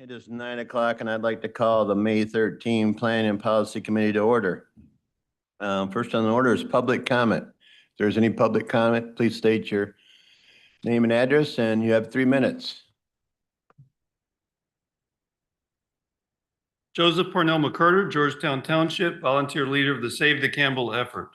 It is 9 o'clock and I'd like to call the May 13 Planning and Policy Committee to order. First on the order is public comment. If there's any public comment, please state your name and address, and you have 3 minutes. Joseph Parnell McCarter, Georgetown Township, volunteer leader of the Save the Campbell effort.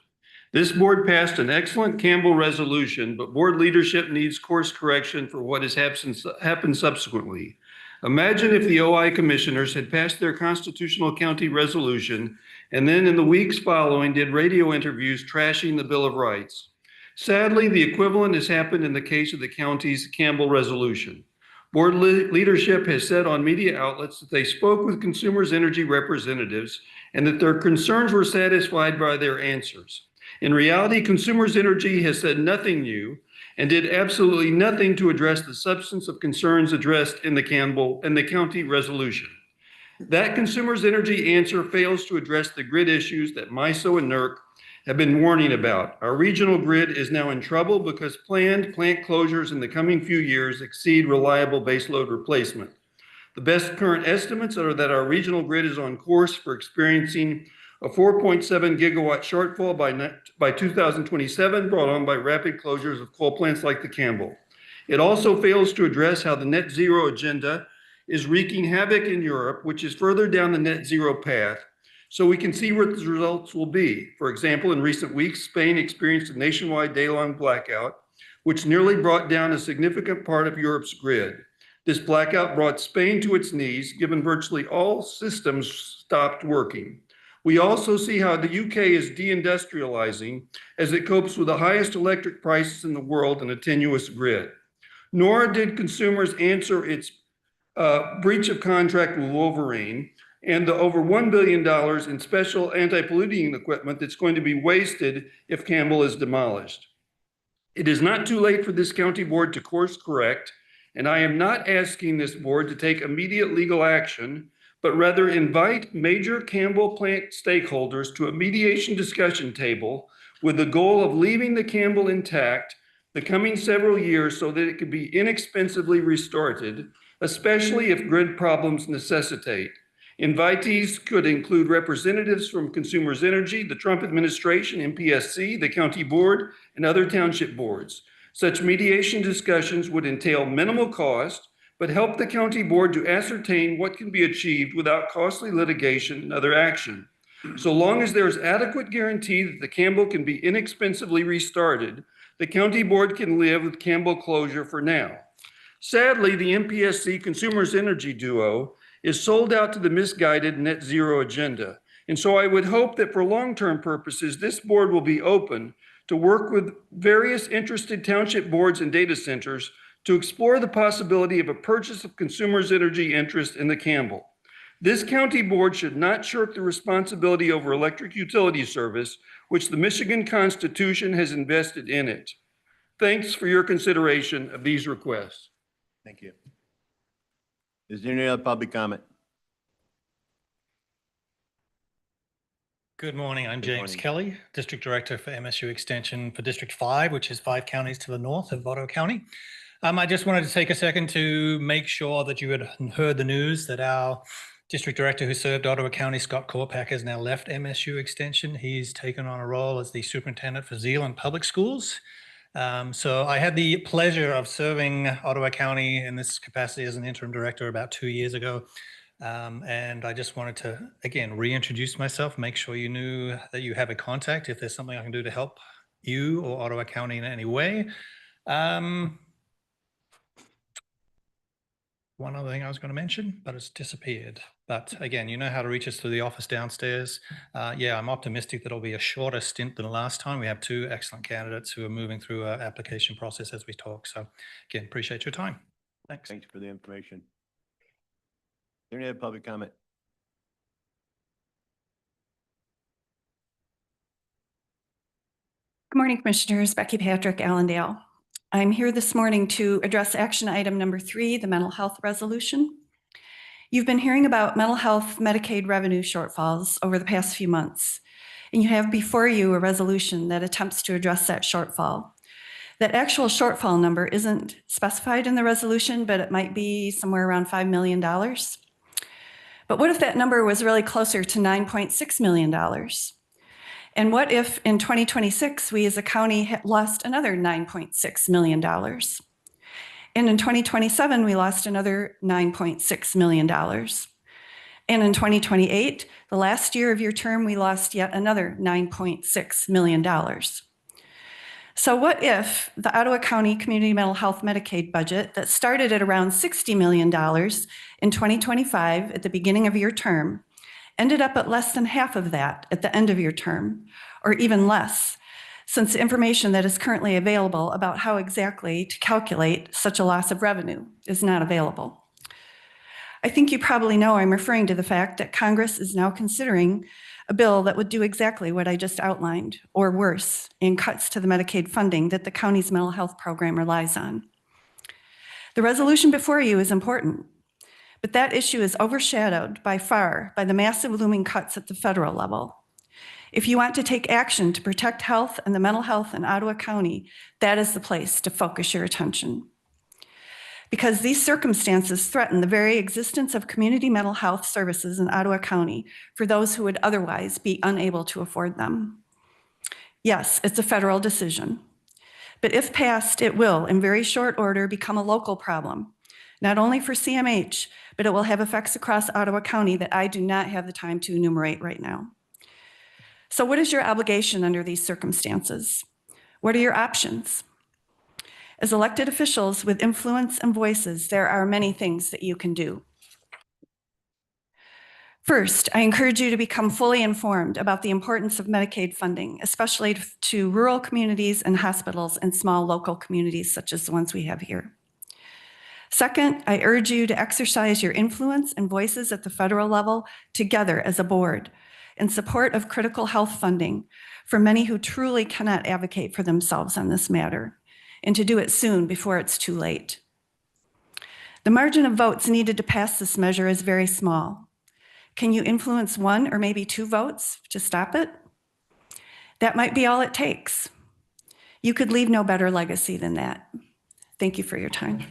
This board passed an excellent Campbell resolution, but board leadership needs course correction for what has happened subsequently. Imagine if the OI commissioners had passed their constitutional county resolution and then in the weeks following did radio interviews trashing the Bill of Rights. Sadly, the equivalent has happened in the case of the county's Campbell resolution. Board leadership has said on media outlets that they spoke with Consumers Energy representatives and that their concerns were satisfied by their answers. In reality, Consumers Energy has said nothing new and did absolutely nothing to address the substance of concerns addressed in the county resolution. That Consumers Energy answer fails to address the grid issues that MISO and NERC have been warning about. Our regional grid is now in trouble because planned plant closures in the coming few years exceed reliable baseload replacement. The best current estimates are that our regional grid is on course for experiencing a 4.7 gigawatt shortfall by 2027, brought on by rapid closures of coal plants like the Campbell. It also fails to address how the net zero agenda is wreaking havoc in Europe, which is further down the net zero path, so we can see what the results will be. For example, in recent weeks, Spain experienced a nationwide day-long blackout, which nearly brought down a significant part of Europe's grid. This blackout brought Spain to its knees, given virtually all systems stopped working. We also see how the UK is deindustrializing as it copes with the highest electric prices in the world and a tenuous grid. Nor did consumers answer its breach of contract with Wolverine and the over $1 billion in special anti-polluting equipment that's going to be wasted if Campbell is demolished. It is not too late for this county board to course correct, and I am not asking this board to take immediate legal action, but rather invite major Campbell plant stakeholders to a mediation discussion table with the goal of leaving the Campbell intact the coming several years so that it could be inexpensively restarted, especially if grid problems necessitate. Invitees could include representatives from Consumers Energy, the Trump administration, MPSC, the county board, and other township boards. Such mediation discussions would entail minimal cost, but help the county board to ascertain what can be achieved without costly litigation and other action. So long as there is adequate guarantee that the Campbell can be inexpensively restarted, the county board can live with Campbell closure for now. Sadly, the MPSC Consumers Energy duo is sold out to the misguided net zero agenda. And so I would hope that for long-term purposes, this board will be open to work with various interested township boards and data centers to explore the possibility of a purchase of Consumers Energy interest in the Campbell. This county board should not shirk the responsibility over electric utility service, which the Michigan Constitution has invested in it. Thanks for your consideration of these requests. Thank you. Is there any other public comment? Good morning. I'm James Kelly, District Director for MSU Extension for District 5, which is 5 counties to the north of Ottawa County. I just wanted to take a second to make sure that you had heard the news that our District Director who served Ottawa County, Scott Korpak, has now left MSU Extension. He's taken on a role as the Superintendent for Zeeland Public Schools. So I had the pleasure of serving Ottawa County in this capacity as an interim director about 2 years ago. And I just wanted to, again, reintroduce myself, make sure you knew that you have a contact if there's something I can do to help you or Ottawa County in any way. One other thing I was going to mention, but it's disappeared. But again, you know how to reach us through the office downstairs. Yeah, I'm optimistic that it'll be a shorter stint than last time. We have 2 excellent candidates who are moving through our application process as we talk. So again, appreciate your time. Thanks. Thanks for the information. Is there any other public comment? Good morning, Commissioners. Becky Patrick, Allendale. I'm here this morning to address action item number 3, the mental health resolution. You've been hearing about mental health Medicaid revenue shortfalls over the past few months, and you have before you a resolution that attempts to address that shortfall. That actual shortfall number isn't specified in the resolution, but it might be somewhere around $5 million. But what if that number was really closer to $9.6 million? And what if in 2026, we as a county had lost another $9.6 million? And in 2027, we lost another $9.6 million. And in 2028, the last year of your term, we lost yet another $9.6 million. So what if the Ottawa County Community Mental Health Medicaid budget that started at around $60 million in 2025 at the beginning of your term ended up at less than half of that at the end of your term, or even less, since the information that is currently available about how exactly to calculate such a loss of revenue is not available? I think you probably know I'm referring to the fact that Congress is now considering a bill that would do exactly what I just outlined, or worse, in cuts to the Medicaid funding that the county's mental health program relies on. The resolution before you is important, but that issue is overshadowed by far by the massive looming cuts at the federal level. If you want to take action to protect health and the mental health in Ottawa County, that is the place to focus your attention. Because these circumstances threaten the very existence of community mental health services in Ottawa County for those who would otherwise be unable to afford them. Yes, it's a federal decision, but if passed, it will, in very short order, become a local problem, not only for CMH, but it will have effects across Ottawa County that I do not have the time to enumerate right now. So what is your obligation under these circumstances? What are your options? As elected officials with influence and voices, there are many things that you can do. First, I encourage you to become fully informed about the importance of Medicaid funding, especially to rural communities and hospitals and small local communities such as the ones we have here. Second, I urge you to exercise your influence and voices at the federal level together as a board in support of critical health funding for many who truly cannot advocate for themselves on this matter, and to do it soon before it's too late. The margin of votes needed to pass this measure is very small. Can you influence 1 or maybe 2 votes to stop it? That might be all it takes. You could leave no better legacy than that. Thank you for your time.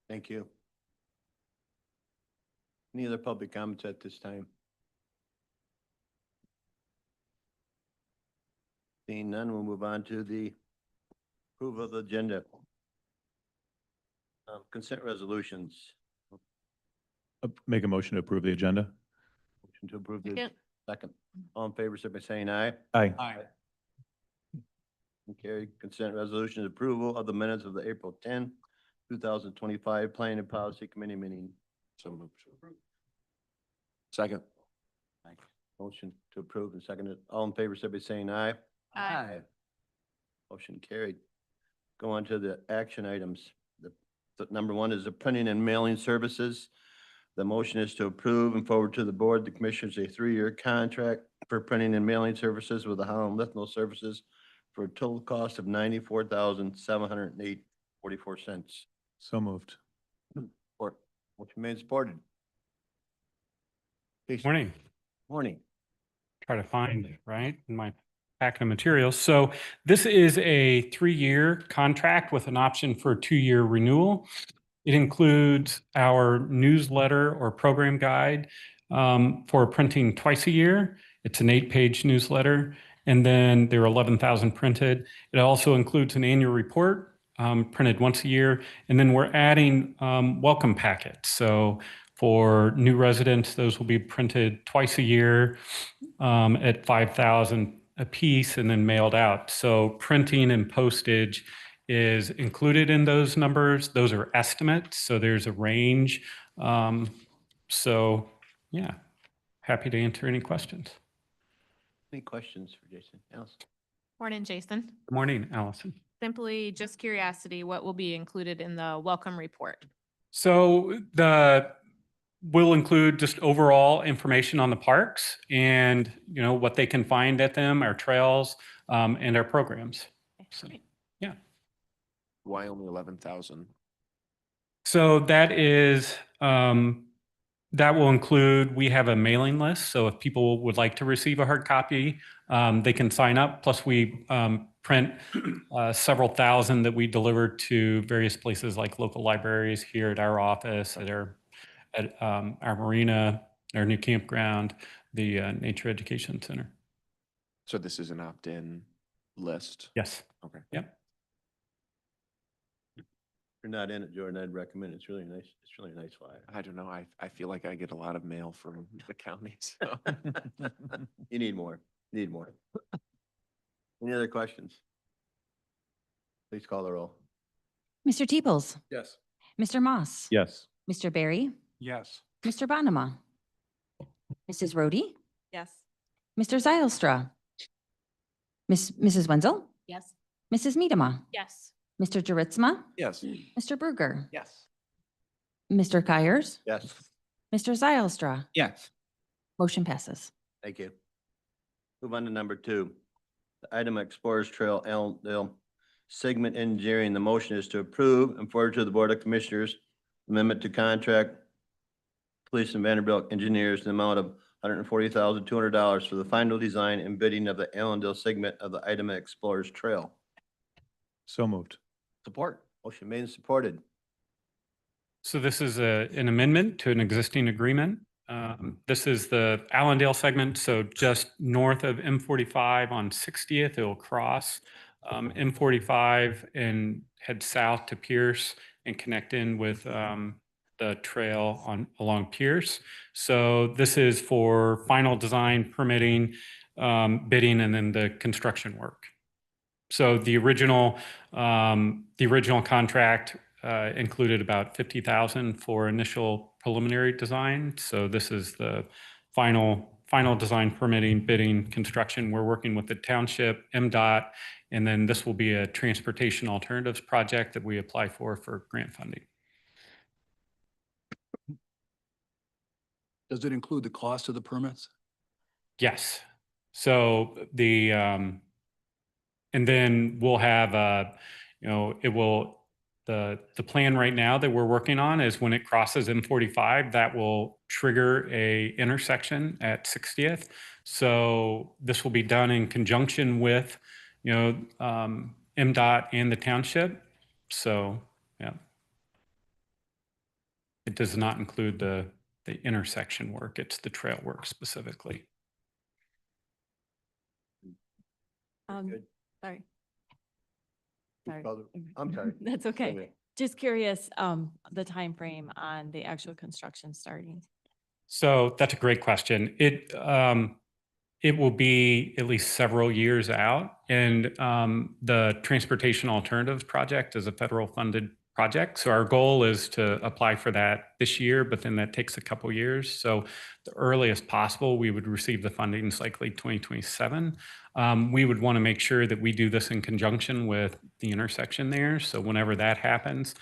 Thank you. Any other public comments at this time? Seeing none, we'll move on to the approval of the agenda. Consent resolutions. Make a motion to approve the agenda. Motion to approve the Second. second. All in favor, say by saying aye. Aye. Carried. Consent resolution approval of the minutes of the April 10, 2025 Planning and Policy Committee meeting. So moved. Second. Motion to approve and seconded. All in favor, say by saying aye. Aye. Motion carried. Go on to the action items. The number 1 is the printing and mailing services. The motion is to approve and forward to the board, the commissioners, a 3-year contract for printing and mailing services with the Holland Lithnell Services for a total cost of $94,708.44. So moved. Support. Motion made and supported. Please. Morning. Morning. Try to find it, right, in my packet of materials. So this is a 3-year contract with an option for a 2-year renewal. It includes our newsletter or program guide for printing twice a year. It's an 8-page newsletter, and then there are 11,000 printed. It also includes an annual report printed once a year, and then we're adding welcome packets. So for new residents, those will be printed twice a year at 5,000 a piece and then mailed out. So printing and postage is included in those numbers. Those are estimates, so there's a range. So yeah, happy to answer any questions. Any questions for Jason? Allison? Morning, Jason. Good morning, Allison. Simply just curiosity, what will be included in the welcome report? So we'll include just overall information on the parks and, you know, what they can find at them, our trails, and our programs. So, yeah. Why only 11,000? So that is, that will include, we have a mailing list. So if people would like to receive a hard copy, they can sign up. Plus we print several thousand that we deliver to various places like local libraries here at our office, at our marina, our new campground, the Nature Education Center. So this is an opt-in list? Yes. Okay. Yep. If you're not in it, Jordan, I'd recommend it. It's really nice. It's really nice flyer. I don't know. I feel like I get a lot of mail from the county, so. You need more. Need more. Any other questions? Please call the roll. Mr. Teeples, Yes. Mr. Moss, Yes. Mr. Barry, Yes. Mr. Bonema, Mrs. Rhodey, Yes. Mr. Zylstra, Mrs. Wenzel, Yes. Mrs. Miedema, Yes. Mr. Juritzma, Yes. Mr. Bruger, Yes. Mr. Kyers, Yes, Mr. Zylstra. Yes. Motion passes. thank you. Move on to number 2. The item Explorers Trail Allendale Segment Engineering. The motion is to approve and forward to the Board of Commissioners amendment to contract Police and Vanderbilt engineers in the amount of $140,200 for the final design and bidding of the Allendale segment of the item Explorers Trail. So moved. Support. Motion made and supported. So this is an amendment to an existing agreement. This is the Allendale segment, so just north of M45 on 60th, it'll cross M45 and head south to Pierce and connect in with the trail along Pierce. So this is for final design, permitting, bidding, and then the construction work. So the original contract included about $50,000 for initial preliminary design. So this is the final design, permitting, bidding, construction. We're working with the township, MDOT, and then this will be a transportation alternatives project that we apply for grant funding. Does it include the cost of the permits? Yes. So and then we'll have, the plan right now that we're working on is when it crosses M45, that will trigger a intersection at 60th. So this will be done in conjunction with, MDOT and the township. So, yeah. It does not include the intersection work. It's the trail work specifically. Good. Sorry. Please call the- I'm sorry. That's Go okay. ahead. Just curious, the time frame on the actual construction starting. So that's a great question. It will be at least several years out. And the Transportation Alternatives Project is a federal funded project. So our goal is to apply for that this year, but then that takes a couple years. So the earliest possible we would receive the funding is likely 2027. We would want to make sure that we do this in conjunction with the intersection there. So whenever that happens,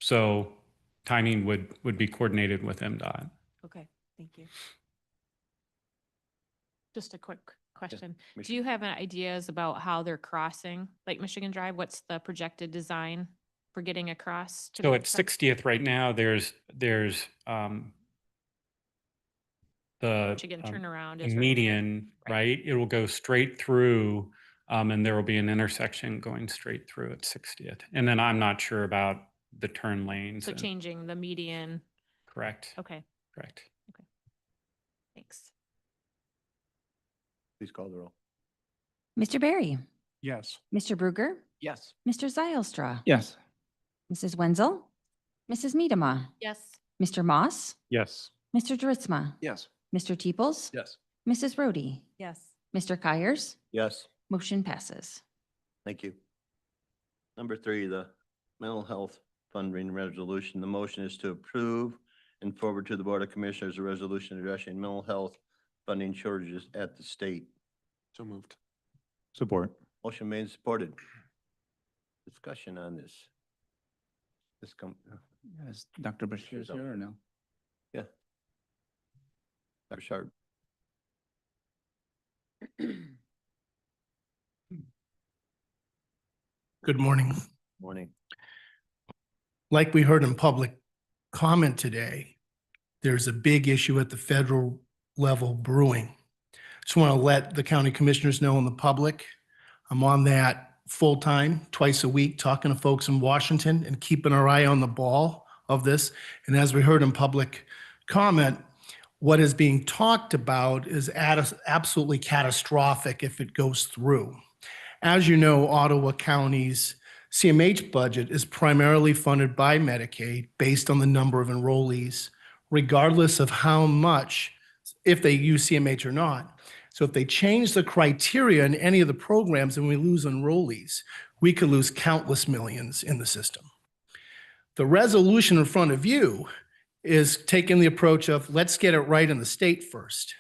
so timing would be coordinated with MDOT. Okay, thank you. Just a quick question. Do Michigan. you have any ideas about how they're crossing, like Michigan Drive? What's the projected design for getting across? to So the at side? 60th right now, there's the Michigan turnaround the is right there. median, right? It will go straight through, and there will be an intersection going straight through at 60th. And then I'm not sure about the turn lanes. So and- changing the median. Correct, Okay, correct. thanks. Please call the roll. Mr. Barry, Yes. Mr. Bruger, Yes. Mr. Zylstra, Yes. Mrs. Wenzel, Mrs. Miedema, Yes. Mr. Moss, Yes. Mr. Juritzma, Yes. Mr. Teeples, Yes. Mrs. Rhodey, Yes. Mr. Kyers. Yes, Motion passes. thank you. Number 3, the mental health funding resolution. The motion is to approve and forward to the Board of Commissioners a resolution addressing mental health funding shortages at the state. So moved. Support. Motion made and supported. Discussion on this. Is Dr. Bashir here or no? Yeah. Dr. Sharp. Good morning. Morning. Like we heard in public comment today, there's a big issue at the federal level brewing. Just want to let the county commissioners know and the public, I'm on that full-time, twice a week, talking to folks in Washington and keeping our eye on the ball of this. And as we heard in public comment, what is being talked about is absolutely catastrophic if it goes through. As you know, Ottawa County's CMH budget is primarily funded by Medicaid based on the number of enrollees, regardless of how much, if they use CMH or not. So if they change the criteria in any of the programs and we lose enrollees, we could lose countless millions in the system. The resolution in front of you is taking the approach of let's get it right in the state first.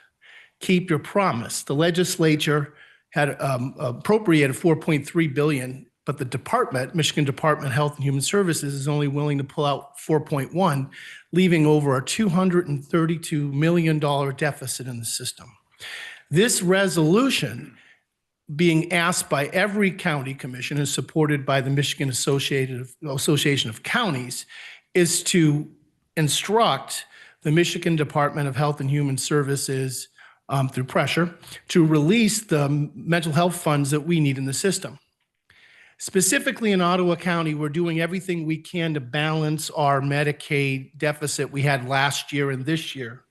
Keep your promise. The legislature had appropriated $4.3 billion, but the department, Michigan Department of Health and Human Services, is only willing to pull out 4.1, leaving over a $232 million deficit in the system. This resolution being asked by every county commission and supported by the Michigan Association of Counties is to instruct the Michigan Department of Health and Human Services through pressure to release the mental health funds that we need in the system. Specifically in Ottawa County, we're doing everything we can to balance our Medicaid deficit we had last year and this year.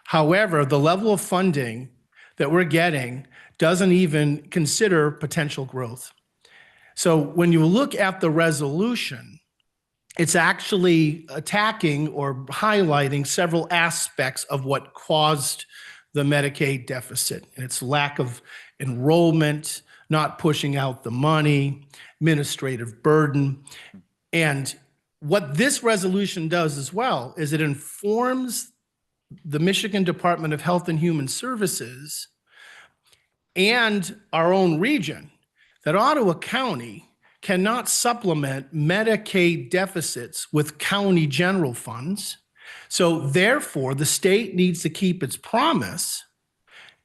However, the level of funding that we're getting doesn't even consider potential growth. So when you look at the resolution, it's actually attacking or highlighting several aspects of what caused the Medicaid deficit. And it's lack of enrollment, not pushing out the money, administrative burden. And what this resolution does as well is it informs the Michigan Department of Health and Human Services and our own region that Ottawa County cannot supplement Medicaid deficits with county general funds. So therefore, the state needs to keep its promise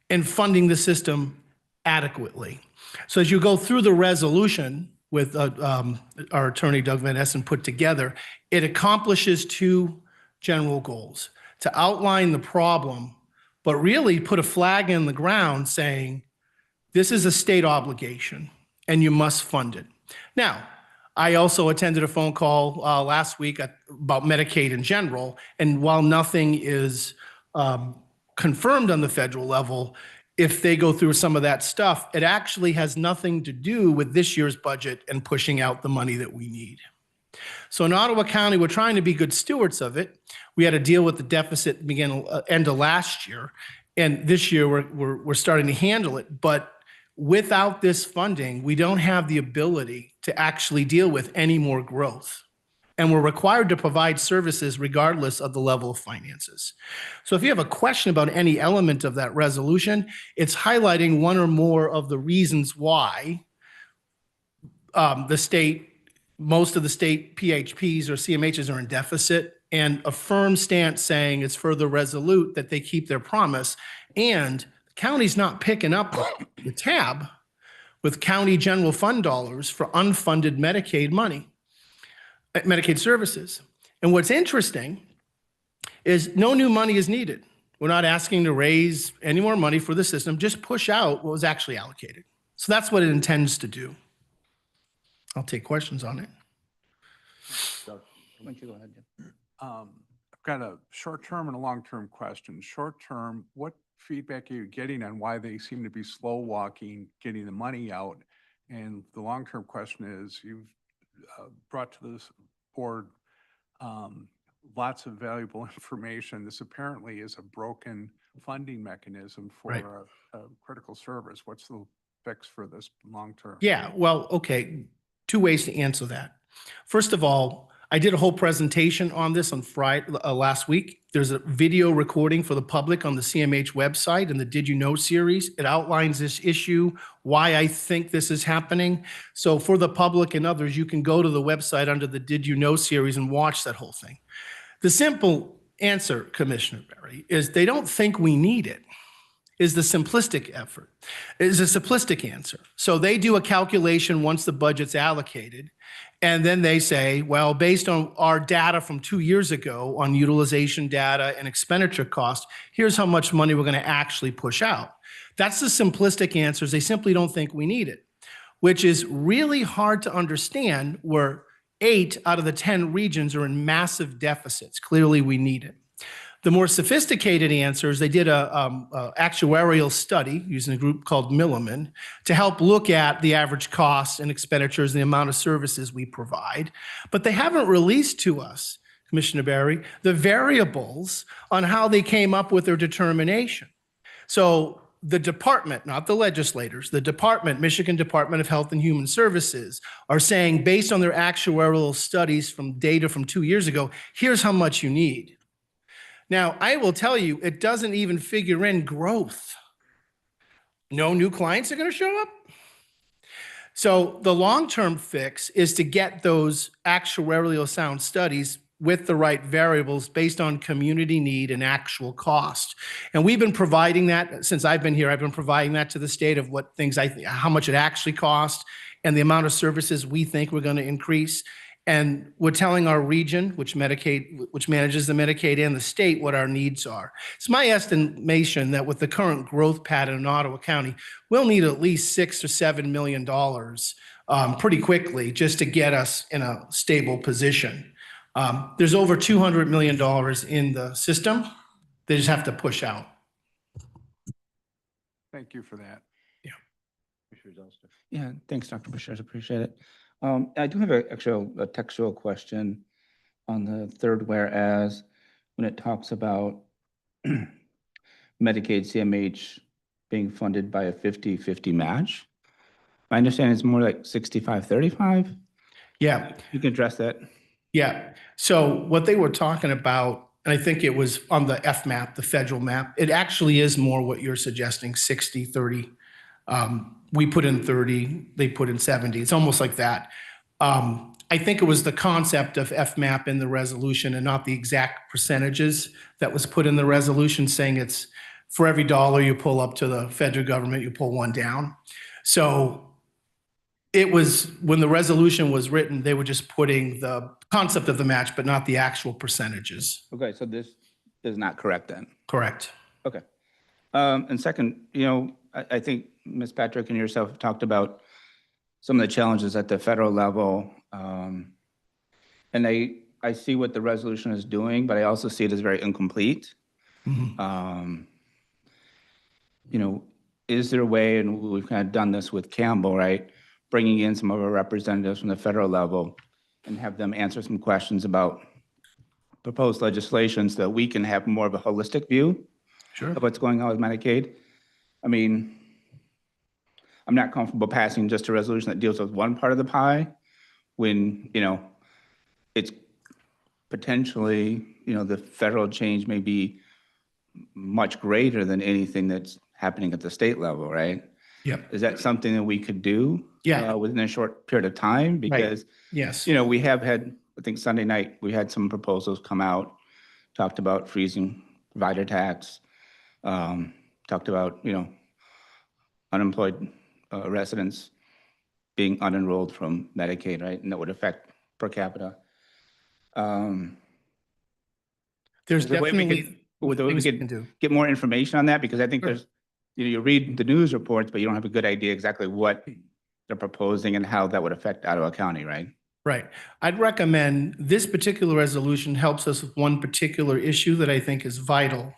in funding the system adequately. So as you go through the resolution with our attorney, Doug Van Essen, put together, it accomplishes two general goals: to outline the problem, but really put a flag in the ground saying, this is a state obligation and you must fund it. Now, I also attended a phone call last week about Medicaid in general, and while nothing is confirmed on the federal level, if they go through some of that stuff, it actually has nothing to do with this year's budget and pushing out the money that we need. So in Ottawa County, we're trying to be good stewards of it. We had to deal with the deficit end of last year, and this year we're starting to handle it. But without this funding, we don't have the ability to actually deal with any more growth. And we're required to provide services regardless of the level of finances. So if you have a question about any element of that resolution, it's highlighting one or more of the reasons why most of the state PHPs or CMHs are in deficit, and a firm stance saying it's further resolute that they keep their promise. And the county's not picking up the tab with county general fund dollars for unfunded Medicaid money, Medicaid services. And what's interesting is no new money is needed. We're not asking to raise any more money for the system, just push out what was actually allocated. So that's what it intends to do. I'll take questions on it. Why don't you go ahead, Jim? I've got a short-term and a long-term question. Short-term, what feedback are you getting on why they seem to be slow walking, getting the money out? And the long-term question is, you've brought to this board lots of valuable information. This apparently is a broken funding mechanism for Right. a critical service. What's the fix for this long-term? Yeah, well, okay, two ways to answer that. First of all, I did a whole presentation on this on Friday last week. There's a video recording for the public on the CMH website in the Did You Know series. It outlines this issue, why I think this is happening. So for the public and others, you can go to the website under the Did You Know series and watch that whole thing. The simple answer, Commissioner Berry, is they don't think we need it. Is the simplistic answer. So they do a calculation once the budget's allocated, and then they say, well, based on our data from 2 years ago on utilization data and expenditure cost, here's how much money we're going to actually push out. That's the simplistic answers. They simply don't think we need it. which is really hard to understand, where 8 out of the 10 regions are in massive deficits. Clearly, we need it. The more sophisticated answers, they did a actuarial study using a group called Milliman to help look at the average costs and expenditures and the amount of services we provide. But they haven't released to us, Commissioner Barry, the variables on how they came up with their determination. So the department, not the legislators, the department, Michigan Department of Health and Human Services, are saying, based on their actuarial studies from data from 2 years ago, here's how much you need. Now, I will tell you, it doesn't even figure in growth. No new clients are going to show up. So the long-term fix is to get those actuarially sound studies with the right variables based on community need and actual cost. And we've been providing that since I've been here. I've been providing that to the state of what things how much it actually costs and the amount of services we think we're going to increase. And we're telling our region, which manages the Medicaid and the state, what our needs are. It's my estimation that with the current growth pattern in Ottawa County, we'll need at least $6 or $7 million pretty quickly just to get us in a stable position. There's over $200 million in the system. They just have to push out. Thank you for that. Yeah, thanks, Dr. Bashir. Appreciate it. I do have actually a textual question on the third whereas when it talks about Medicaid CMH being funded by a 50-50 match. I understand it's more like 65-35. Yeah. You can address that. Yeah. So what they were talking about, and I think it was on the F map, the federal map, it actually is more what you're suggesting, 60-30. We put in 30, they put in 70. It's almost like that. I think it was the concept of FMAP in the resolution and not the exact percentages that was put in the resolution, saying it's for every dollar you pull up to the federal government, you pull one down. So it was, when the resolution was written, they were just putting the concept of the match, but not the actual percentages. Okay, so this is not correct then? Correct. Okay. And second, I think Ms. Patrick and yourself have talked about some of the challenges at the federal level. And I see what the resolution is doing, but I also see it as very incomplete. Mm-hmm. Is there a way, and we've kind of done this with Campbell, right? Bringing in some of our representatives from the federal level and have them answer some questions about proposed legislation so that we can have more of a holistic view of what's going on with Medicaid. I mean, I'm not comfortable passing just a resolution that deals with one part of the pie when, it's potentially, the federal change may be much greater than anything that's happening at the state level, right? Yep. Is that something that we could do within a short period of time? Because, yes, we have had, I think Sunday night, we had some proposals come out, talked about freezing provider tax, talked about, unemployed residents being unenrolled from Medicaid, right? And that would affect per capita. There's is there a way definitely we things we could can do. get more information on that? Because I think Sure. there's, you read the news reports, but you don't have a good idea exactly what they're proposing and how that would affect Ottawa County, right? Right. I'd recommend this particular resolution helps us with one particular issue that I think is vital,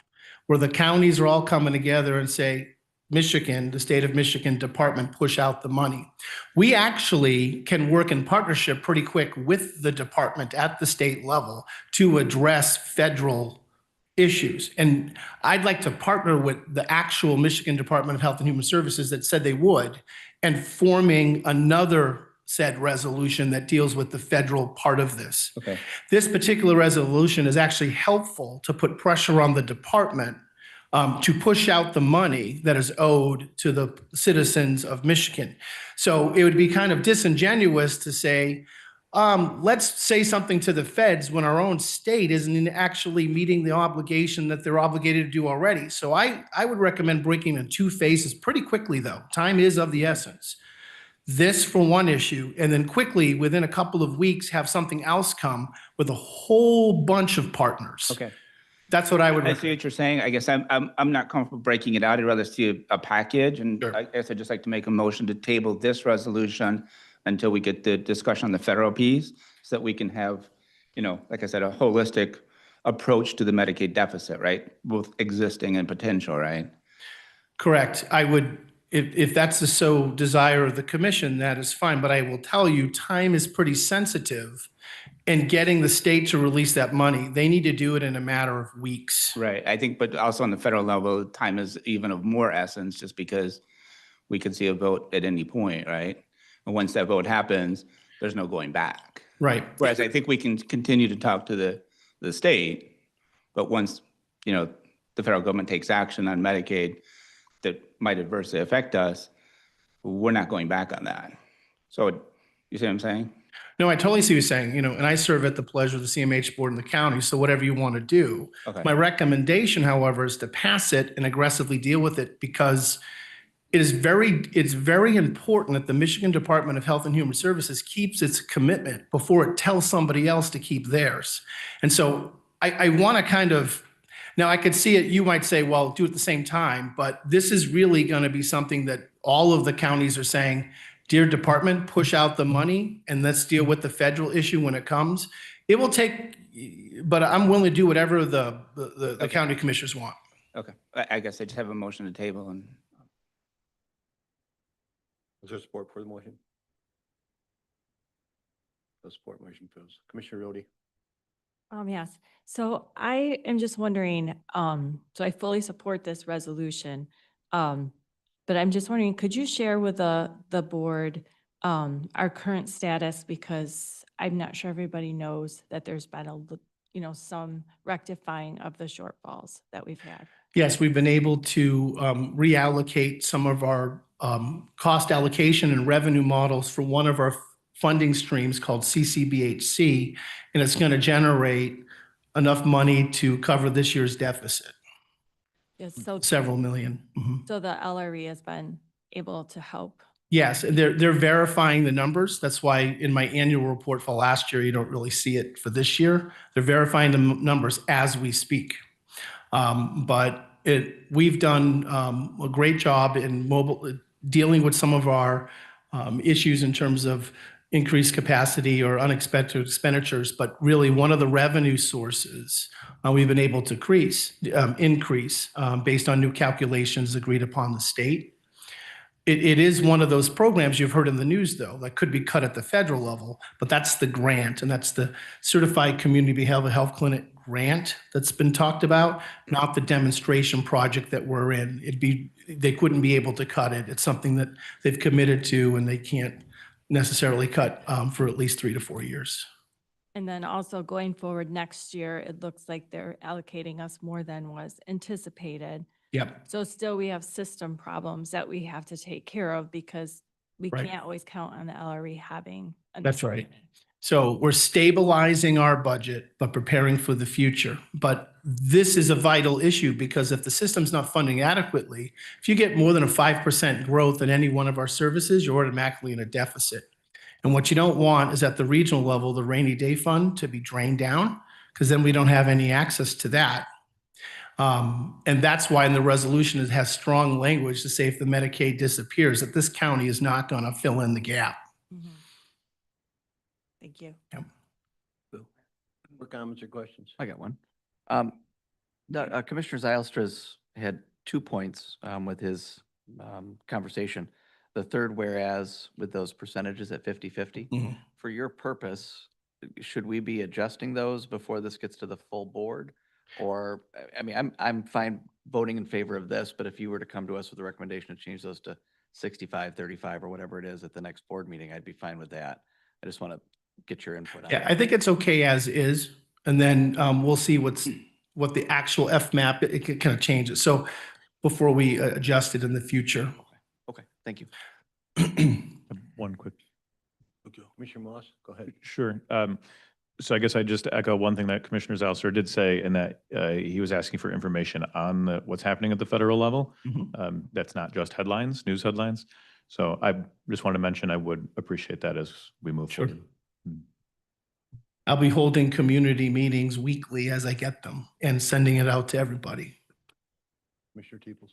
where the counties are all coming together and say, Michigan, the state of Michigan department, push out the money. We actually can work in partnership pretty quick with the department at the state level to address federal issues. And I'd like to partner with the actual Michigan Department of Health and Human Services that said they would, and forming another said resolution that deals with the federal part of this. Okay. This particular resolution is actually helpful to put pressure on the department to push out the money that is owed to the citizens of Michigan. So it would be kind of disingenuous to say, let's say something to the feds when our own state isn't actually meeting the obligation that they're obligated to do already. So I would recommend breaking in two phases pretty quickly, though. Time is of the essence. This for one issue, and then quickly, within a couple of weeks, have something else come with a whole bunch of partners. Okay. That's what I would I see recommend. what you're saying. I guess I'm not comfortable breaking it out. I'd rather see a package. And Sure. I guess I'd just like to make a motion to table this resolution until we get the discussion on the federal piece so that we can have, like I said, a holistic approach to the Medicaid deficit, right? Both existing and potential, right? Correct. I would, if that's the so desire of the commission, that is fine. But I will tell you, time is pretty sensitive. And getting the state to release that money, they need to do it in a matter of weeks. Right. I think, but also on the federal level, time is even of more essence just because we could see a vote at any point, right? And once that vote happens, there's no going back. Right. Whereas I think we can continue to talk to the state, but once, the federal government takes action on Medicaid that might adversely affect us, we're not going back on that. So you see what I'm saying? No, I totally see what you're saying, and I serve at the pleasure of the CMH board in the county, so whatever you want to do. Okay. My recommendation, however, is to pass it and aggressively deal with it because it's very important that the Michigan Department of Health and Human Services keeps its commitment before it tells somebody else to keep theirs. And so I want to kind of, now I could see it, you might say, well, do it at the same time, but this is really going to be something that all of the counties are saying, dear department, push out the money and let's deal with the federal issue when it comes. It will take, but I'm willing to do whatever the county commissioners want. Okay. I guess I just have a motion to table and. Is there support for the motion? The support motion fails. Commissioner Rhodey. Yes. So I am just wondering, so I fully support this resolution. But I'm just wondering, could you share with the board, our current status? Because I'm not sure everybody knows that there's been some rectifying of the shortfalls that we've had. Yes, we've been able to reallocate some of our cost allocation and revenue models for one of our funding streams called CCBHC, and it's going to generate enough money to cover this year's deficit, Yes, so several million. Mhm. So the LRE has been able to help. Yes, and they're verifying the numbers. That's why in my annual report for last year, you don't really see it for this year. They're verifying the numbers as we speak. But we've done a great job in dealing with some of our issues in terms of increased capacity or unexpected expenditures. But really, one of the revenue sources we've been able to increase based on new calculations agreed upon the state. It is one of those programs you've heard in the news, though, that could be cut at the federal level, but that's the grant, and that's the Certified Community Behavioral Health Clinic grant that's been talked about, not the demonstration project that we're in. They couldn't be able to cut it. It's something that they've committed to, and they can't necessarily cut for at least 3 to 4 years. And then also going forward next year, it looks like they're allocating us more than was anticipated. Yep. So still we have system problems that we have to take care of because we Right. can't always count on the LRE having. That's right. So we're stabilizing our budget, but preparing for the future. But this is a vital issue because if the system's not funding adequately, if you get more than a 5% growth in any one of our services, you're automatically in a deficit. And what you don't want is at the regional level, the rainy day fund to be drained down, because then we don't have any access to that. And that's why in the resolution, it has strong language to say if the Medicaid disappears, that this county is not going to fill in the gap. Mhm. Thank you. More comments or questions? I got one. Commissioner Zylstra's had 2 points with his conversation. The third, whereas with those percentages at 50-50, for your purpose, should we be adjusting those before this gets to the full board? Or, I mean, I'm fine voting in favor of this, but if you were to come to us with a recommendation to change those to 65-35 or whatever it is at the next board meeting, I'd be fine with that. I just want to get your input on Yeah, that. I think it's okay as is. And then we'll see what the actual FMAP, it can kind of change it. So before we adjust it in the future. Okay, thank you. One quick. Okay. Commissioner Moss, go ahead. Sure. So I guess I just echo one thing that Commissioner Zalster did say, in that he was asking for information on what's happening at the federal level. That's not just headlines, news headlines. So I just wanted to mention I would appreciate that as we move forward. I'll be holding community meetings weekly as I get them and sending it out to everybody. Commissioner Teeples.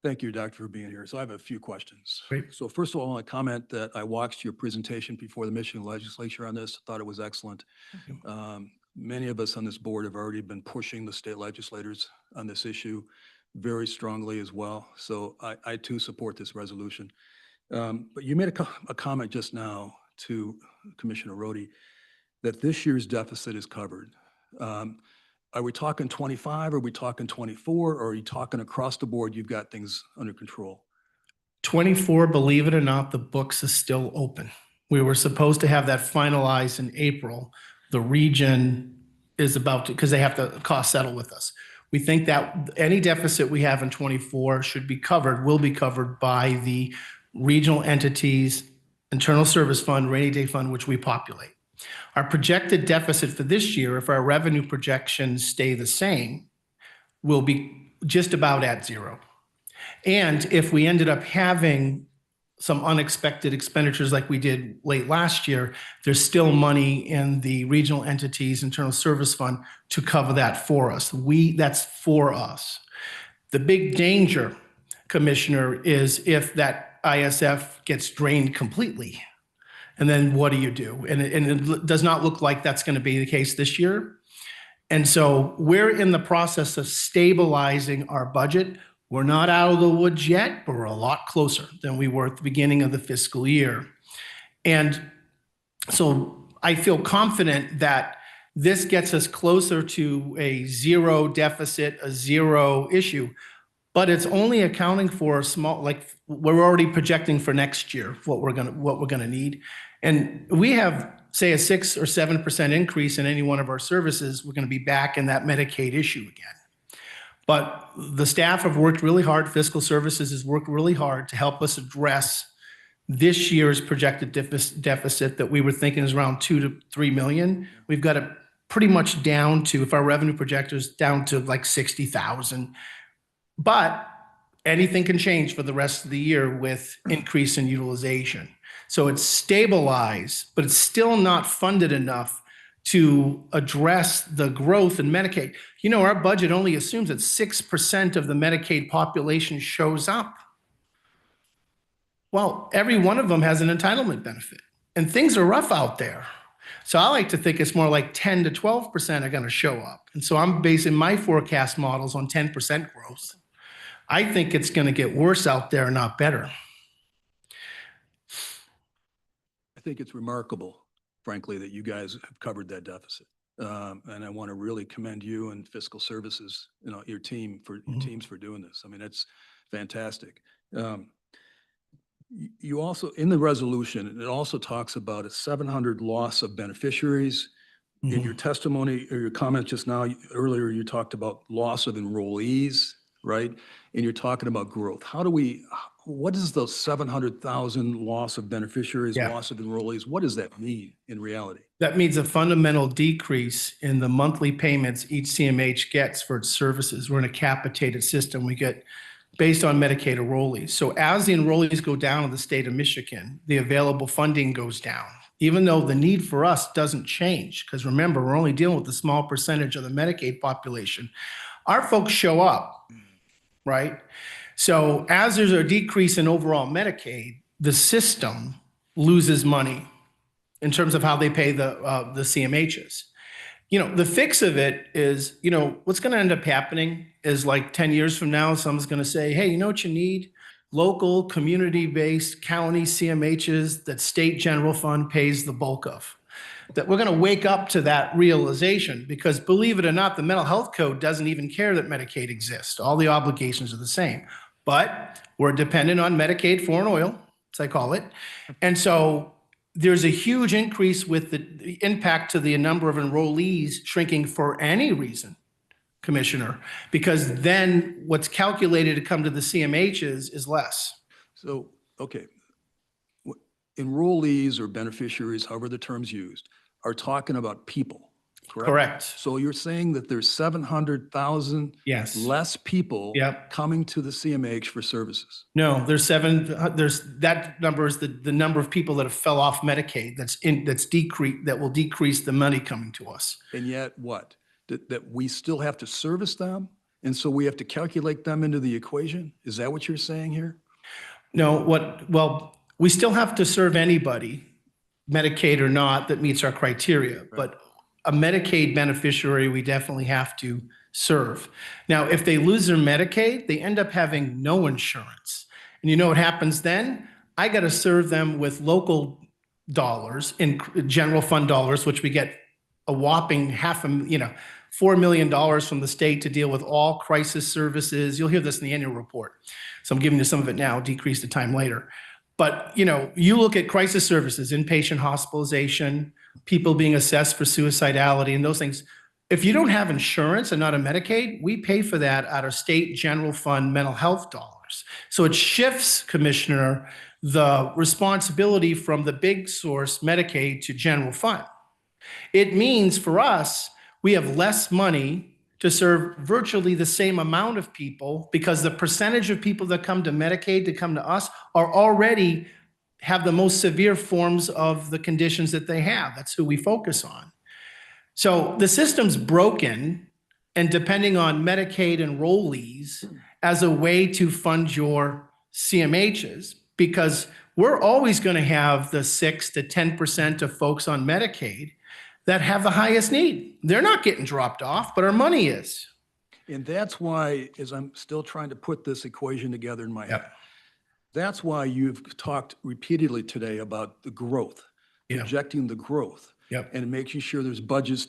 Thank you, Doctor, for being here. So I have a few questions. Great. So first of all, I want to comment that I watched your presentation before the Michigan legislature on this. Thought it was excellent. Many of us on this board have already been pushing the state legislators on this issue very strongly as well. So I too support this resolution. But you made a comment just now to Commissioner Rhodey that this year's deficit is covered. Are we talking 25? Are we talking 24? Or are you talking across the board, you've got things under control? 24, believe it or not, the books is still open. We were supposed to have that finalized in April. The region is about to, because they have to cost settle with us. We think that any deficit we have in 24 should be covered, will be covered by the regional entities, internal service fund, rainy day fund, which we populate. Our projected deficit for this year, if our revenue projections stay the same, will be just about at zero. And if we ended up having some unexpected expenditures like we did late last year, there's still money in the regional entities internal service fund to cover that for us. That's for us. The big danger, Commissioner, is if that ISF gets drained completely. And then what do you do? And it does not look like that's going to be the case this year. And so we're in the process of stabilizing our budget. We're not out of the woods yet, but we're a lot closer than we were at the beginning of the fiscal year. And so I feel confident that this gets us closer to a zero deficit, a zero issue, but it's only accounting for a small, like we're already projecting for next year what we're gonna need. And we have, say, a 6 or 7% increase in any one of our services, we're gonna be back in that Medicaid issue again. But the staff have worked really hard, fiscal services has worked really hard to help us address this year's projected deficit that we were thinking is around 2 to 3 million. We've got it pretty much down to, if our revenue projector's down to like 60,000. But anything can change for the rest of the year with increase in utilization. So it's stabilized, but it's still not funded enough to address the growth in Medicaid. You know, our budget only assumes that 6% of the Medicaid population shows up. Well, every one of them has an entitlement benefit, and things are rough out there. So I like to think it's more like 10 to 12% are going to show up. And so I'm basing my forecast models on 10% growth. I think it's going to get worse out there, not better. I think it's remarkable, frankly, that you guys have covered that deficit. And I want to really commend you and fiscal services, your teams for doing this. I mean, that's fantastic. You also, in the resolution, it also talks about a 700 loss of beneficiaries. In your testimony or your comment just now, earlier, you talked about loss of enrollees, right? And you're talking about growth. What is those 700,000 loss of beneficiaries, loss of enrollees? What does that mean in reality? That means a fundamental decrease in the monthly payments each CMH gets for its services. We're in a capitated system. We get based on Medicaid enrollees. So as the enrollees go down in the state of Michigan, the available funding goes down, even though the need for us doesn't change. Because remember, we're only dealing with a small percentage of the Medicaid population. Our folks show up, right? So as there's a decrease in overall Medicaid, the system loses money in terms of how they pay the CMHs. The fix of it is, what's going to end up happening is like 10 years from now, someone's going to say, hey, you know what you need? Local, community-based county CMHs that state general fund pays the bulk of. That we're going to wake up to that realization because, believe it or not, the mental health code doesn't even care that Medicaid exists. All the obligations are the same. But we're dependent on Medicaid foreign oil, as I call it. And so there's a huge increase with the impact to the number of enrollees shrinking for any reason, Commissioner, because then what's calculated to come to the CMHs is less. So, okay. Enrollees or beneficiaries, however the term's used, are talking about people. Correct. So you're saying that there's 700,000 Yes. less people Yep. coming to the CMH for services? No, there's that number is the number of people that have fell off Medicaid that's decreased, that will decrease the money coming to us. And yet what? That we still have to service them? And so we have to calculate them into the equation? Is that what you're saying here? No, well, we still have to serve anybody, Medicaid or not, that meets our criteria. But a Medicaid beneficiary, we definitely have to serve. Now, if they lose their Medicaid, they end up having no insurance. And you know what happens then? I got to serve them with local dollars, in general fund dollars, which we get a whopping $4 million from the state to deal with all crisis services. You'll hear this in the annual report. So I'm giving you some of it now, decrease the time later. But, you look at crisis services, inpatient hospitalization, people being assessed for suicidality and those things. If you don't have insurance and not a Medicaid, we pay for that out of state general fund mental health dollars. So it shifts, Commissioner, the responsibility from the big source, Medicaid, to general fund. It means for us, we have less money to serve virtually the same amount of people because the percentage of people that come to Medicaid to come to us are already have the most severe forms of the conditions that they have. That's who we focus on. So the system's broken, and depending on Medicaid enrollees as a way to fund your CMHs, because we're always going to have the 6 to 10% of folks on Medicaid that have the highest need. They're not getting dropped off, but our money is. And that's why, as I'm still trying to put this equation together in my head, that's why you've talked repeatedly today about the growth, projecting the growth, and making sure there's budgets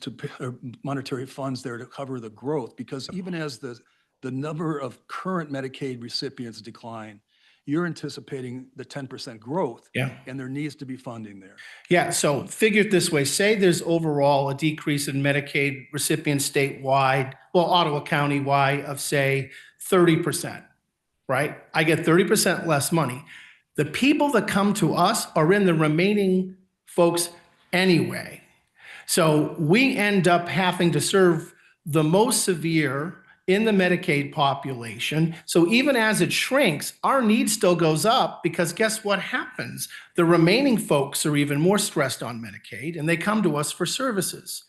monetary funds there to cover the growth. Because even as the number of current Medicaid recipients decline, you're anticipating the 10% growth. And there needs to be funding there. Yeah, so figure it this way. Say there's overall a decrease in Medicaid recipients statewide, Ottawa County-wide of say 30%, right? I get 30% less money. The people that come to us are in the remaining folks anyway. So we end up having to serve the most severe in the Medicaid population. So even as it shrinks, our need still goes up because guess what happens? The remaining folks are even more stressed on Medicaid and they come to us for services.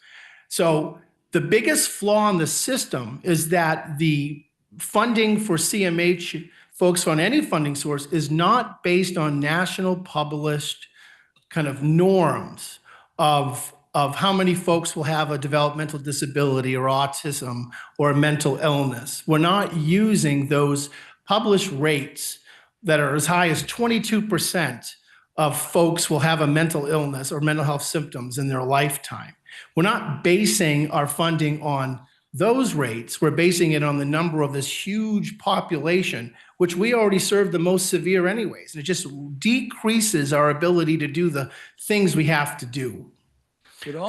So the biggest flaw in the system is that the funding for CMH folks on any funding source is not based on national published kind of norms of how many folks will have a developmental disability or autism or a mental illness. We're not using those published rates that are as high as 22% of folks will have a mental illness or mental health symptoms in their lifetime. We're not basing our funding on those rates. We're basing it on the number of this huge population, which we already serve the most severe anyways. And it just decreases our ability to do the things we have to do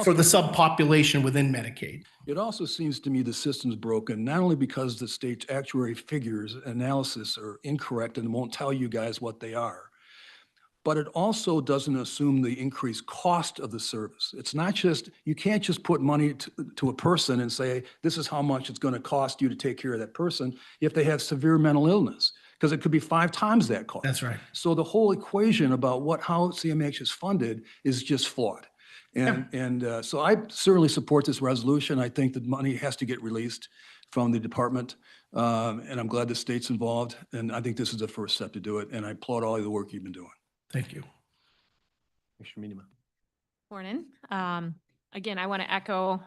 for the subpopulation within Medicaid. It also seems to me the system's broken, not only because the state's actuary figures analysis are incorrect and won't tell you guys what they are, but it also doesn't assume the increased cost of the service. It's not just, you can't just put money to a person and say, this is how much it's going to cost you to take care of that person if they have severe mental illness, because it could be 5 times that cost. That's right. So the whole equation about how CMH is funded is just flawed. So I certainly support this resolution. I think that money has to get released from the department. And I'm glad the state's involved. And I think this is the first step to do it. And I applaud all of the work you've been doing. Thank you. Commissioner Minima. Morning. Again, I want to echo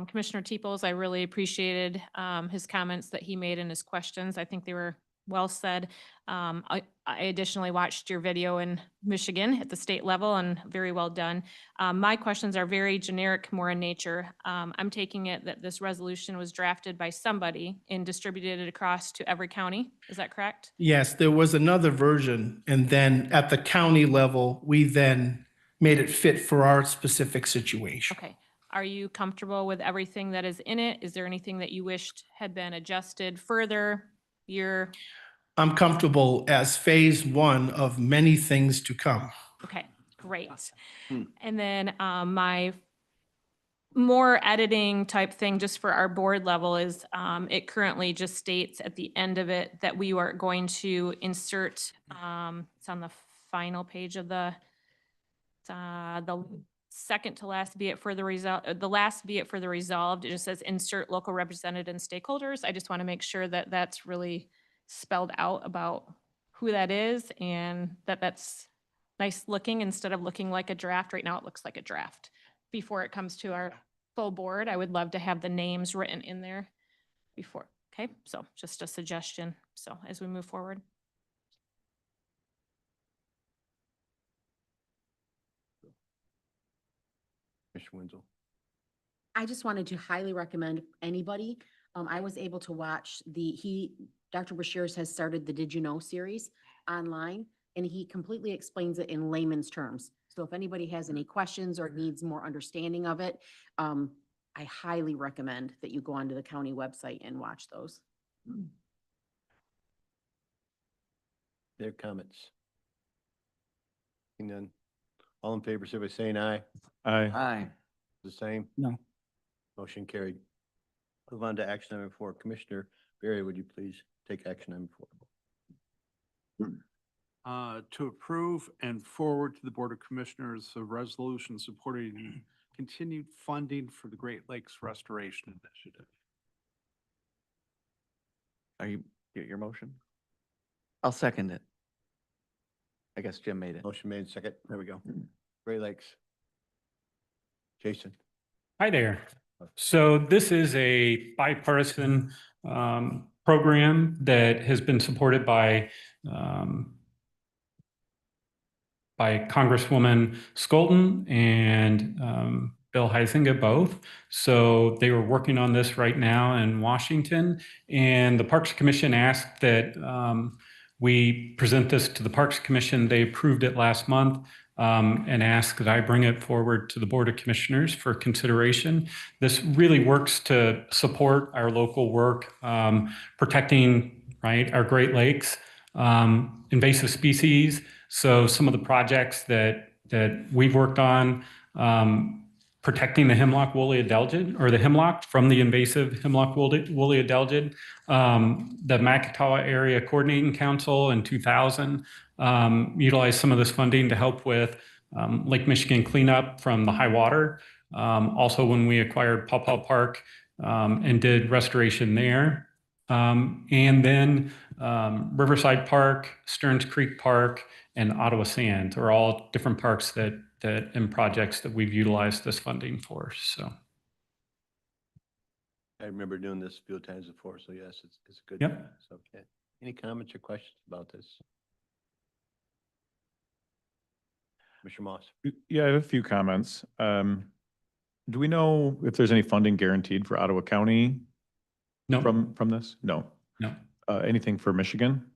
Commissioner Teeples. I really appreciated his comments that he made and his questions. I think they were well said. I additionally watched your video in Michigan at the state level and very well done. My questions are very generic, more in nature. I'm taking it that this resolution was drafted by somebody and distributed it across to every county. Is that correct? Yes, there was another version. And then at the county level, we then made it fit for our specific situation. Okay. Are you comfortable with everything that is in it? Is there anything that you wished had been adjusted further? I'm comfortable as phase 1 of many things to come. Okay, great. And then my more editing type thing just for our board level is it currently just states at the end of it that we are going to insert, it's on the final page of the second to last be it further resolved, the last be it further resolved, it just says insert local representative and stakeholders. I just want to make sure that that's really spelled out about who that is and that that's nice looking instead of looking like a draft. Right now it looks like a draft. Before it comes to our full board, I would love to have the names written in there before. Okay, so just a suggestion. So as we move forward. Commissioner Wenzel. I just wanted to highly recommend anybody. I was able to watch Dr. Bashir has started the Did You Know series online, and he completely explains it in layman's terms. So if anybody has any questions or needs more understanding of it, I highly recommend that you go onto the county website and watch those. Their comments. Seeing none. All in favor, say by saying aye. Aye. Aye. The same? No. Motion carried. Move on to action number 4. Commissioner Barry, would you please take action number 4? To approve and forward to the Board of Commissioners a resolution supporting continued funding for the Great Lakes Restoration Initiative. Are you, your motion? I'll second it. I guess Jim made it. Motion made, second. There we go. Great Lakes. Jason. Hi there. So this is a bipartisan program that has been supported by Congresswoman Skolton and Bill Huizenga both. So they were working on this right now in Washington, and the Parks Commission asked that we present this to the Parks Commission. They approved it last month. And ask that I bring it forward to the Board of Commissioners for consideration. This really works to support our local work, protecting, right, our Great Lakes, invasive species. So some of the projects that we've worked on, protecting the hemlock woolly adelgid, or the hemlock from the invasive hemlock woolly adelgid. The Macatawa Area Coordinating Council in 2000 utilized some of this funding to help with Lake Michigan cleanup from the high water. Also, when we acquired Paw Paw Park and did restoration there. And then Riverside Park, Stearns Creek Park, and Ottawa Sands are all different parks that and projects that we've utilized this funding for. So I remember doing this a few times before, so yes, it's a good. Yep. So, okay. Any comments or questions about this? Mr. Moss. Yeah, I have a few comments. Do we know if there's any funding guaranteed for Ottawa County? No. From this? No. No. Anything for Michigan?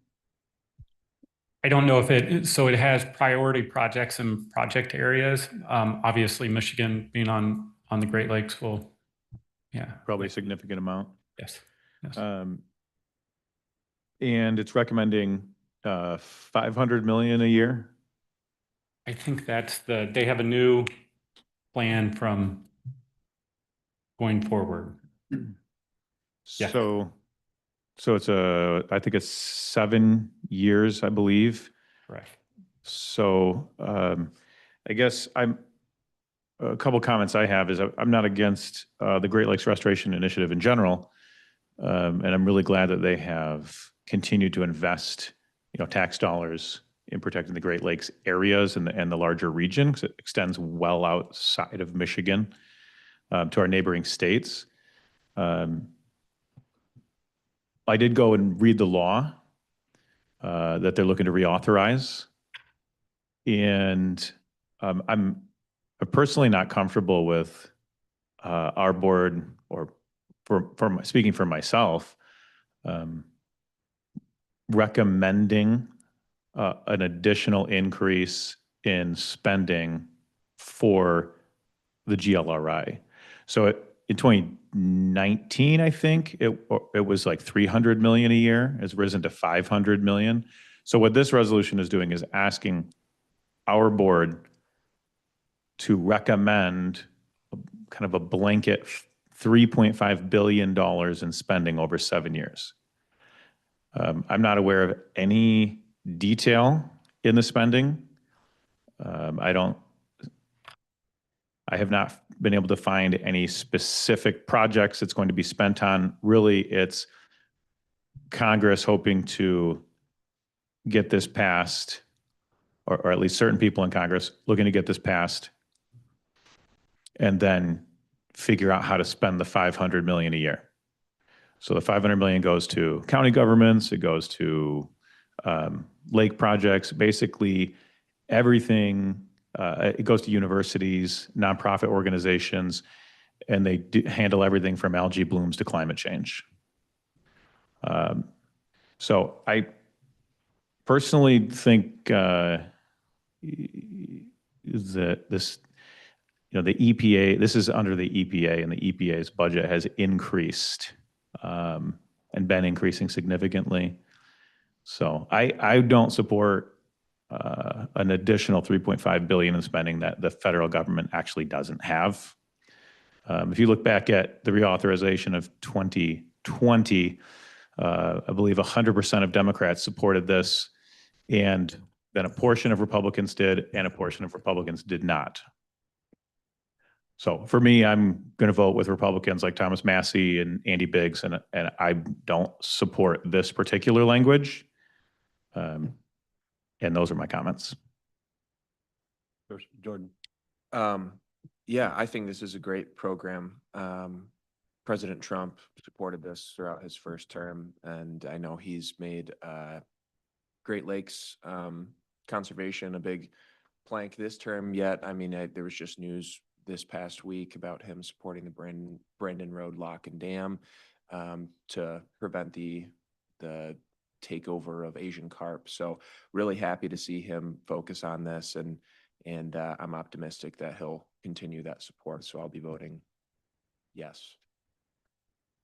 I don't know if it has priority projects and project areas. Obviously, Michigan being on the Great Lakes will, yeah. Probably a significant amount. Yes. Yes. And it's recommending 500 million a year. I think they have a new plan from going forward. Yeah. So it's I think it's 7 years, I believe. Correct. So I guess a couple comments I have is I'm not against the Great Lakes Restoration Initiative in general. And I'm really glad that they have continued to invest, tax dollars in protecting the Great Lakes areas and the larger region, because it extends well outside of Michigan to our neighboring states. I did go and read the law that they're looking to reauthorize. And I'm personally not comfortable with our board, or speaking for myself, recommending an additional increase in spending for the GLRI. So in 2019, I think it was like 300 million a year. It's risen to 500 million. So what this resolution is doing is asking our board to recommend kind of a blanket $3.5 billion in spending over 7 years. I'm not aware of any detail in the spending. I have not been able to find any specific projects it's going to be spent on. Really, it's Congress hoping to get this passed, or at least certain people in Congress looking to get this passed, and then figure out how to spend the $500 million a year. So the $500 million goes to county governments, it goes to lake projects, basically everything. It goes to universities, nonprofit organizations, and they handle everything from algae blooms to climate change. So I personally think that this, the EPA, this is under the EPA, and the EPA's budget has increased and been increasing significantly. So I don't support an additional $3.5 billion in spending that the federal government actually doesn't have. If you look back at the reauthorization of 2020, I believe 100% of Democrats supported this, and then a portion of Republicans did, and a portion of Republicans did not. So for me, I'm going to vote with Republicans like Thomas Massey and Andy Biggs, and I don't support this particular language. And those are my comments. Jordan. Yeah, I think this is a great program. President Trump supported this throughout his first term, and I know he's made Great Lakes conservation a big plank this term yet. I mean, there was just news this past week about him supporting the Brandon Road Lock and Dam to prevent the takeover of Asian carp. So really happy to see him focus on this, and I'm optimistic that he'll continue that support. So I'll be voting yes.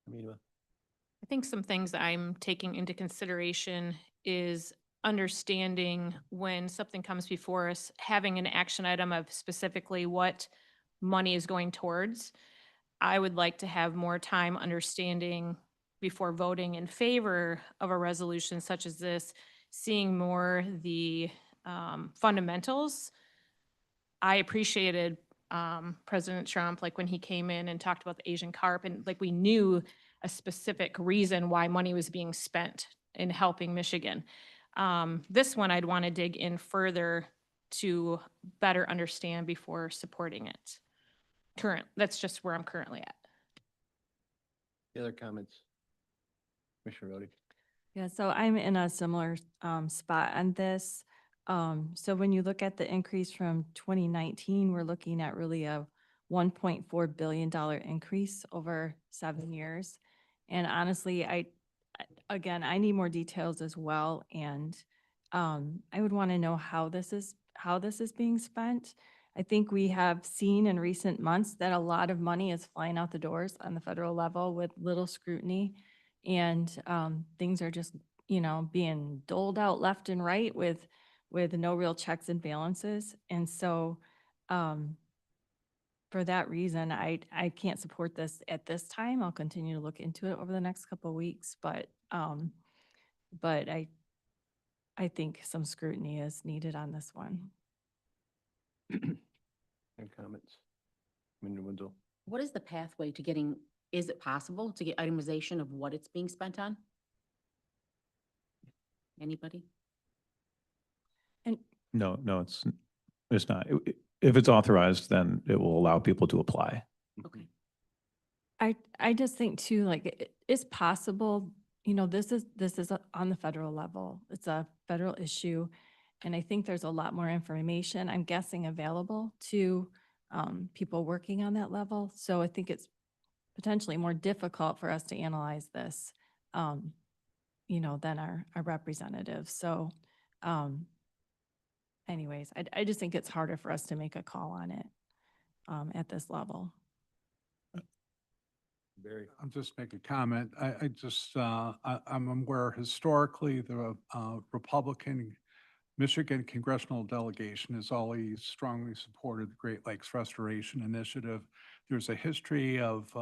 I think some things that I'm taking into consideration is understanding when something comes before us, having an action item of specifically what money is going towards. I would like to have more time understanding before voting in favor of a resolution such as this, seeing more the fundamentals. I appreciated President Trump, like when he came in and talked about the Asian carp, and like we knew a specific reason why money was being spent in helping Michigan. This one I'd want to dig in further to better understand before supporting it. That's just where I'm currently at. Any other comments? Commissioner Rhodey? Yeah, so I'm in a similar spot on this. So when you look at the increase from 2019, we're looking at really a $1.4 billion increase over 7 years. And honestly, again, I need more details as well. And I would want to know how this is being spent. I think we have seen in recent months that a lot of money is flying out the doors on the federal level with little scrutiny, and things are just, being doled out left and right with no real checks and balances. And so for that reason, I can't support this at this time. I'll continue to look into it over the next couple of weeks, but I think some scrutiny is needed on this one. Any comments? Commissioner Wenzel? What is the pathway to getting, is it possible to get itemization of what it's being spent on? Anybody? And No, it's not. If it's authorized, then it will allow people to apply. Okay. I just think too, like it's possible, this is on the federal level. It's a federal issue. And I think there's a lot more information, I'm guessing, available to people working on that level. So I think it's potentially more difficult for us to analyze this, than our representatives. So anyways, I just think it's harder for us to make a call on it at this level. Barry? I'll just make a comment. I'm aware historically the Republican Michigan congressional delegation has always strongly supported the Great Lakes Restoration Initiative. There's a history of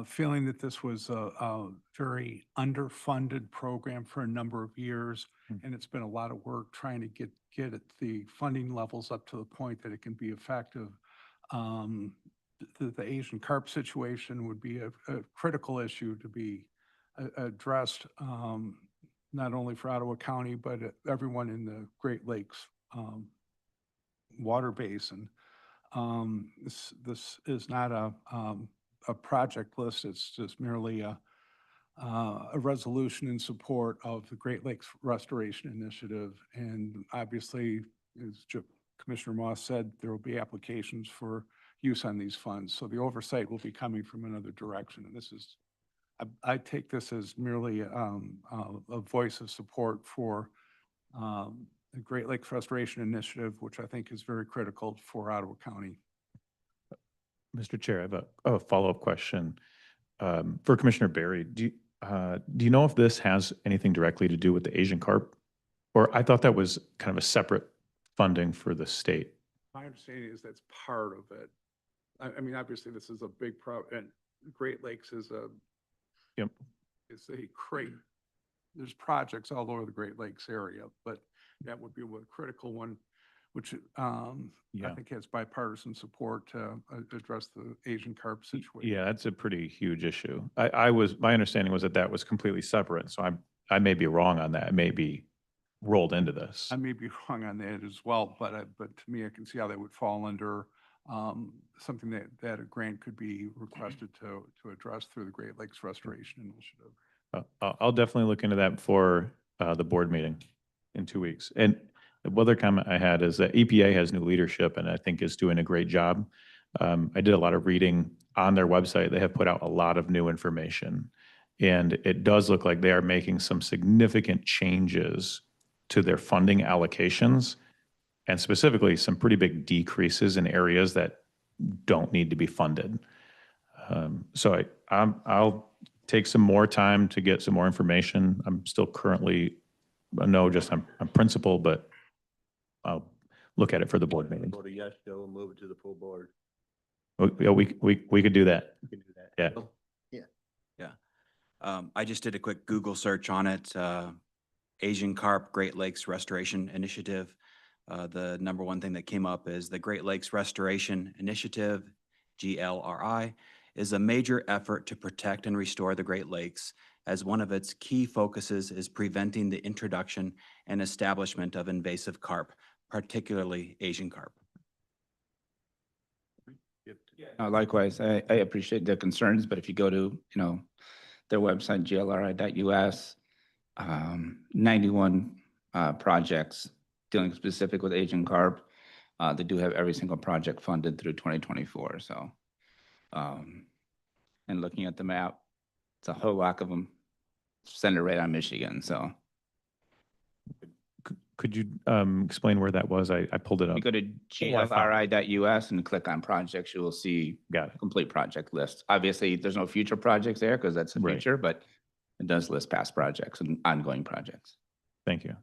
feeling that this was a very underfunded program for a number of years, and it's been a lot of work trying to get the funding levels up to the point that it can be effective. The Asian carp situation would be a critical issue to be addressed, not only for Ottawa County, but everyone in the Great Lakes water basin. This is not a project list. It's just merely a resolution in support of the Great Lakes Restoration Initiative. And obviously, as Commissioner Moss said, there will be applications for use on these funds. So the oversight will be coming from another direction. And this is, I take this as merely a voice of support for the Great Lakes Restoration Initiative, which I think is very critical for Ottawa County. Mr. Chair, I have a follow-up question for Commissioner Barry. Do you know if this has anything directly to do with the Asian carp? Or I thought that was kind of a separate funding for the state. My understanding is that's part of it. I mean, obviously, this is a big and Great Lakes is a great, there's projects all over the Great Lakes area, but that would be a critical one, which I think has bipartisan support to address the Asian carp situation. Yeah, that's a pretty huge issue. My understanding was that that was completely separate. So I may be wrong on that. It may be rolled into this. I may be wrong on that as well, but to me, I can see how that would fall under something that a grant could be requested to address through the Great Lakes Restoration Initiative. I'll definitely look into that before the board meeting in 2 weeks. And the other comment I had is that EPA has new leadership and I think is doing a great job. I did a lot of reading on their website. They have put out a lot of new information. And it does look like they are making some significant changes to their funding allocations, and specifically some pretty big decreases in areas that don't need to be funded. So I'll take some more time to get some more information. I'm still currently I'm principal, but I'll look at it for the board meeting. Vote a yes, Joe, and move it to the full board. Yeah, we could do that. We can do that. Yeah. Yeah. I just did a quick Google search on it. Asian Carp Great Lakes Restoration Initiative. The number one thing that came up is the Great Lakes Restoration Initiative, GLRI, is a major effort to protect and restore the Great Lakes, as one of its key focuses is preventing the introduction and establishment of invasive carp, particularly Asian carp. Likewise, I appreciate the concerns, but if you go to, their website, glri.us, 91 projects dealing specific with Asian carp. They do have every single project funded through 2024. So, and looking at the map, it's a whole lot of them centered right on Michigan. So, could you explain where that was? I pulled it up. you go to glri.us and click on projects, you will see Got it. complete project list. Obviously, there's no future projects there because that's the Right. future, but it does list past projects and ongoing projects. Thank you.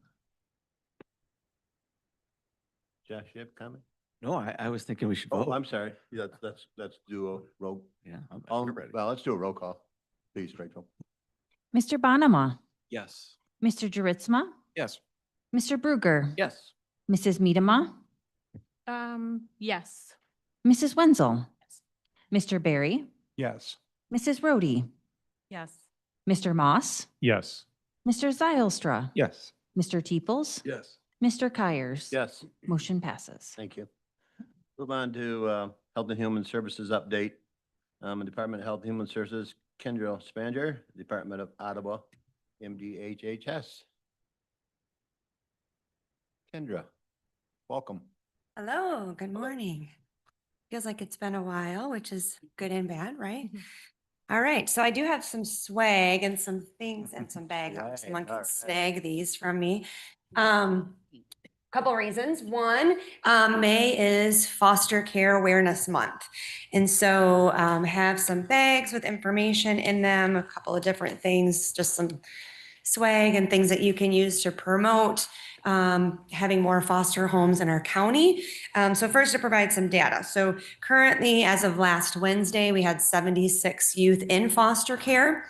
Josh, you have a comment? No, I was thinking we should Oh, vote. I'm sorry. Yeah, let's do a roll. Yeah, I'm ready. Well, let's do a roll call. Please, Rachel. Mr. Bonema, Yes. Mr. Juritzma, Yes. Mr. Bruger, Yes. Mrs. Medema, Yes. Mrs. Wenzel, Mr. Barry, Yes. Mrs. Rhodey, Yes. Mr. Moss, Yes. Mr. Zylstra, Yes. Mr. Teeples, Yes. Mr. Kyers. Yes. Motion passes. Thank you. Move on to Health and Human Services update. Department of Health and Human Services, Kendra Spanger, Department of Ottawa, MDHHS. Kendra, welcome. Hello, good morning. Feels like it's been a while, which is good and bad, right? All right, so I do have some swag and some things and some bags. Someone All can right. snag these from me. Couple reasons. One, May is Foster Care Awareness Month. And so have some bags with information in them, a couple of different things, just some swag and things that you can use to promote having more foster homes in our county. So first, to provide some data. So currently, as of last Wednesday, we had 76 youth in foster care.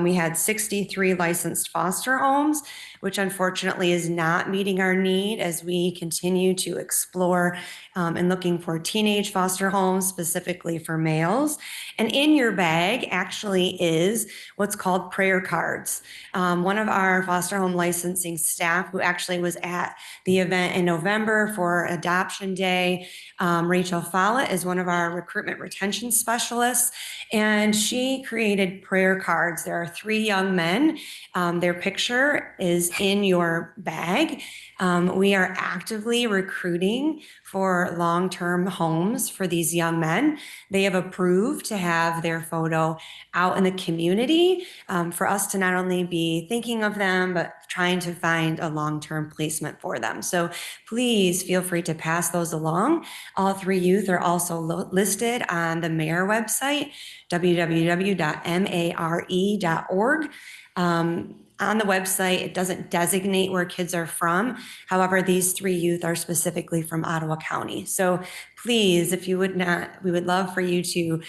We had 63 licensed foster homes, which unfortunately is not meeting our need as we continue to explore and looking for teenage foster homes, specifically for males. And in your bag actually is what's called prayer cards. One of our foster home licensing staff, who actually was at the event in November for Adoption Day, Rachel Follett, is one of our recruitment retention specialists, and she created prayer cards. There are 3 young men. Their picture is in your bag. We are actively recruiting for long-term homes for these young men. They have approved to have their photo out in the community for us to not only be thinking of them, but trying to find a long-term placement for them. So please feel free to pass those along. All 3 youth are also listed on the mayor website, www.mare.org. On the website, it doesn't designate where kids are from. However, these 3 youth are specifically from Ottawa County. So please, if you would not, we would love for you to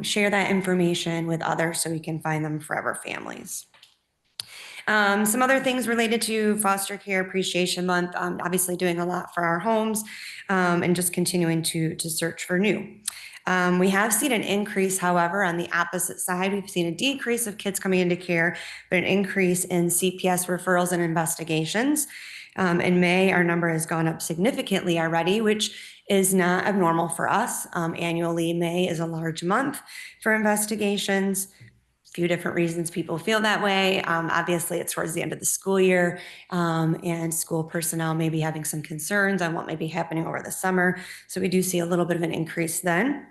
share that information with others so we can find them forever families. Some other things related to Foster Care Appreciation Month, obviously doing a lot for our homes and just continuing to search for new. We have seen an increase, however, on the opposite side. We've seen a decrease of kids coming into care, but an increase in CPS referrals and investigations. In May, our number has gone up significantly already, which is not abnormal for us. Annually, May is a large month for investigations. Few different reasons people feel that way. Obviously, it's towards the end of the school year, and school personnel may be having some concerns on what may be happening over the summer. So we do see a little bit of an increase then.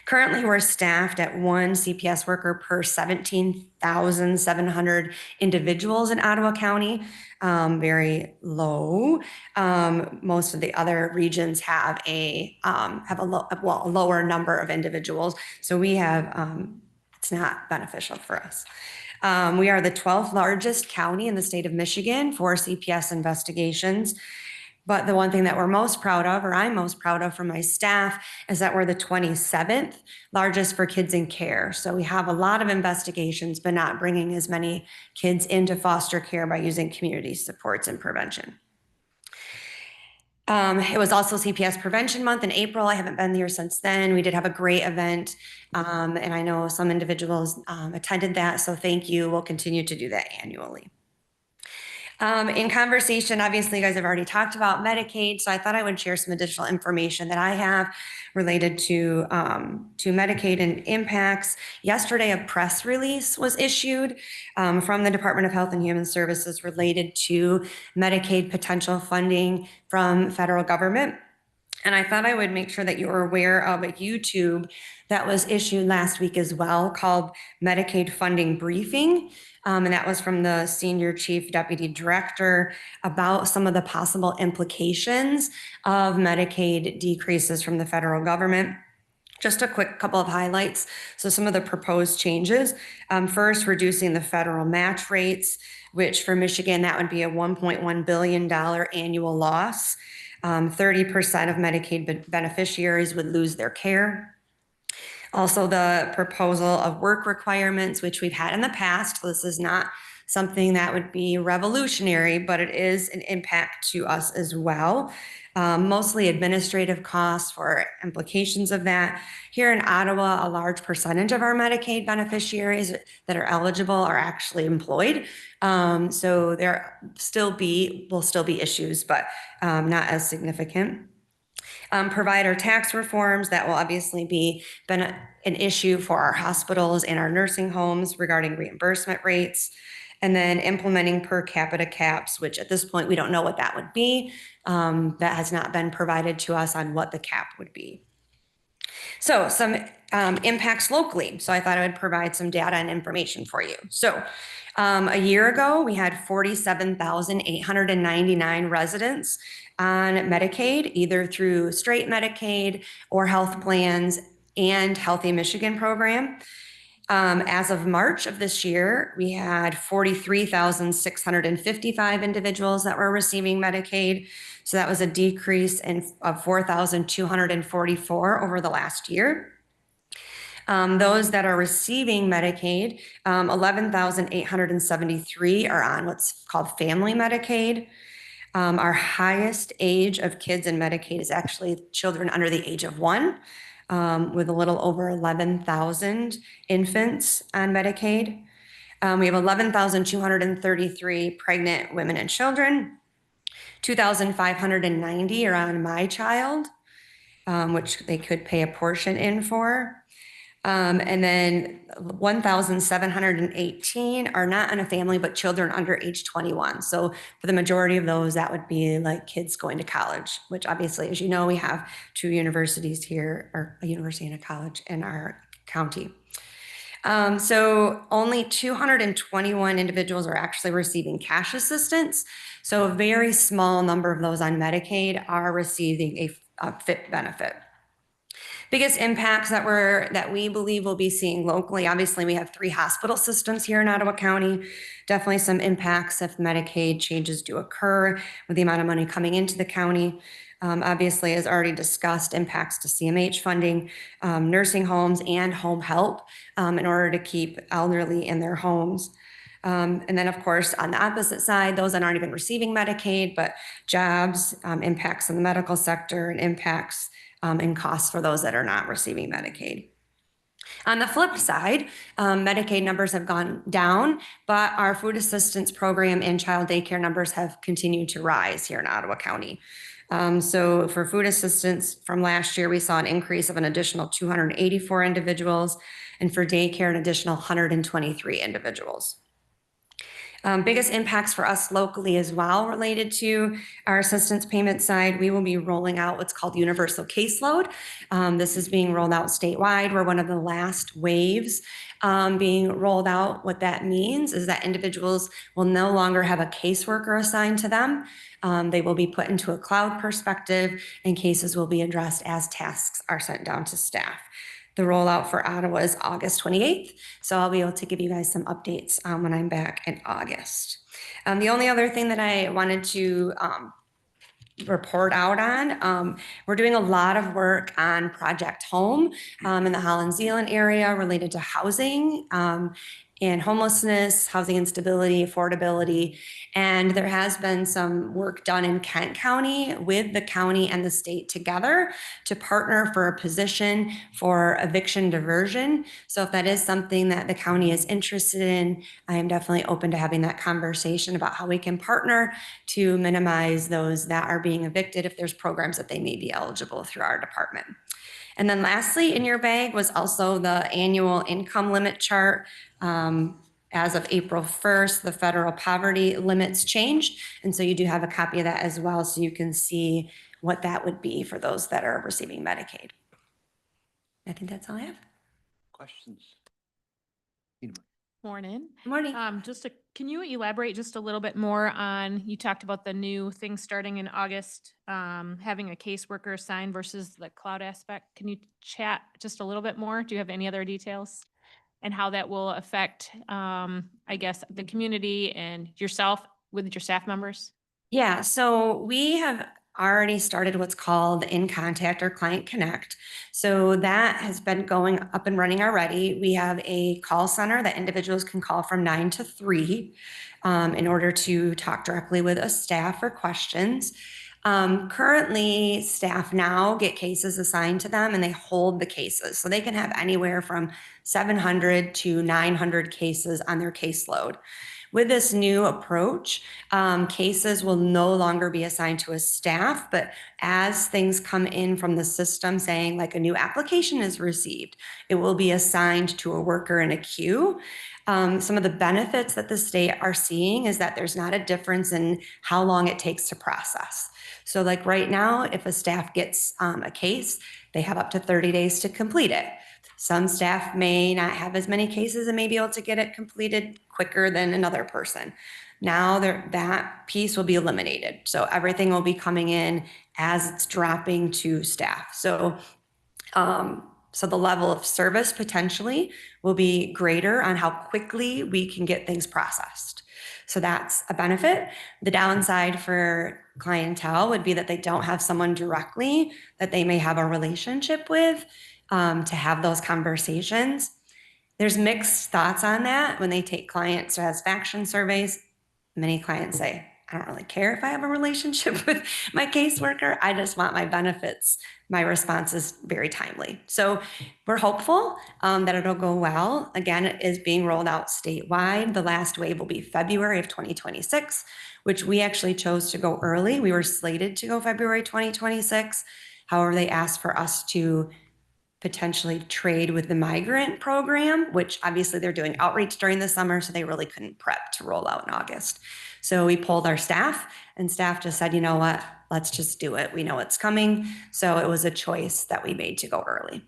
Currently, we're staffed at 1 CPS worker per 17,700 individuals in Ottawa County. Very low. Most of the other regions have a lower number of individuals. So we have it's not beneficial for us. We are the 12th largest county in the state of Michigan for CPS investigations. But the one thing that we're most proud of, or I'm most proud of from my staff, is that we're the 27th largest for kids in care. So we have a lot of investigations, but not bringing as many kids into foster care by using community supports and prevention. It was also CPS Prevention Month in April. I haven't been here since then. We did have a great event, and I know some individuals attended that, so thank you. We'll continue to do that annually. In conversation, obviously, you guys have already talked about Medicaid, so I thought I would share some additional information that I have related to Medicaid and impacts. Yesterday, a press release was issued from the Department of Health and Human Services related to Medicaid potential funding from federal government. And I thought I would make sure that you were aware of a YouTube that was issued last week as well called Medicaid Funding Briefing. And that was from the Senior Chief Deputy Director about some of the possible implications of Medicaid decreases from the federal government. Just a quick couple of highlights. So some of the proposed changes. First, reducing the federal match rates, which for Michigan, that would be a $1.1 billion annual loss. 30% of Medicaid beneficiaries would lose their care. Also, the proposal of work requirements, which we've had in the past. This is not something that would be revolutionary, but it is an impact to us as well. Mostly administrative costs for implications of that. Here in Ottawa, a large percentage of our Medicaid beneficiaries that are eligible are actually employed. So there will still be issues, but not as significant. Provider tax reforms, that will obviously be an issue for our hospitals and our nursing homes regarding reimbursement rates. And then implementing per capita caps, which at this point, we don't know what that would be. That has not been provided to us on what the cap would be. So some impacts locally. So I thought I would provide some data and information for you. So a year ago, we had 47,899 residents on Medicaid, either through straight Medicaid or health plans and Healthy Michigan program. As of March of this year, we had 43,655 individuals that were receiving Medicaid. So that was a decrease of 4,244 over the last year. Those that are receiving Medicaid, 11,873 are on what's called family Medicaid. Our highest age of kids in Medicaid is actually children under the age of 1, with a little over 11,000 infants on Medicaid. We have 11,233 pregnant women and children. 2,590 are on My Child, which they could pay a portion in for. And then 1,718 are not on a family, but children under age 21. So for the majority of those, that would be like kids going to college, which obviously, as you know, we have 2 universities here, or a university and a college in our county. So only 221 individuals are actually receiving cash assistance. So a very small number of those on Medicaid are receiving a FIP benefit. Biggest impacts that we believe we'll be seeing locally, obviously we have 3 hospital systems here in Ottawa County. Definitely some impacts if Medicaid changes do occur with the amount of money coming into the county. Obviously, as already discussed, impacts to CMH funding, nursing homes and home help in order to keep elderly in their homes. And then, of course, on the opposite side, those that aren't even receiving Medicaid, but jobs, impacts in the medical sector, and impacts in costs for those that are not receiving Medicaid. On the flip side, Medicaid numbers have gone down, but our food assistance program and child daycare numbers have continued to rise here in Ottawa County. So for food assistance from last year, we saw an increase of an additional 284 individuals, and for daycare, an additional 123 individuals. Biggest impacts for us locally as well related to our assistance payment side, we will be rolling out what's called universal caseload. This is being rolled out statewide. We're one of the last waves being rolled out. What that means is that individuals will no longer have a caseworker assigned to them. They will be put into a cloud perspective, and cases will be addressed as tasks are sent down to staff. The rollout for Ottawa is August 28th, so I'll be able to give you guys some updates when I'm back in August. The only other thing that I wanted to report out on, we're doing a lot of work on Project Home in the Holland Zealand area related to housing and homelessness, housing instability, affordability. And there has been some work done in Kent County with the county and the state together to partner for a position for eviction diversion. So if that is something that the county is interested in, I am definitely open to having that conversation about how we can partner to minimize those that are being evicted if there's programs that they may be eligible through our department. And then lastly, in your bag was also the annual income limit chart. As of April 1st, the federal poverty limits changed. And so you do have a copy of that as well, so you can see what that would be for those that are receiving Medicaid. I think that's all I have. Questions? Morning. Morning. Can you elaborate just a little bit more on, you talked about the new thing starting in August, having a caseworker assigned versus the cloud aspect. Can you chat just a little bit more? Do you have any other details? And how that will affect, I guess, the community and yourself with your staff members? Yeah, so we have already started what's called In Contact or Client Connect. So that has been going up and running already. We have a call center that individuals can call from 9 to 3 in order to talk directly with a staff for questions. Currently, staff now get cases assigned to them and they hold the cases. So they can have anywhere from 700 to 900 cases on their caseload. With this new approach, cases will no longer be assigned to a staff, but as things come in from the system saying like a new application is received, it will be assigned to a worker in a queue. Some of the benefits that the state are seeing is that there's not a difference in how long it takes to process. So like right now, if a staff gets a case, they have up to 30 days to complete it. Some staff may not have as many cases and may be able to get it completed quicker than another person. Now that piece will be eliminated. So everything will be coming in as it's dropping to staff. So So the level of service potentially will be greater on how quickly we can get things processed. So that's a benefit. The downside for clientele would be that they don't have someone directly that they may have a relationship with to have those conversations. There's mixed thoughts on that when they take client satisfaction surveys. Many clients say, I don't really care if I have a relationship with my caseworker. I just want my benefits. My response is very timely. So we're hopeful that it'll go well. Again, it is being rolled out statewide. The last wave will be February of 2026, which we actually chose to go early. We were slated to go February 2026. However, they asked for us to potentially trade with the migrant program, which obviously they're doing outreach during the summer, so they really couldn't prep to roll out in August. So we polled our staff, and staff just said, you know what, let's just do it. We know it's coming. So it was a choice that we made to go early.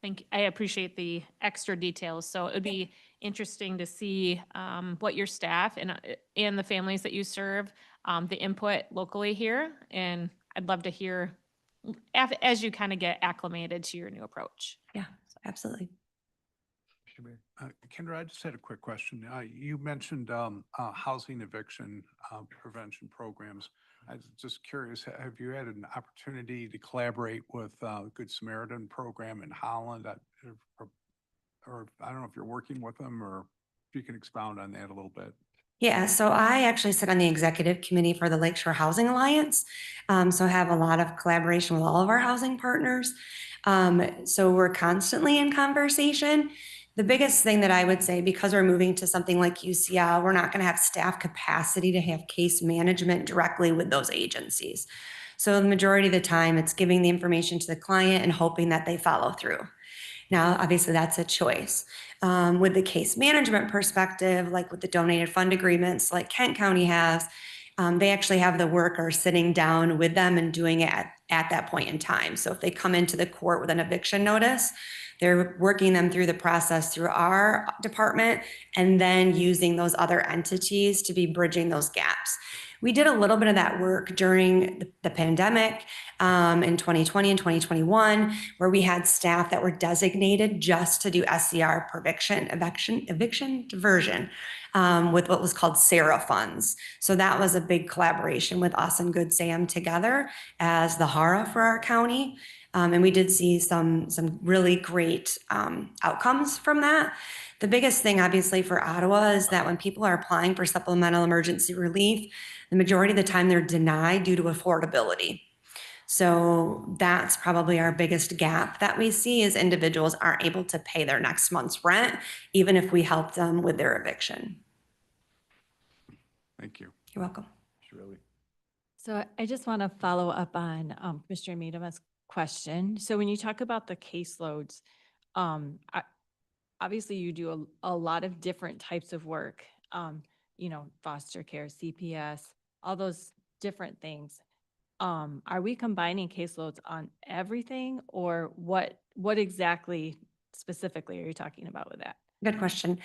Thank you. I appreciate the extra details. So it would be interesting to see what your staff and the families that you serve, the input locally here. And I'd love to hear as you kind of get acclimated to your new approach. Yeah, absolutely. Kendra, I just had a quick question. You mentioned housing eviction prevention programs. I was just curious, have you had an opportunity to collaborate with Good Samaritan program in Holland? Or I don't know if you're working with them, or if you can expound on that a little bit. Yeah, so I actually sit on the executive committee for the Lakeshore Housing Alliance. So I have a lot of collaboration with all of our housing partners. So we're constantly in conversation. The biggest thing that I would say, because we're moving to something like UCL, we're not going to have staff capacity to have case management directly with those agencies. So the majority of the time, it's giving the information to the client and hoping that they follow through. Now, obviously, that's a choice. With the case management perspective, like with the donated fund agreements like Kent County has, they actually have the worker sitting down with them and doing it at that point in time. So if they come into the court with an eviction notice, they're working them through the process through our department and then using those other entities to be bridging those gaps. We did a little bit of that work during the pandemic in 2020 and 2021, where we had staff that were designated just to do SCR eviction diversion with what was called SARA funds. So that was a big collaboration with us and Good Sam together as the HARA for our county. And we did see some really great outcomes from that. The biggest thing, obviously, for Ottawa is that when people are applying for supplemental emergency relief, the majority of the time they're denied due to affordability. So that's probably our biggest gap that we see is individuals aren't able to pay their next month's rent, even if we help them with their eviction. Thank you. You're welcome. So I just want to follow up on Mr. Miedema's question. So when you talk about the caseloads, obviously you do a lot of different types of work, foster care, CPS, all those different things. Are we combining caseloads on everything, or what exactly specifically are you talking about with that? Good question.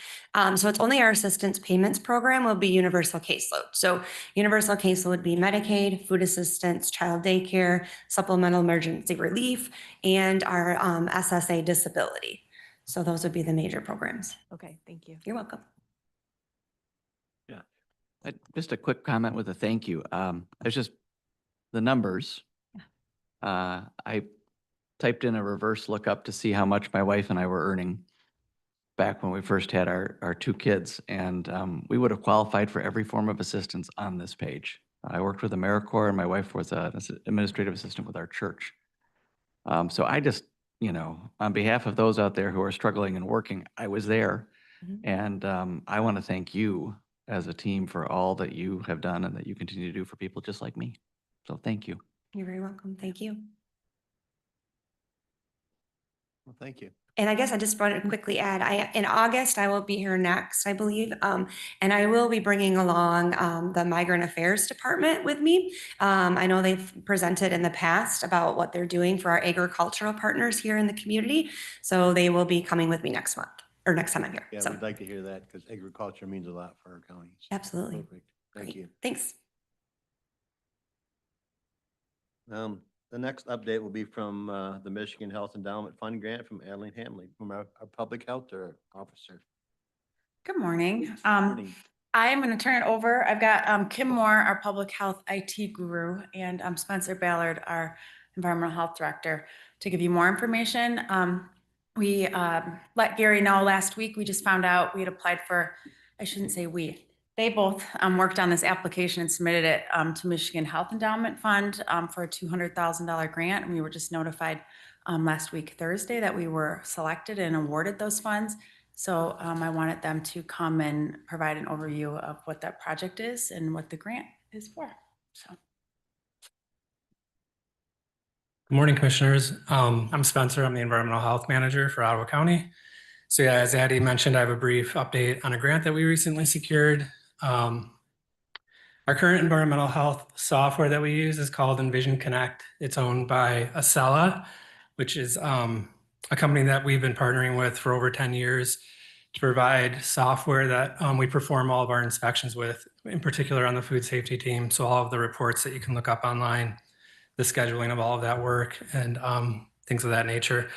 So it's only our assistance payments program will be universal caseload. So universal caseload would be Medicaid, food assistance, child daycare, supplemental emergency relief, and our SSA disability. So those would be the major programs. Okay, thank you. You're welcome. Yeah. Just a quick comment with a thank you. There's just the numbers. I typed in a reverse lookup to see how much my wife and I were earning back when we first had our two kids, and we would have qualified for every form of assistance on this page. I worked with AmeriCorps, and my wife was an administrative assistant with our church. So I just, on behalf of those out there who are struggling and working, I was there. And I want to thank you as a team for all that you have done and that you continue to do for people just like me. So thank you. You're very welcome. Thank you. Well, thank you. And I guess I just want to quickly add, in August, I will be here next, I believe. And I will be bringing along the Migrant Affairs Department with me. I know they've presented in the past about what they're doing for our agricultural partners here in the community. So they will be coming with me next month or next time I'm here. Yeah, So we'd like to hear that because agriculture means a lot for our counties. absolutely. Perfect. Thank Great. you. Thanks. The next update will be from the Michigan Health Endowment Fund grant from Adeline Hamley, from our public health officer. Good morning. Morning. I am going to turn it over. I've got Kim Moore, our public health IT guru, and Spencer Ballard, our environmental health director, to give you more information. We let Gary know last week. We just found out we had applied for, I shouldn't say we, they both worked on this application and submitted it to Michigan Health Endowment Fund for a $200,000 grant. And we were just notified last week, Thursday, that we were selected and awarded those funds. So I wanted them to come and provide an overview of what that project is and what the grant is for. So. Good morning, commissioners. I'm Spencer. I'm the environmental health manager for Ottawa County. So yeah, as Addie mentioned, I have a brief update on a grant that we recently secured. Our current environmental health software that we use is called Envision Connect. It's owned by Acela, which is a company that we've been partnering with for over 10 years to provide software that we perform all of our inspections with, in particular on the food safety team. So all of the reports that you can look up online, the scheduling of all of that work and things of that nature.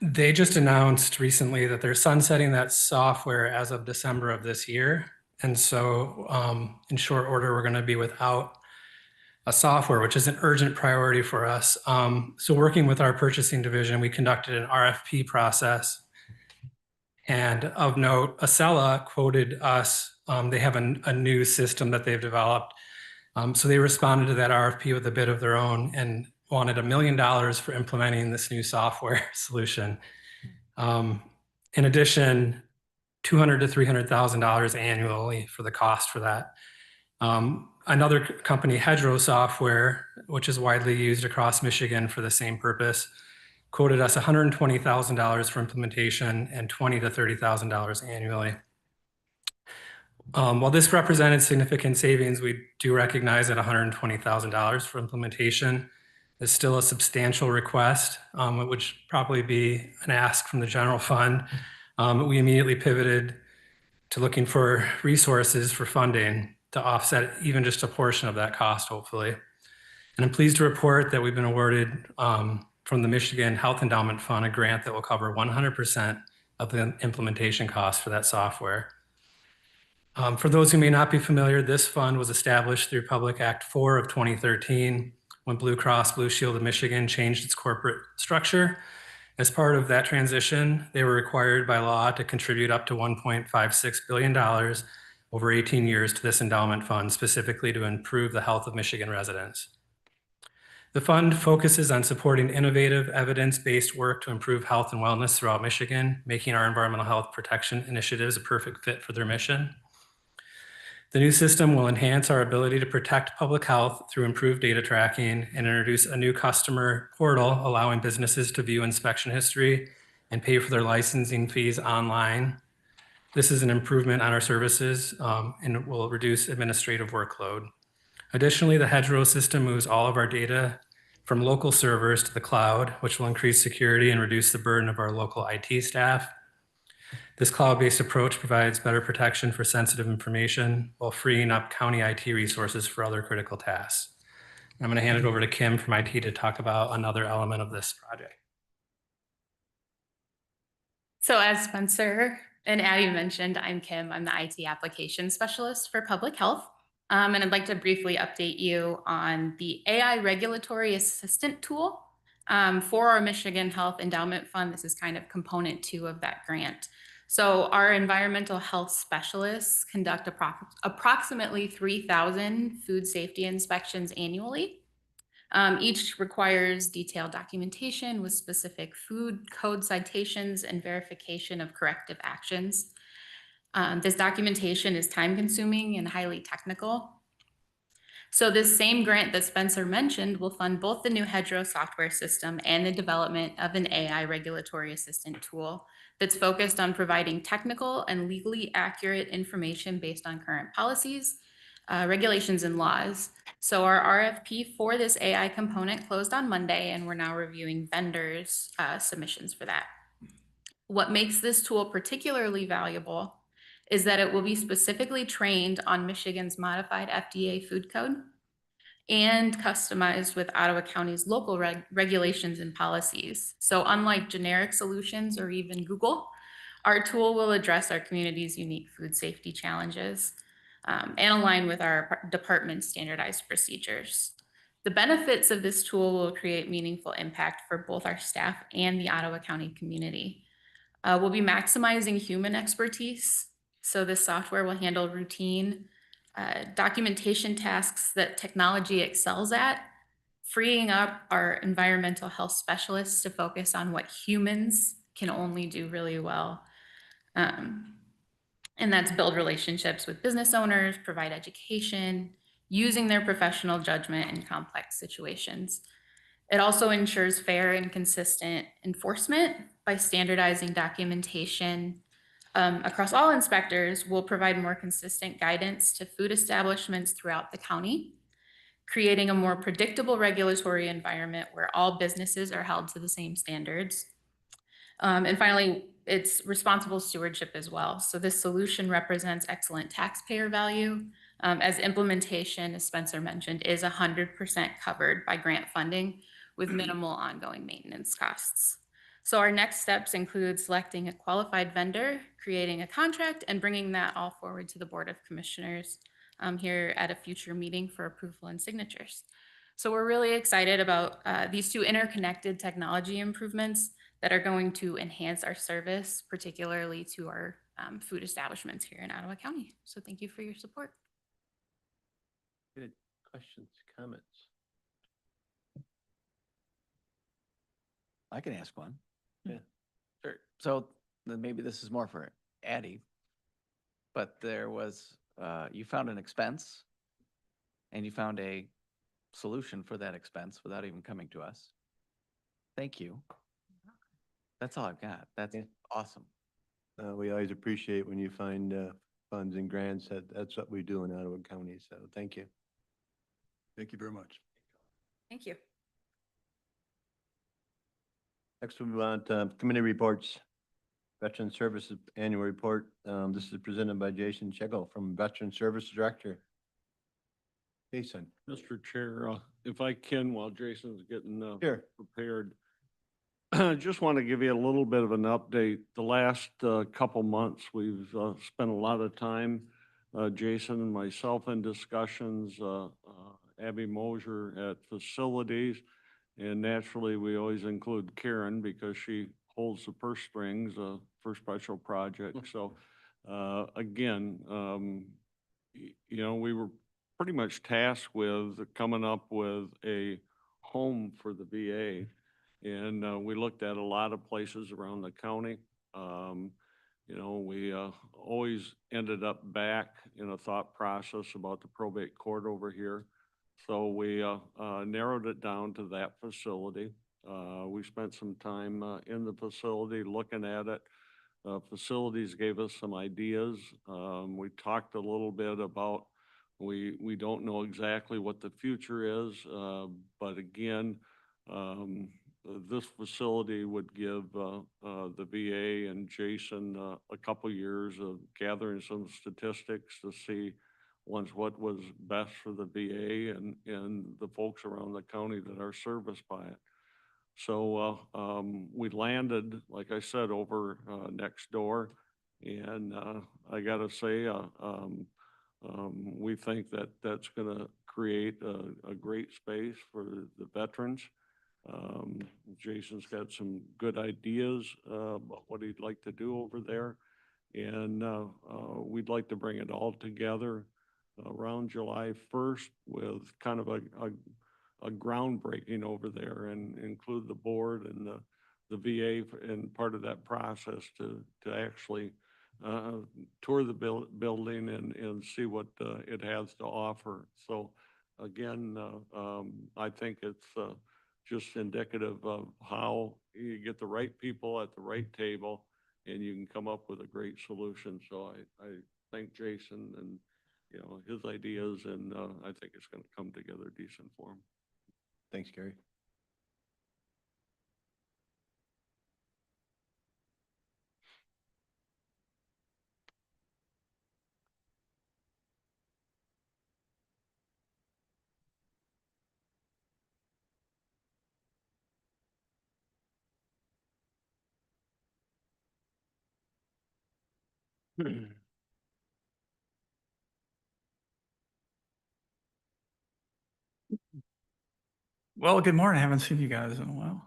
They just announced recently that they're sunsetting that software as of December of this year. And so in short order, we're going to be without a software, which is an urgent priority for us. So working with our purchasing division, we conducted an RFP process. And of note, Acela quoted us, they have a new system that they've developed. So they responded to that RFP with a bid of their own and wanted $1 million for implementing this new software solution. In addition, $200,000 to $300,000 annually for the cost for that. Another company, Hedgerow Software, which is widely used across Michigan for the same purpose, quoted us $120,000 for implementation and $20,000 to $30,000 annually. While this represented significant savings, we do recognize that $120,000 for implementation is still a substantial request, which would probably be an ask from the general fund. We immediately pivoted to looking for resources for funding to offset even just a portion of that cost, hopefully. And I'm pleased to report that we've been awarded from the Michigan Health Endowment Fund a grant that will cover 100% of the implementation costs for that software. For those who may not be familiar, this fund was established through Public Act 4 of 2013 when Blue Cross Blue Shield of Michigan changed its corporate structure. As part of that transition, they were required by law to contribute up to $1.56 billion over 18 years to this endowment fund, specifically to improve the health of Michigan residents. The fund focuses on supporting innovative, evidence-based work to improve health and wellness throughout Michigan, making our environmental health protection initiatives a perfect fit for their mission. The new system will enhance our ability to protect public health through improved data tracking and introduce a new customer portal allowing businesses to view inspection history and pay for their licensing fees online. This is an improvement on our services and will reduce administrative workload. Additionally, the Hedgerow system moves all of our data from local servers to the cloud, which will increase security and reduce the burden of our local IT staff. This cloud-based approach provides better protection for sensitive information while freeing up county IT resources for other critical tasks. I'm going to hand it over to Kim from IT to talk about another element of this project. So as Spencer and Addie mentioned, I'm Kim. I'm the IT application specialist for public health. And I'd like to briefly update you on the AI regulatory assistant tool for our Michigan Health Endowment Fund. This is kind of component 2 of that grant. So our environmental health specialists conduct approximately 3,000 food safety inspections annually. Each requires detailed documentation with specific food code citations and verification of corrective actions. This documentation is time-consuming and highly technical. So this same grant that Spencer mentioned will fund both the new Hedgerow software system and the development of an AI regulatory assistant tool that's focused on providing technical and legally accurate information based on current policies, regulations, and laws. So our RFP for this AI component closed on Monday, and we're now reviewing vendors' submissions for that. What makes this tool particularly valuable is that it will be specifically trained on Michigan's modified FDA food code. and customized with Ottawa County's local regulations and policies. So unlike generic solutions or even Google, our tool will address our community's unique food safety challenges and align with our department's standardized procedures. The benefits of this tool will create meaningful impact for both our staff and the Ottawa County community. We'll be maximizing human expertise. So this software will handle routine documentation tasks that technology excels at, freeing up our environmental health specialists to focus on what humans can only do really well. And that's build relationships with business owners, provide education, using their professional judgment in complex situations. It also ensures fair and consistent enforcement by standardizing documentation across all inspectors. Will provide more consistent guidance to food establishments throughout the county, creating a more predictable regulatory environment where all businesses are held to the same standards. And finally, it's responsible stewardship as well. So this solution represents excellent taxpayer value, as implementation, as Spencer mentioned, is 100% covered by grant funding with minimal ongoing maintenance costs. So our next steps include selecting a qualified vendor, creating a contract, and bringing that all forward to the Board of Commissioners here at a future meeting for approval and signatures. So we're really excited about these two interconnected technology improvements that are going to enhance our service, particularly to our food establishments here in Ottawa County. So thank you for your support. Good. Questions, comments? I can ask one. Yeah. Sure. So then maybe this is more for Addie, but there was, you found an expense and you found a solution for that expense without even coming to us. Thank you. That's all I've got. That's awesome. We always appreciate when you find funds and grants. That's what we do in Ottawa County. So thank you. Thank you very much. Thank you. Next, we move on to committee reports. Veteran Services Annual Report. This is presented by Jason Chegel from Veteran Services Director. Jason. Mr. Chair, if I can, while Jason's getting Sure. prepared, I just want to give you a little bit of an update. The last couple months, we've spent a lot of time, Jason and myself, in discussions, Abby Mosier at facilities, and naturally, we always include Karen because she holds the purse strings for special projects. So again, you know, we were pretty much tasked with coming up with a home for the VA. And we looked at a lot of places around the county. You know, we always ended up back in a thought process about the probate court over here. So we narrowed it down to that facility. We spent some time in the facility looking at it. Facilities gave us some ideas. We talked a little bit about, we don't know exactly what the future is, but again, this facility would give the VA and Jason a couple years of gathering some statistics to see what was best for the VA and the folks around the county that are serviced by it. So we landed, like I said, over next door, and I gotta say, we think that that's gonna create a great space for the veterans. Jason's got some good ideas about what he'd like to do over there, and we'd like to bring it all together around July 1st with kind of a groundbreaking over there, and include the board and the VA in part of that process to actually tour the building and see what it has to offer. So again, I think it's just indicative of how you get the right people at the right table and you can come up with a great solution. So I thank Jason and, you know, his ideas, and I think it's going to come together decent for him. Thanks, Gary. Well, good morning. I haven't seen you guys in a while.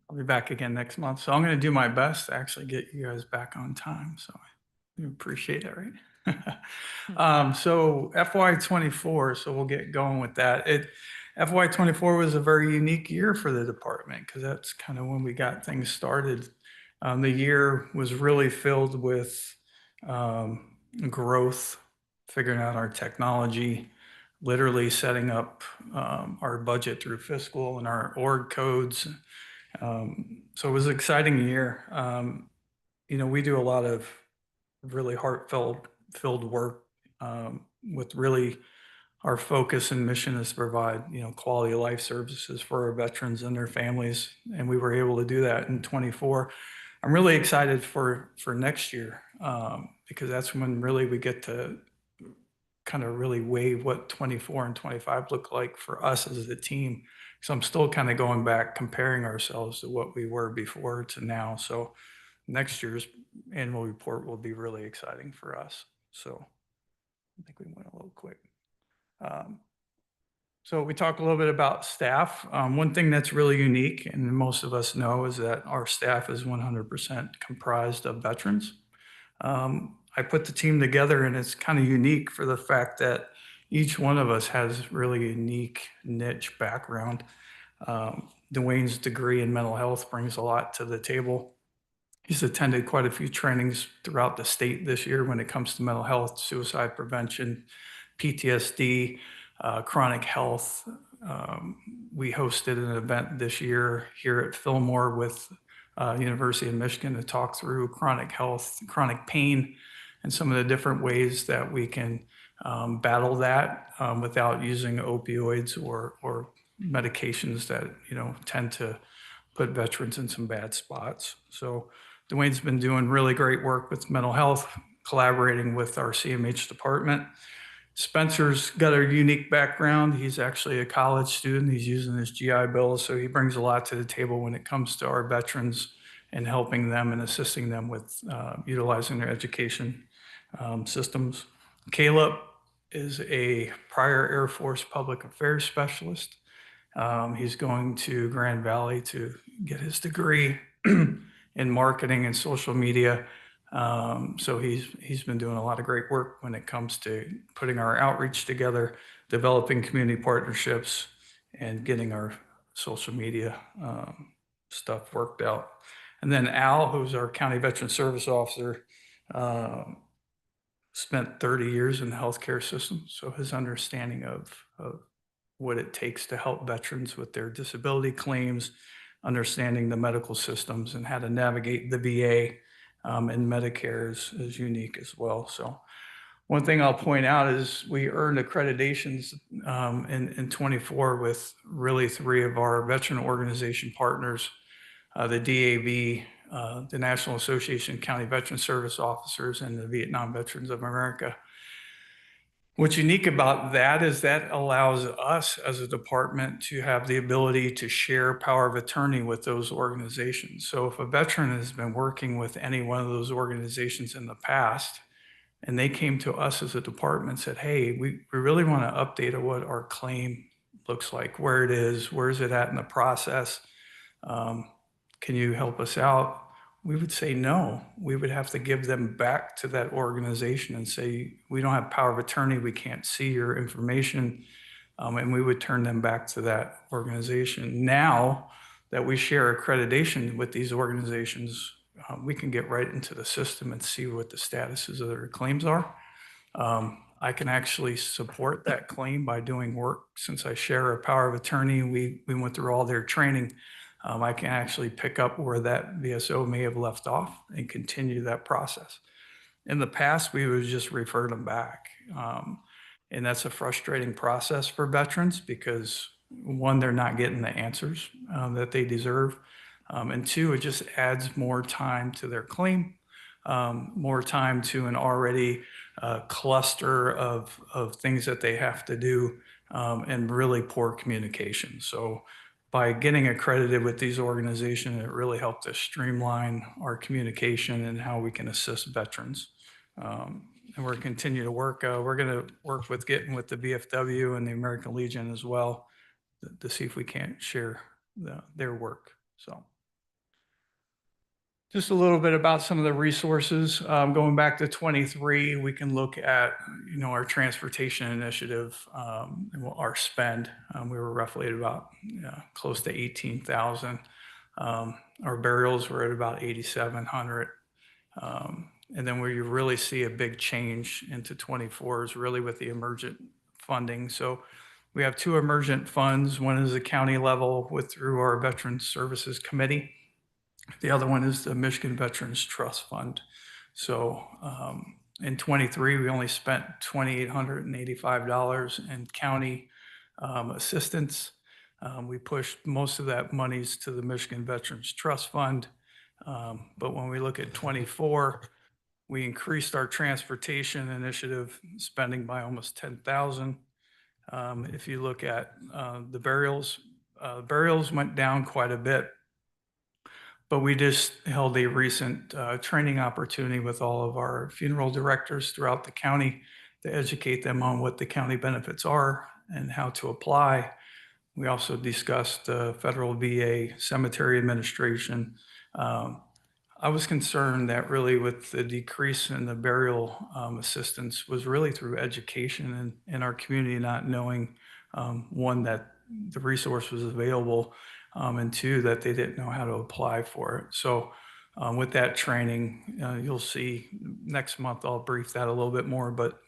I'll be back again next month. So I'm going to do my best to actually get you guys back on time. So I appreciate it, right? So FY24, so we'll get going with that. FY24 was a very unique year for the department because that's kind of when we got things started. The year was really filled with growth, figuring out our technology, literally setting up our budget through fiscal and our org codes. So it was an exciting year. We do a lot of really heartfelt filled work with really our focus and mission is to provide, quality of life services for our veterans and their families. And we were able to do that in 24. I'm really excited for next year because that's when really we get to kind of really weigh what 24 and 25 look like for us as a team. So I'm still kind of going back, comparing ourselves to what we were before to now. So next year's annual report will be really exciting for us. So I think we went a little quick. So we talked a little bit about staff. One thing that's really unique, and most of us know, is that our staff is 100% comprised of veterans. I put the team together and it's kind of unique for the fact that each one of us has really unique niche background. Dwayne's degree in mental health brings a lot to the table. He's attended quite a few trainings throughout the state this year when it comes to mental health, suicide prevention, PTSD, chronic health. We hosted an event this year here at Fillmore with University of Michigan to talk through chronic health, chronic pain, and some of the different ways that we can battle that without using opioids or medications that tend to put veterans in some bad spots. So Dwayne's been doing really great work with mental health, collaborating with our CMH department. Spencer's got a unique background. He's actually a college student. He's using his GI Bill, so he brings a lot to the table when it comes to our veterans and helping them and assisting them with utilizing their education systems. Caleb is a prior Air Force public affairs specialist. He's going to Grand Valley to get his degree in marketing and social media. So he's been doing a lot of great work when it comes to putting our outreach together, developing community partnerships, and getting our social media stuff worked out. And then Al, who's our County Veteran Service Officer, spent 30 years in the healthcare system. So his understanding of what it takes to help veterans with their disability claims, understanding the medical systems and how to navigate the VA and Medicare is unique as well. So one thing I'll point out is we earned accreditations in 24 with really 3 of our veteran organization partners, the DAV, the National Association of County Veteran Service Officers, and the Vietnam Veterans of America. What's unique about that is that allows us as a department to have the ability to share power of attorney with those organizations. So if a veteran has been working with any one of those organizations in the past, and they came to us as a department and said, hey, we really want to update what our claim looks like, where it is it at in the process? Can you help us out? We would say no. We would have to give them back to that organization and say, we don't have power of attorney, we can't see your information, and we would turn them back to that organization. Now that we share accreditation with these organizations, we can get right into the system and see what the statuses of their claims are. I can actually support that claim by doing work. Since I share a power of attorney, we went through all their training. I can actually pick up where that VSO may have left off and continue that process. In the past, we would just refer them back. And that's a frustrating process for veterans because 1, they're not getting the answers that they deserve. And 2, it just adds more time to their claim, more time to an already cluster of things that they have to do, and really poor communication. So by getting accredited with these organizations, it really helped us streamline our communication and how we can assist veterans. And we're continue to work. We're going to work with getting with the VFW and the American Legion as well to see if we can't share their work. So just a little bit about some of the resources. Going back to 23, we can look at, our transportation initiative, and our spend. We were roughly at about close to 18,000. Our burials were at about 8,700. And then where you really see a big change into 24 is really with the emergent funding. So we have two emergent funds. One is the county level through our Veterans Services Committee. The other one is the Michigan Veterans Trust Fund. So in 23, we only spent $2,885 in county assistance. We pushed most of that monies to the Michigan Veterans Trust Fund. But when we look at 24, we increased our transportation initiative spending by almost 10,000. If you look at the burials went down quite a bit. But we just held a recent training opportunity with all of our funeral directors throughout the county to educate them on what the county benefits are and how to apply. We also discussed federal VA cemetery administration. I was concerned that really with the decrease in the burial assistance was really through education and in our community not knowing, one, that the resource was available, and two, that they didn't know how to apply for it. So with that training, you'll see next month, I'll brief that a little bit more, but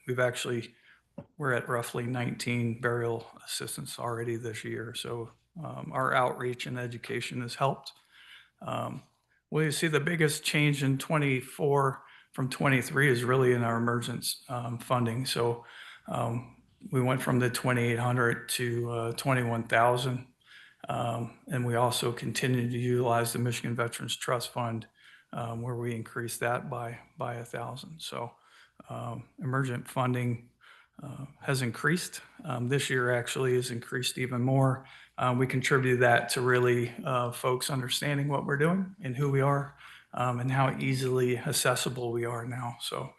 we're at roughly 19 burial assistants already this year. So our outreach and education has helped. Well, you see the biggest change in 24 from 23 is really in our emergence funding. So we went from the 2,800 to 21,000. And we also continue to utilize the Michigan Veterans Trust Fund, where we increased that by 1,000. So emergent funding has increased. This year actually has increased even more. We contributed that to really folks understanding what we're doing and who we are, and how easily accessible we are now. So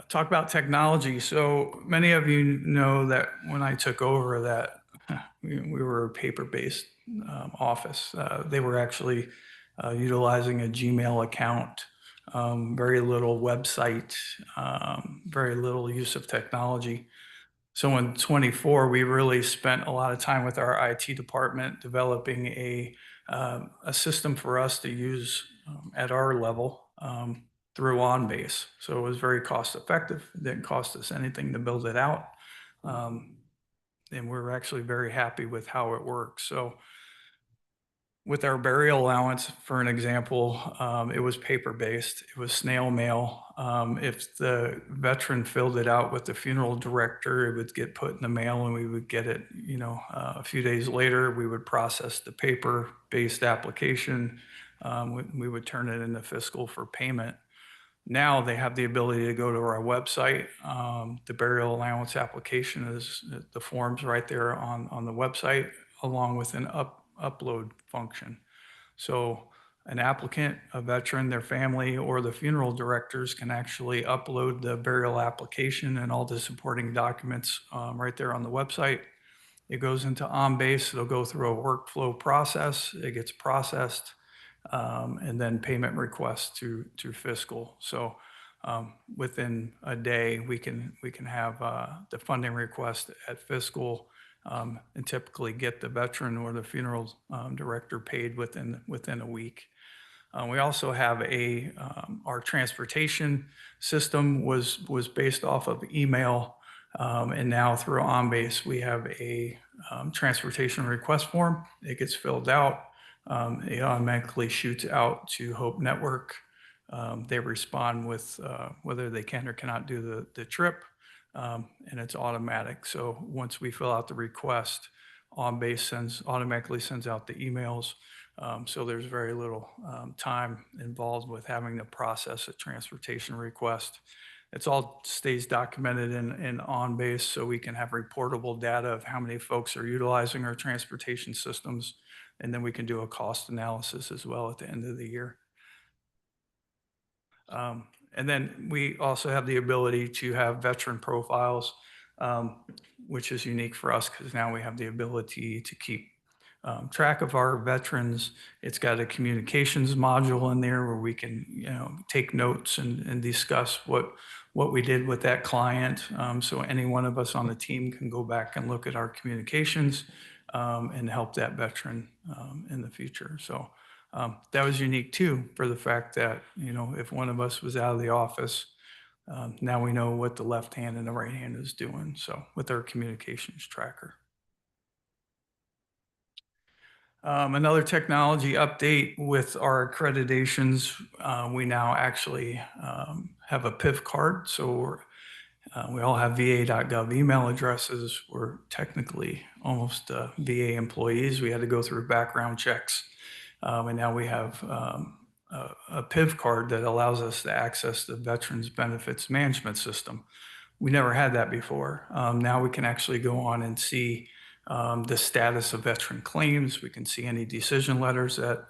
talk about technology. So many of you know that when I took over that we were a paper-based office. They were actually utilizing a Gmail account, very little website, very little use of technology. So in 24, we really spent a lot of time with our IT department developing a system for us to use at our level through OnBase. So it was very cost effective. It didn't cost us anything to build it out. And we're actually very happy with how it works. So with our burial allowance, for an example, it was paper-based. It was snail mail. If the veteran filled it out with the funeral director, it would get put in the mail and we would get it, a few days later. We would process the paper-based application. We would turn it into fiscal for payment. Now they have the ability to go to our website. The burial allowance application is the forms right there on the website, along with an upload function. So an applicant, a veteran, their family, or the funeral directors can actually upload the burial application and all the supporting documents right there on the website. It goes into OnBase. It'll go through a workflow process. It gets processed. And then payment requests to fiscal. So within a day, we can have the funding request at fiscal, and typically get the veteran or the funeral director paid within a week. We also have our transportation system was based off of email, and now through OnBase we have a transportation request form. It gets filled out. It automatically shoots out to Hope Network. They respond with whether they can or cannot do the trip, and it's automatic. So once we fill out the request, OnBase automatically sends out the emails. So there's very little time involved with having to process a transportation request. It's all stays documented in OnBase, so we can have reportable data of how many folks are utilizing our transportation systems. And then we can do a cost analysis as well at the end of the year. And then we also have the ability to have veteran profiles, which is unique for us because now we have the ability to keep track of our veterans. It's got a communications module in there where we can, take notes and discuss what we did with that client. So any one of us on the team can go back and look at our communications and help that veteran in the future. So that was unique too, for the fact that, if one of us was out of the office, now we know what the left hand and the right hand is doing. So with our communications tracker. Another technology update with our accreditations, we now actually have a PIV card. So we all have va.gov email addresses. We're technically almost VA employees. We had to go through background checks. And now we have a PIV card that allows us to access the Veterans Benefits Management System. We never had that before. Now we can actually go on and see the status of veteran claims. We can see any decision letters that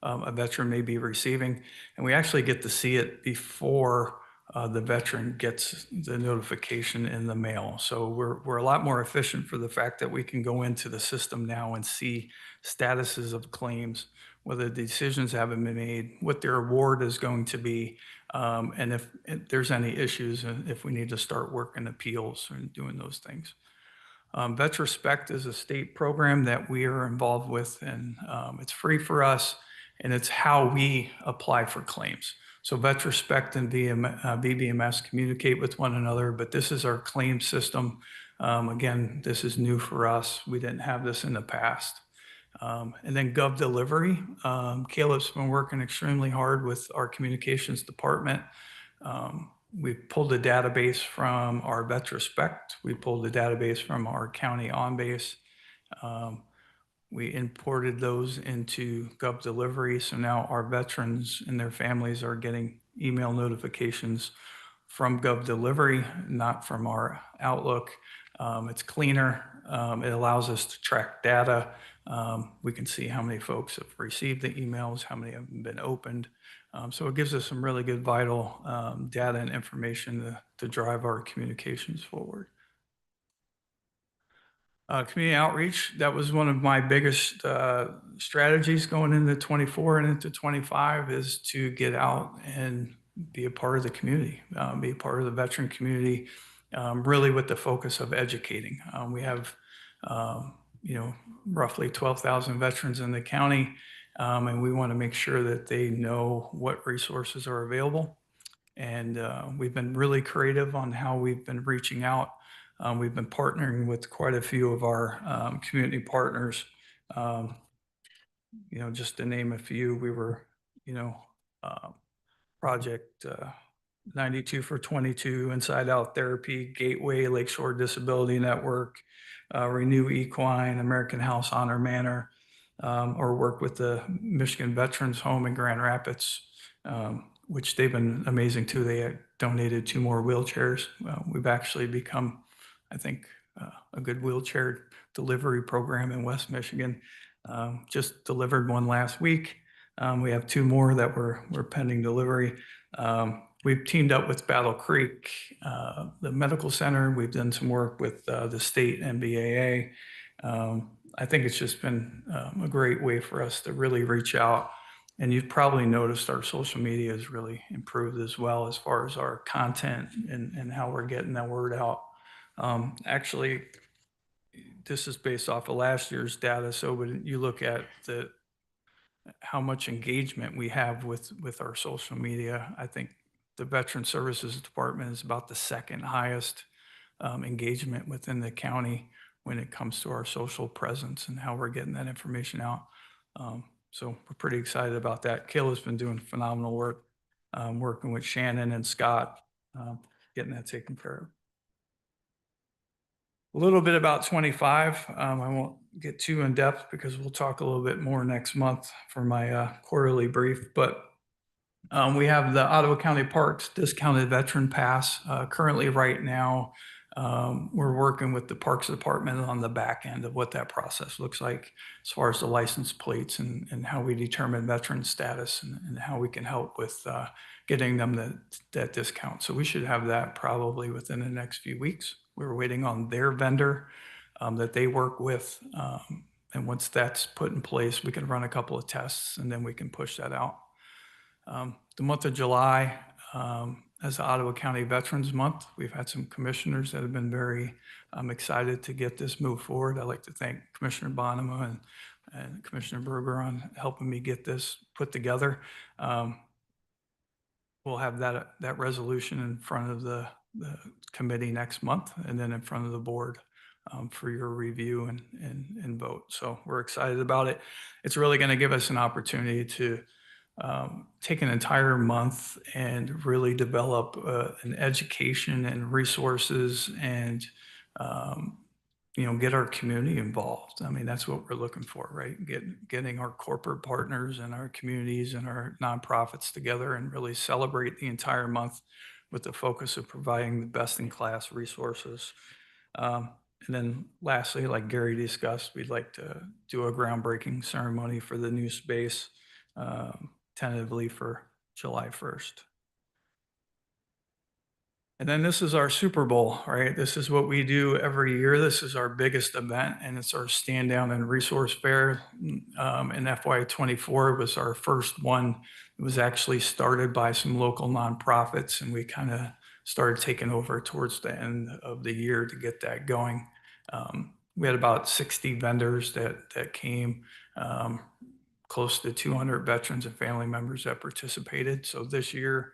a veteran may be receiving. And we actually get to see it before the veteran gets the notification in the mail. So we're a lot more efficient for the fact that we can go into the system now and see statuses of claims, whether decisions haven't been made, what their award is going to be, and if there's any issues, and if we need to start working appeals and doing those things. VetRespect is a state program that we are involved with, and it's free for us, and it's how we apply for claims. So VetRespect and VBMS communicate with one another, but this is our claim system. Again, this is new for us. We didn't have this in the past. And then Gov Delivery. Caleb's been working extremely hard with our communications department. We pulled a database from our VetRespect. We pulled the database from our county on-base. We imported those into Gov Delivery. So now our veterans and their families are getting email notifications from Gov Delivery, not from our Outlook. It's cleaner. It allows us to track data. We can see how many folks have received the emails, how many have been opened. So it gives us some really good vital data and information to drive our communications forward. Community outreach, that was one of my biggest strategies going into 24 and into 25, is to get out and be a part of the community, be a part of the veteran community, really with the focus of educating. We have, roughly 12,000 veterans in the county, and we want to make sure that they know what resources are available. And we've been really creative on how we've been reaching out. We've been partnering with quite a few of our community partners. Just to name a few, we were, Project 92 for 22, Inside Out Therapy, Gateway, Lakeshore Disability Network, Renew Equine, American House Honor Manor, or work with the Michigan Veterans Home in Grand Rapids, which they've been amazing too. They donated 2 more wheelchairs. We've actually become, I think, a good wheelchair delivery program in West Michigan. Just delivered one last week. We have 2 more that we're pending delivery. We've teamed up with Battle Creek, the medical center. We've done some work with the state NBAA. I think it's just been a great way for us to really reach out. And you've probably noticed our social media has really improved as well, as far as our content and how we're getting that word out. Actually, this is based off of last year's data. So when you look at how much engagement we have with our social media, I think the Veteran Services Department is about the 2nd highest engagement within the county when it comes to our social presence and how we're getting that information out. So we're pretty excited about that. Kayla's been doing phenomenal work, working with Shannon and Scott, getting that taken care of. A little bit about 25. I won't get too in depth because we'll talk a little bit more next month for my quarterly brief, but we have the Ottawa County Parks Discounted Veteran Pass. Currently right now, We're working with the Parks Department on the back end of what that process looks like as far as the license plates and how we determine veteran status and how we can help with getting them that discount. So we should have that probably within the next few weeks. We're waiting on their vendor that they work with. And once that's put in place, we can run a couple of tests and then we can push that out. The month of July, as the Ottawa County Veterans Month, we've had some commissioners that have been very excited to get this moved forward. I'd like to thank Commissioner Bonema and Commissioner Berger on helping me get this put together. We'll have that resolution in front of the committee next month and then in front of the board for your review and vote. So we're excited about it. It's really going to give us an opportunity to take an entire month and really develop an education and resources and get our community involved. I mean, that's what we're looking for, right? Getting our corporate partners and our communities and our nonprofits together and really celebrate the entire month with the focus of providing the best-in-class resources. And then lastly, like Gary discussed, we'd like to do a groundbreaking ceremony for the new space, tentatively for July 1st. And then this is our Super Bowl, right? This is what we do every year. This is our biggest event, and it's our stand down and resource fair. In FY24 was our first one. It was actually started by some local nonprofits, and we kind of started taking over towards the end of the year to get that going. We had about 60 vendors that came, close to 200 veterans and family members that participated. So this year,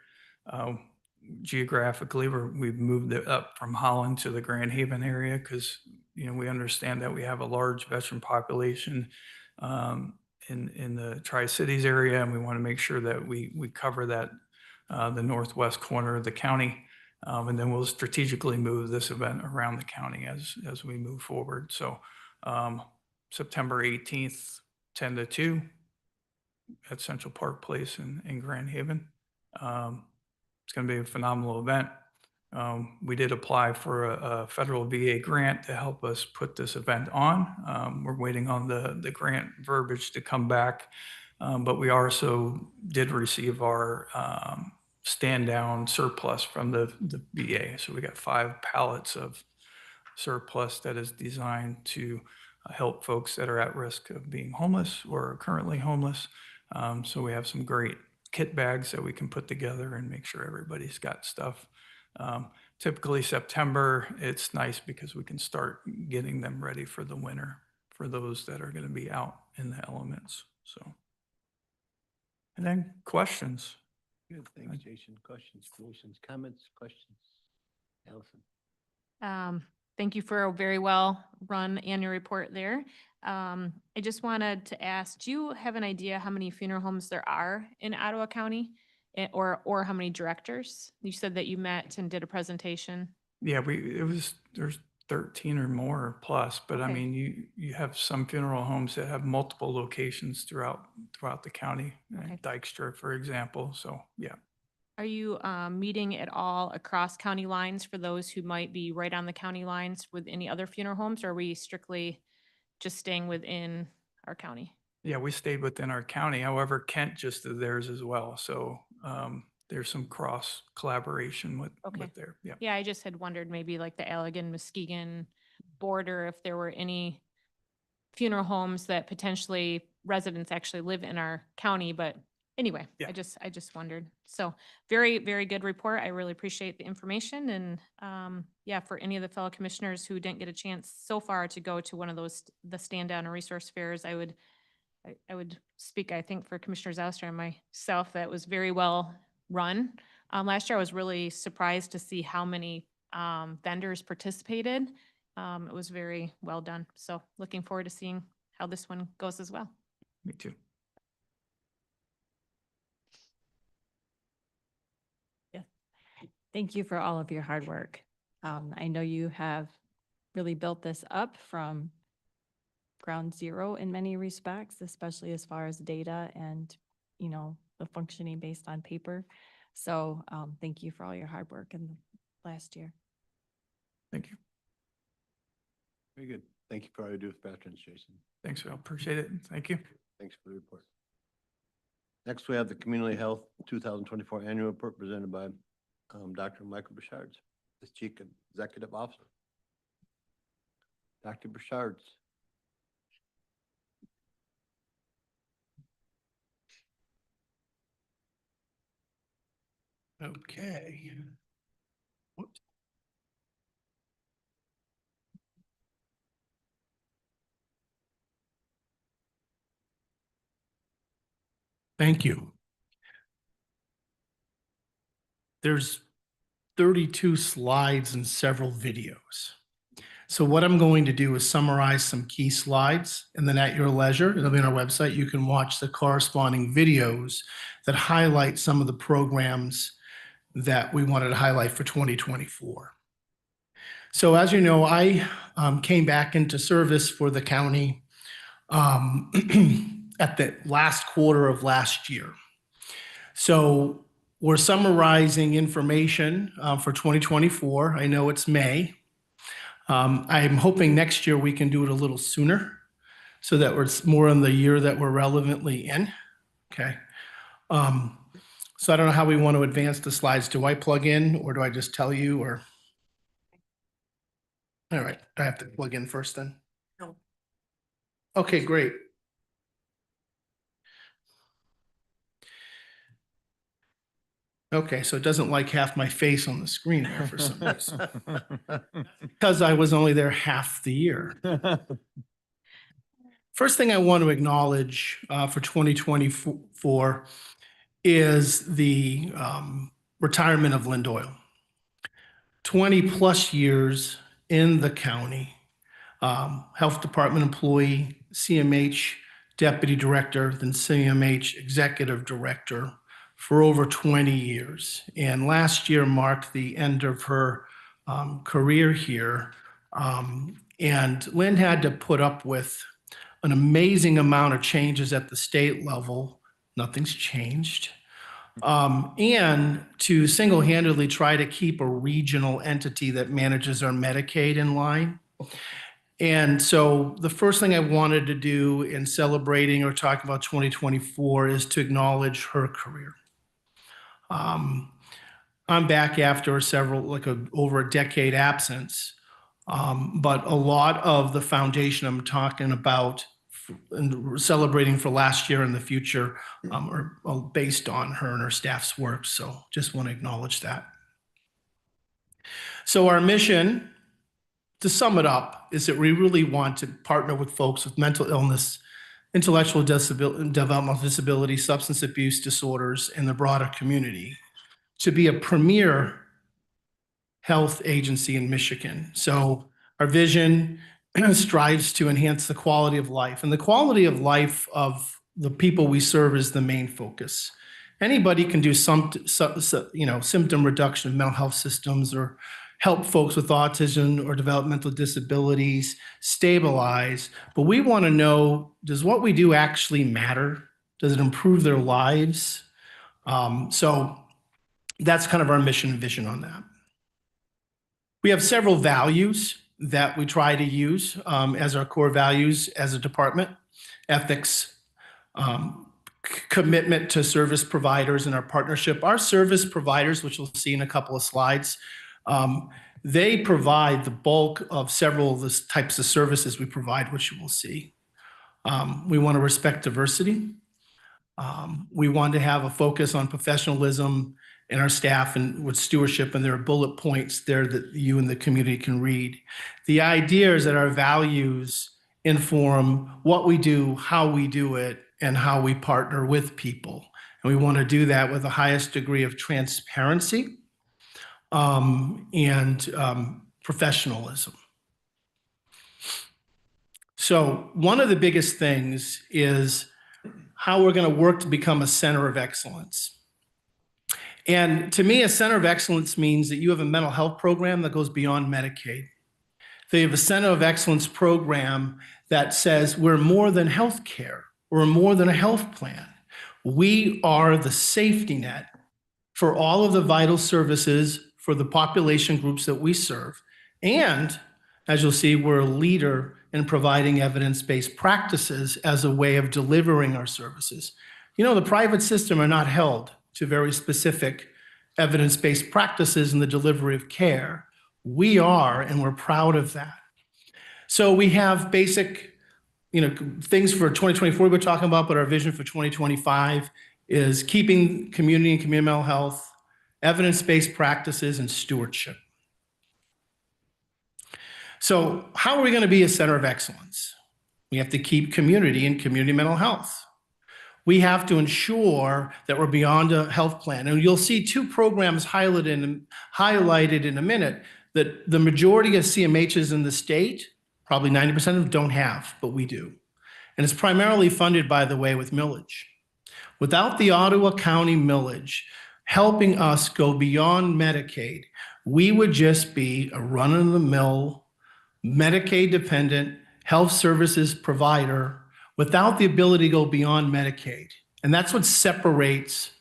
geographically, we've moved it up from Holland to the Grand Haven area because we understand that we have a large veteran population in the Tri-Cities area, and we want to make sure that we cover that the northwest corner of the county, and then we'll strategically move this event around the county as we move forward. So September 18th, 10 to 2 at Central Park Place in Grand Haven. It's going to be a phenomenal event. We did apply for a federal VA grant to help us put this event on. We're waiting on the grant verbiage to come back, but we also did receive our stand down surplus from the VA. So we got 5 pallets of surplus that is designed to help folks that are at risk of being homeless or currently homeless. So we have some great kit bags that we can put together and make sure everybody's got stuff. Typically September, it's nice because we can start getting them ready for the winter for those that are going to be out in the elements. So, and then questions. Good, thanks, Jason. Questions, comments, questions? Allison. Thank you for a very well run annual report there. I just wanted to ask, do you have an idea how many funeral homes there are in Ottawa County or how many directors? You said that you met and did a presentation. Yeah, there's 13 or more plus, but I Okay. mean, you have some funeral homes that have multiple locations throughout the county, Okay. Dykstra, for example. So, yeah. Are you meeting at all across county lines for those who might be right on the county lines with any other funeral homes? Or are we strictly just staying within our county? Yeah, we stayed within our county. However, Kent just did theirs as well. So there's some cross collaboration with there. Yeah. Yeah, I just had wondered maybe like the Allegan, Muskegon border, if there were any funeral homes that potentially residents actually live in our county, but anyway, Yeah. I just wondered. So very, very good report. I really appreciate the information. And yeah, for any of the fellow commissioners who didn't get a chance so far to go to one of those, the stand down and resource fairs, I would speak, I think, for Commissioner Zylstra and myself, that was very well run. Last year, I was really surprised to see how many vendors participated. It was very well done. So looking forward to seeing how this one goes as well. Me too. Yeah. Thank you for all of your hard work. I know you have really built this up from ground zero in many respects, especially as far as data and, the functioning based on paper. So thank you for all your hard work in the last year. Thank you. Very good. Thank you for all you do with veterans, Jason. Thanks, Phil. Appreciate it. Thank you. Thanks for the report. Next, we have the Community Health 2024 Annual Report presented by Dr. Michael Bouchards, the Chief Executive Officer. Dr. Bouchards. Okay. Whoops. Thank you. There's 32 slides and several videos. So what I'm going to do is summarize some key slides, and then at your leisure, it'll be on our website, you can watch the corresponding videos that highlight some of the programs that we wanted to highlight for 2024. So as you know, I came back into service for the county at the last quarter of last year. So we're summarizing information for 2024. I know it's May. I'm hoping next year we can do it a little sooner so that it's more in the year that we're relevantly in. Okay. So I don't know how we want to advance the slides. Do I plug in or do I just tell you or? All right. I have to plug in first then? No. Okay, great. Okay, so it doesn't like half my face on the screen there for some reason. Because I was only there half the year. First thing I want to acknowledge for 2024 is the retirement of Lynn Doyle. 20 plus years in the county, health department employee, CMH deputy director, then CMH executive director for over 20 years. And last year marked the end of her career here. And Lynn had to put up with an amazing amount of changes at the state level. Nothing's changed. And to single-handedly try to keep a regional entity that manages our Medicaid in line. And so the first thing I wanted to do in celebrating or talking about 2024 is to acknowledge her career. I'm back after over a decade absence, but a lot of the foundation I'm talking about and celebrating for last year and the future are based on her and her staff's work. So just want to acknowledge that. So our mission, to sum it up, is that we really want to partner with folks with mental illness, intellectual disability, developmental disability, substance abuse disorders in the broader community to be a premier health agency in Michigan. So our vision strives to enhance the quality of life, and the quality of life of the people we serve is the main focus. Anybody can do some symptom reduction of mental health systems or help folks with autism or developmental disabilities stabilize, but we want to know, does what we do actually matter? Does it improve their lives? So that's kind of our mission and vision on that. We have several values that we try to use as our core values as a department: ethics, commitment to service providers and our partnership. Our service providers, which we'll see in a couple of slides, they provide the bulk of several of the types of services we provide, which you will see. We want to respect diversity. We want to have a focus on professionalism in our staff and with stewardship, and there are bullet points there that you and the community can read. The idea is that our values inform what we do, how we do it, and how we partner with people. And we want to do that with the highest degree of transparency and professionalism. So one of the biggest things is how we're going to work to become a center of excellence. And to me, a center of excellence means that you have a mental health program that goes beyond Medicaid. They have a center of excellence program that says we're more than healthcare, we're more than a health plan. We are the safety net for all of the vital services for the population groups that we serve. And as you'll see, we're a leader in providing evidence-based practices as a way of delivering our services. You know, the private system are not held to very specific evidence-based practices in the delivery of care. We are, and we're proud of that. So we have basic, things for 2024 we're talking about, but our vision for 2025 is keeping community and community mental health, evidence-based practices, and stewardship. So how are we going to be a center of excellence? We have to keep community and community mental health. We have to ensure that we're beyond a health plan. And you'll see two programs highlighted in a minute that the majority of CMHs in the state, probably 90% of them, don't have, but we do. And it's primarily funded, by the way, with millage. Without the Ottawa County millage helping us go beyond Medicaid, we would just be a run-of-the-mill Medicaid-dependent health services provider without the ability to go beyond Medicaid. And that's what separates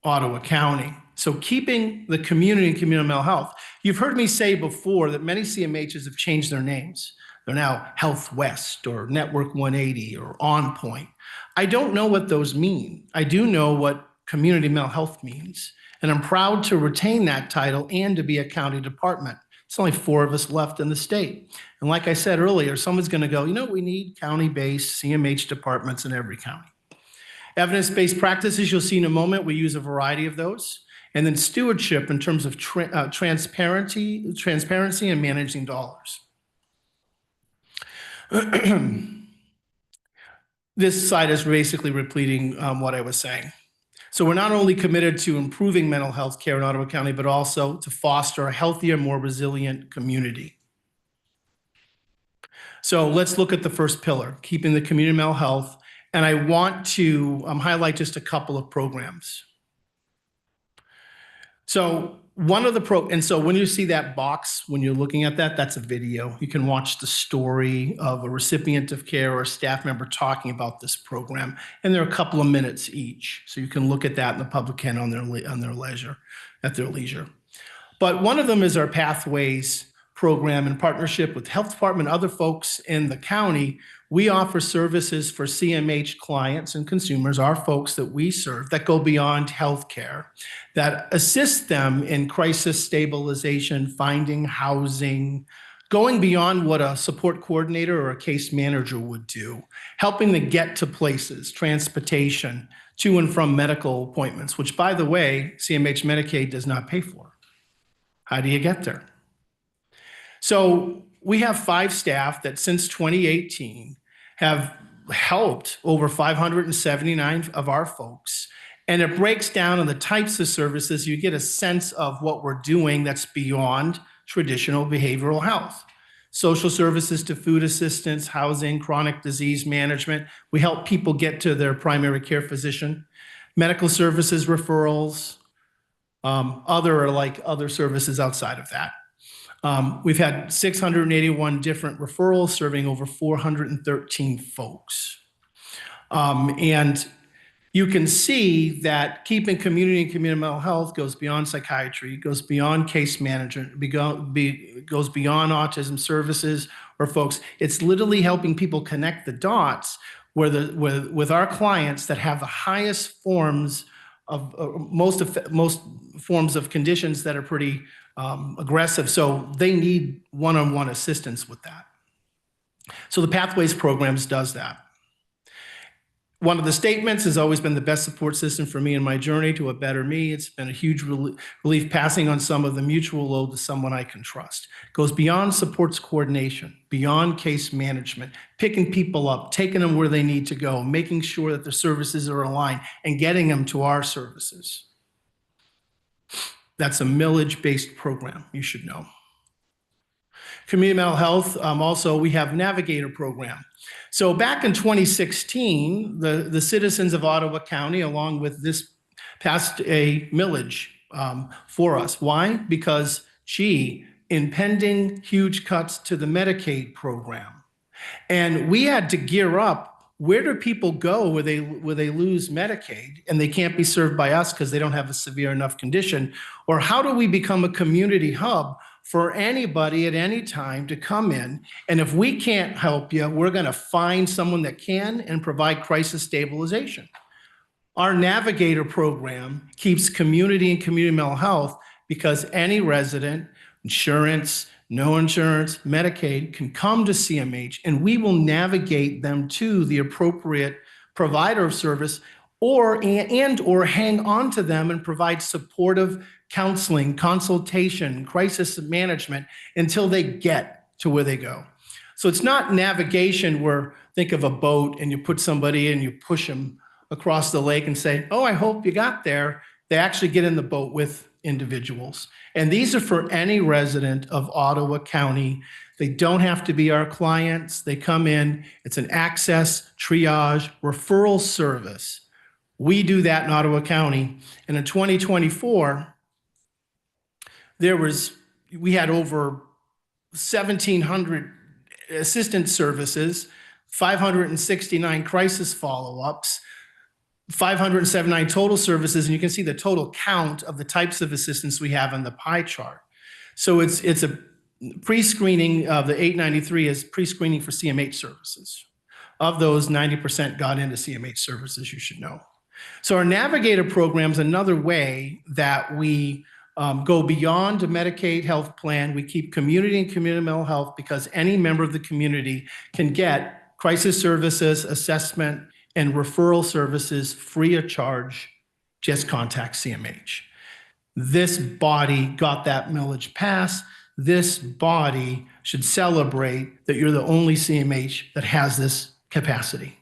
Ottawa County. So keeping the community and community mental health. You've heard me say before that many CMHs have changed their names. They're now Health West or Network 180 or On Point. I don't know what those mean. I do know what community mental health means. And I'm proud to retain that title and to be a county department. It's only 4 of us left in the state. And like I said earlier, someone's going to go, we need county-based CMH departments in every county. Evidence-based practices, you'll see in a moment, we use a variety of those. And then stewardship in terms of transparency and managing dollars. This slide is basically repeating what I was saying. So we're not only committed to improving mental health care in Ottawa County, but also to foster a healthier, more resilient community. So let's look at the first pillar, keeping the community mental health. And I want to highlight just a couple of programs. So so when you see that box, when you're looking at that, that's a video. You can watch the story of a recipient of care or a staff member talking about this program. And they're a couple of minutes each. So you can look at that and the public can at their leisure. But one of them is our Pathways program in partnership with Health Department, other folks in the county. We offer services for CMH clients and consumers, our folks that we serve, that go beyond healthcare, that assist them in crisis stabilization, finding housing, going beyond what a support coordinator or a case manager would do, helping them get to places, transportation, to and from medical appointments, which, by the way, CMH Medicaid does not pay for. How do you get there? So we have 5 staff that since 2018 have helped over 579 of our folks. And it breaks down in the types of services. You get a sense of what we're doing that's beyond traditional behavioral health. Social services to food assistance, housing, chronic disease management. We help people get to their primary care physician. Medical services referrals, other services outside of that. We've had 681 different referrals serving over 413 folks. And you can see that keeping community and community mental health goes beyond psychiatry, goes beyond case management, goes beyond autism services or folks. It's literally helping people connect the dots with our clients that have the highest forms of most forms of conditions that are pretty aggressive. So they need one-on-one assistance with that. So the Pathways programs does that. One of the statements has always been the best support system for me in my journey to a better me. It's been a huge relief passing on some of the mutual load to someone I can trust. It goes beyond supports coordination, beyond case management, picking people up, taking them where they need to go, making sure that the services are aligned and getting them to our services. That's a millage-based program, you should know. Community mental health, also we have Navigator program. So back in 2016, the citizens of Ottawa County, along with this, passed a millage for us. Why? Because, impending huge cuts to the Medicaid program. And we had to gear up. Where do people go where they lose Medicaid and they can't be served by us because they don't have a severe enough condition? Or how do we become a community hub for anybody at any time to come in. And if we can't help you, we're going to find someone that can and provide crisis stabilization. Our Navigator program keeps community and community mental health because any resident, insurance, no insurance, Medicaid, can come to CMH and we will navigate them to the appropriate provider of service or hang on to them and provide supportive counseling, consultation, crisis management until they get to where they go. So it's not navigation where think of a boat and you put somebody in, you push them across the lake and say, oh, I hope you got there. They actually get in the boat with individuals. And these are for any resident of Ottawa County. They don't have to be our clients. They come in. It's an access, triage, referral service. We do that in Ottawa County. And in 2024, we had over 1,700 assistance services, 569 crisis follow-ups, 579 total services, and you can see the total count of the types of assistance we have in the pie chart. So it's a pre-screening of the 893 is pre-screening for CMH services. Of those, 90% got into CMH services, you should know. So our Navigator program is another way that we go beyond a Medicaid health plan. We keep community and community mental health because any member of the community can get crisis services, assessment, and referral services free of charge. Just contact CMH. This body got that millage pass. This body should celebrate that you're the only CMH that has this capacity.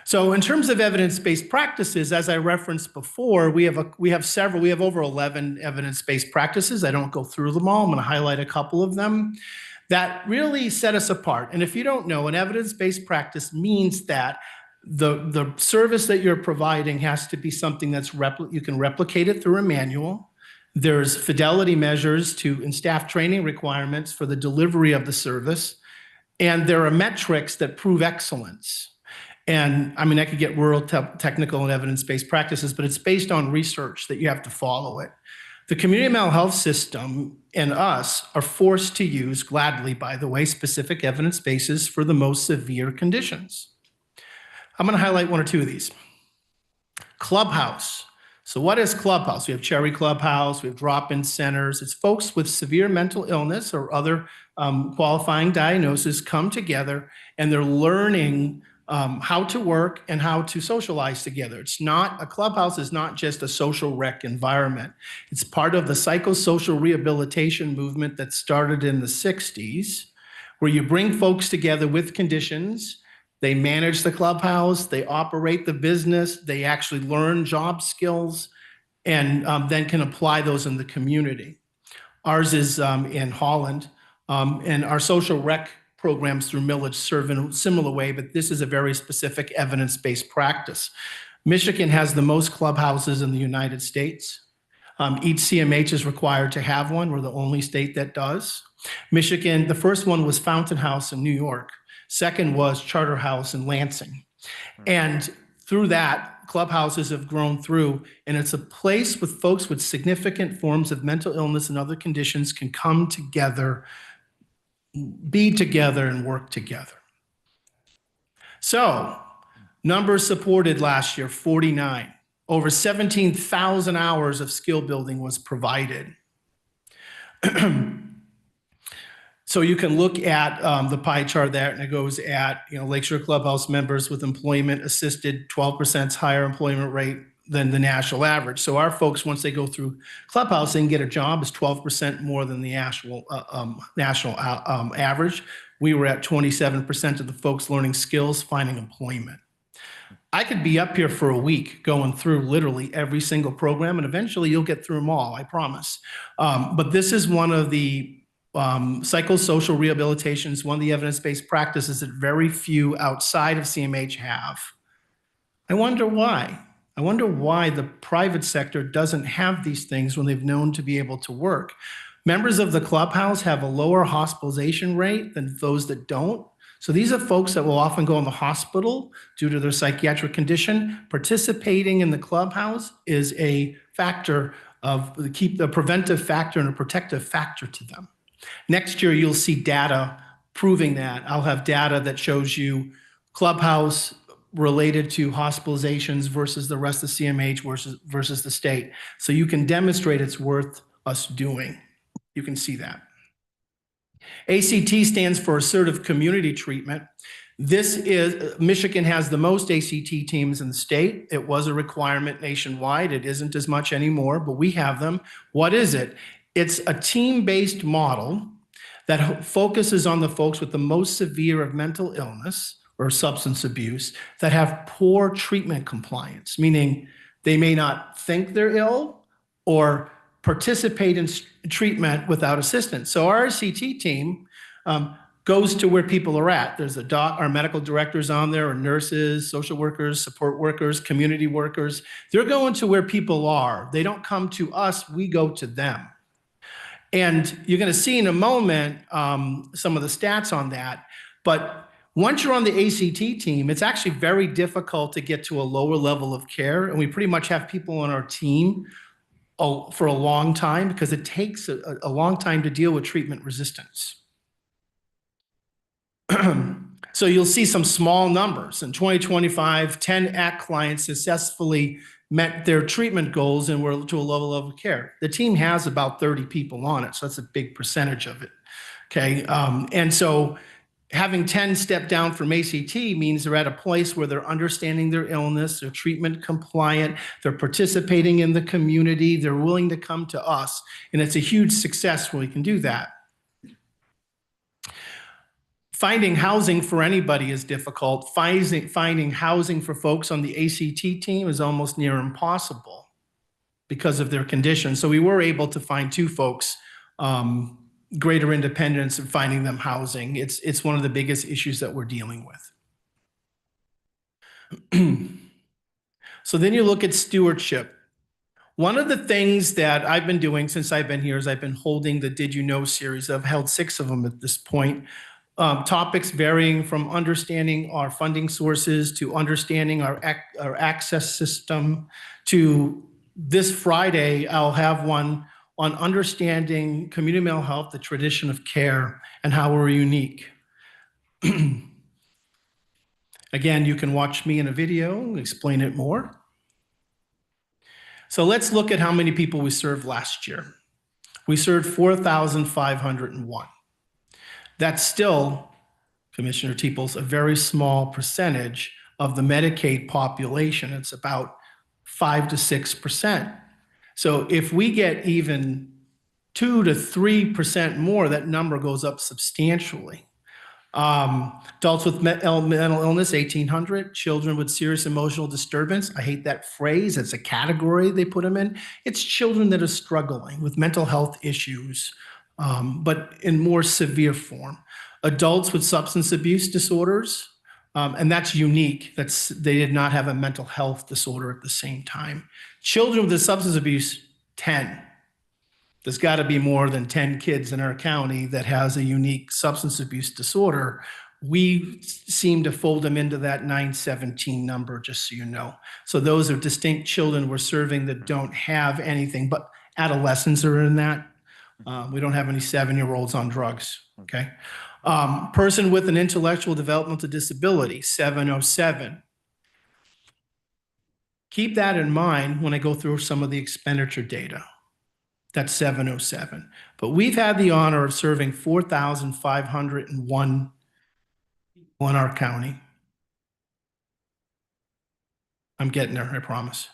So in terms of evidence-based practices, as I referenced before, we have over 11 evidence-based practices. I don't go through them all. I'm going to highlight a couple of them that really set us apart. And if you don't know, an evidence-based practice means that the service that you're providing has to be something that's you can replicate it through a manual. There's fidelity measures and staff training requirements for the delivery of the service. And there are metrics that prove excellence. And I mean, I could get rural technical and evidence-based practices, but it's based on research that you have to follow it. The community mental health system and us are forced to use, gladly, by the way, specific evidence bases for the most severe conditions. I'm going to highlight one or two of these. Clubhouse. So what is Clubhouse? We have Cherry Clubhouse, we have drop-in centers. It's folks with severe mental illness or other qualifying diagnoses come together and they're learning how to work and how to socialize together. A clubhouse is not just a social rec environment. It's part of the psychosocial rehabilitation movement that started in the 60s, where you bring folks together with conditions. They manage the clubhouse, they operate the business, they actually learn job skills, and then can apply those in the community. Ours is in Holland, and our social rec programs through Millage serve in a similar way, but this is a very specific evidence-based practice. Michigan has the most clubhouses in the United States. Each CMH is required to have one. We're the only state that does. Michigan, the first one was Fountain House in New York. Second was Charter House in Lansing. And through that, clubhouses have grown through, and it's a place with folks with significant forms of mental illness and other conditions can come together, be together, and work together. So, numbers supported last year, 49. Over 17,000 hours of skill building was provided. So you can look at the pie chart there, and it goes at Lakeshore Clubhouse members with employment assisted, 12% higher employment rate than the national average. So our folks, once they go through Clubhouse and get a job, is 12% more than the actual national average. We were at 27% of the folks learning skills, finding employment. I could be up here for a week going through literally every single program, and eventually you'll get through them all, I promise. But this is one of the psychosocial rehabilitations, one of the evidence-based practices that very few outside of CMH have. I wonder why. I wonder why the private sector doesn't have these things when they've known to be able to work. Members of the clubhouse have a lower hospitalization rate than those that don't. So these are folks that will often go in the hospital due to their psychiatric condition. Participating in the clubhouse is a factor keep the preventive factor and a protective factor to them. Next year, you'll see data proving that. I'll have data that shows you Clubhouse related to hospitalizations versus the rest of CMH versus the state. So you can demonstrate it's worth us doing. You can see that. ACT stands for Assertive Community Treatment. Michigan has the most ACT teams in the state. It was a requirement nationwide. It isn't as much anymore, but we have them. What is it? It's a team-based model that focuses on the folks with the most severe of mental illness or substance abuse that have poor treatment compliance, meaning they may not think they're ill or participate in treatment without assistance. So our RCT team goes to where people are at. There's our medical directors on there, or nurses, social workers, support workers, community workers. They're going to where people are. They don't come to us, we go to them. And you're going to see in a moment some of the stats on that. But once you're on the ACT team, it's actually very difficult to get to a lower level of care. And we pretty much have people on our team for a long time because it takes a long time to deal with treatment resistance. So you'll see some small numbers. In 2025, 10 ACT clients successfully met their treatment goals and were to a lower level of care. The team has about 30 people on it, so that's a big percentage of it. Okay, and so having 10 step down from ACT means they're at a place where they're understanding their illness, they're treatment compliant, they're participating in the community, they're willing to come to us, and it's a huge success when we can do that. Finding housing for anybody is difficult. Finding housing for folks on the ACT team is almost near impossible because of their condition. So we were able to find 2 folks greater independence in finding them housing. It's one of the biggest issues that we're dealing with. So then you look at stewardship. One of the things that I've been doing since I've been here is I've been holding the Did You Know series. I've held 6 of them at this point. Topics varying from understanding our funding sources to understanding our access system to this Friday, I'll have one on understanding community mental health, the tradition of care, and how we're unique. Again, you can watch me in a video and explain it more. So let's look at how many people we served last year. We served 4,501. That's still, Commissioner Teeples, a very small percentage of the Medicaid population. It's about 5 to 6%. So if we get even 2 to 3% more, that number goes up substantially. Adults with mental illness, 1,800. Children with serious emotional disturbance. I hate that phrase. It's a category they put them in. It's children that are struggling with mental health issues, but in more severe form. Adults with substance abuse disorders, and that's unique. They did not have a mental health disorder at the same time. Children with the substance abuse, 10. There's got to be more than 10 kids in our county that has a unique substance abuse disorder. We seem to fold them into that 917 number, just so you know. So those are distinct children we're serving that don't have anything, but adolescents are in that. We don't have any 7-year-olds on drugs, okay? Person with an intellectual developmental disability, 707. Keep that in mind when I go through some of the expenditure data. That's 707. But we've had the honor of serving 4,501 people in our county. I'm getting there, I promise.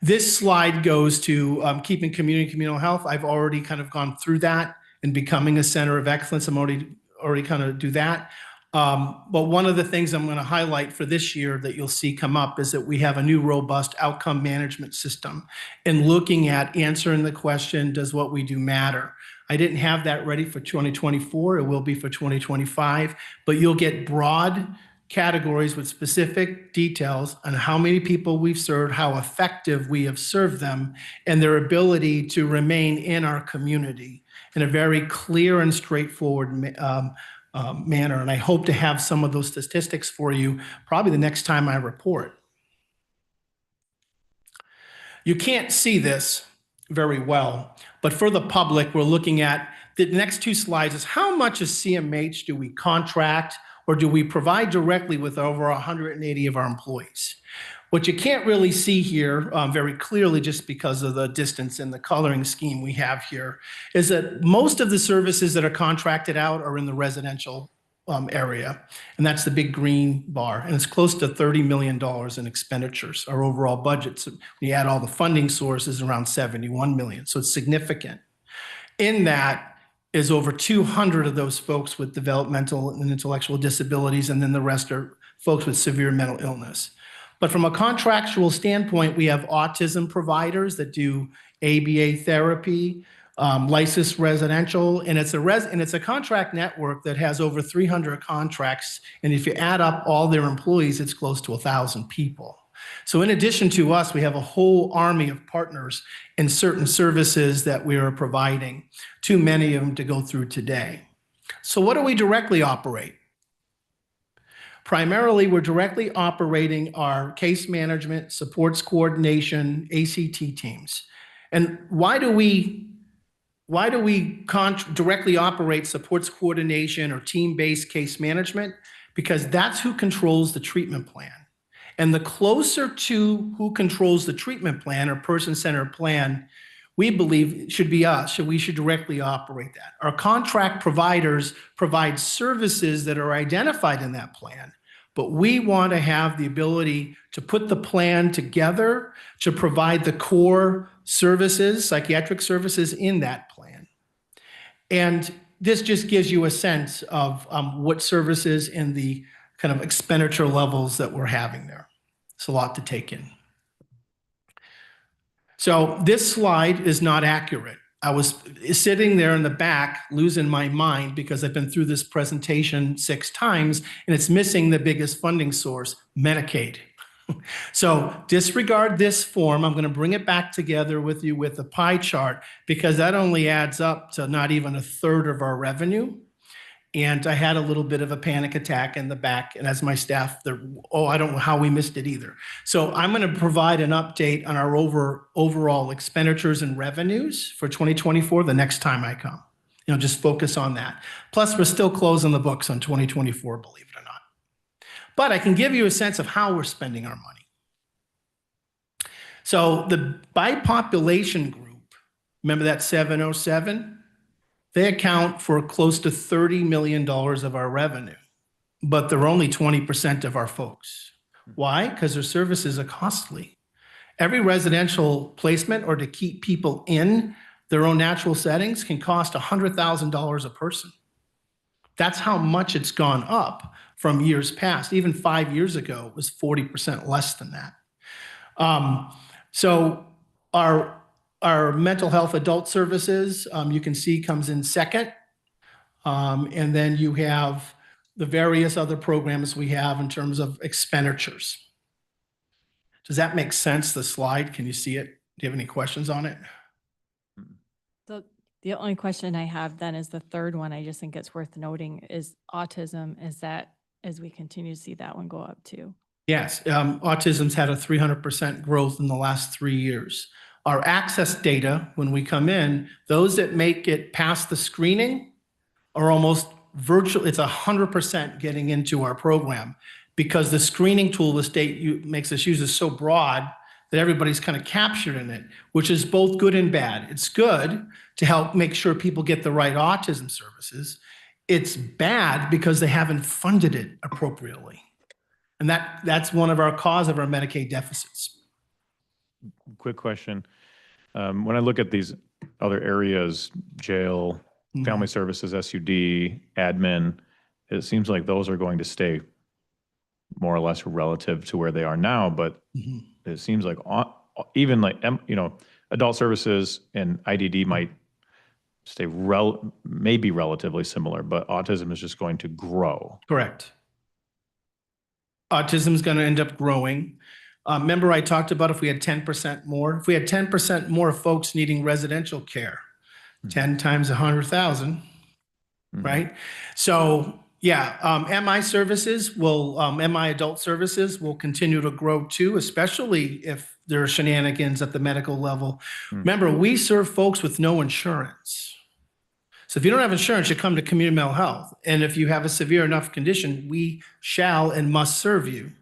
This slide goes to keeping community mental health. I've already kind of gone through that and becoming a center of excellence. I'm already kind of do that. But one of the things I'm going to highlight for this year that you'll see come up is that we have a new robust outcome management system and looking at answering the question, does what we do matter? I didn't have that ready for 2024. It will be for 2025, but you'll get broad categories with specific details on how many people we've served, how effective we have served them, and their ability to remain in our community in a very clear and straightforward manner. And I hope to have some of those statistics for you probably the next time I report. You can't see this, very well. But for the public, we're looking at the next two slides is how much as CMH do we contract or do we provide directly with over 180 of our employees? What you can't really see here very clearly, just because of the distance and the coloring scheme we have here, is that most of the services that are contracted out are in the residential area. And that's the big green bar. And it's close to $30 million in expenditures. Our overall budget, so when you add all the funding sources, around 71 million. So it's significant. In that is over 200 of those folks with developmental and intellectual disabilities, and then the rest are folks with severe mental illness. But from a contractual standpoint, we have autism providers that do ABA therapy, licensed residential, and it's a contract network that has over 300 contracts. And if you add up all their employees, it's close to 1,000 people. So in addition to us, we have a whole army of partners in certain services that we are providing, too many of them to go through today. So what do we directly operate? Primarily, we're directly operating our case management, supports coordination, ACT teams. And why do we directly operate supports coordination or team-based case management? Because that's who controls the treatment plan. And the closer to who controls the treatment plan or person-centered plan, we believe should be us. We should directly operate that. Our contract providers provide services that are identified in that plan, but we want to have the ability to put the plan together to provide the core services, psychiatric services in that plan. And this just gives you a sense of what services and the kind of expenditure levels that we're having there. It's a lot to take in. So this slide is not accurate. I was sitting there in the back losing my mind because I've been through this presentation 6 times and it's missing the biggest funding source, Medicaid. So disregard this form. I'm going to bring it back together with you with a pie chart because that only adds up to not even 1/3 of our revenue. And I had a little bit of a panic attack in the back. And as my staff, I don't know how we missed it either. So I'm going to provide an update on our overall expenditures and revenues for 2024 the next time I come. Just focus on that. Plus, we're still closing the books on 2024, believe it or not. But I can give you a sense of how we're spending our money. So the by population group, remember that 707? They account for close to $30 million of our revenue, but they're only 20% of our folks. Why? Because their services are costly. Every residential placement or to keep people in their own natural settings can cost $100,000 a person. That's how much it's gone up from years past. Even 5 years ago, it was 40% less than that. So our mental health adult services, you can see comes in second. And then you have the various other programs we have in terms of expenditures. Does that make sense, the slide? Can you see it? Do you have any questions on it? So the only question I have then is the third one. I just think it's worth noting is autism. Is that as we continue to see that one go up too? Yes, autism's had a 300% growth in the last 3 years. Our access data, when we come in, those that make it past the screening are almost virtual. It's 100% getting into our program because the screening tool the state makes us use is so broad that everybody's kind of captured in it, which is both good and bad. It's good to help make sure people get the right autism services. It's bad because they haven't funded it appropriately. And that's one of our cause of our Medicaid deficits. Quick question. When I look at these other areas, jail, family services, SUD, admin, it seems like those are going to stay more or less relative to where they are now. But it seems like even like, adult services and IDD might stay maybe relatively similar, but autism is just going to grow. Correct. Autism is going to end up growing. Remember I talked about if we had 10% more? If we had 10% more folks needing residential care, 10 times 100,000, right? So MI services will, MI adult services will continue to grow too, especially if there are shenanigans at the medical level. Remember, we serve folks with no insurance. So if you don't have insurance, you come to community mental health. And if you have a severe enough condition, we shall and must serve you.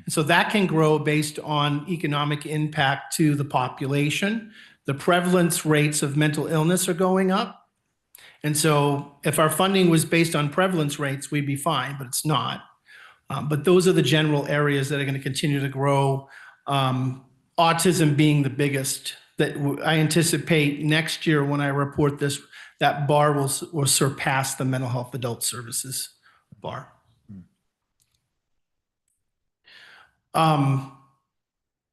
And so that can grow based on economic impact to the population. The prevalence rates of mental illness are going up. And so if our funding was based on prevalence rates, we'd be fine, but it's not. But those are the general areas that are going to continue to grow. Autism being the biggest that I anticipate next year when I report this, that bar will surpass the mental health adult services bar.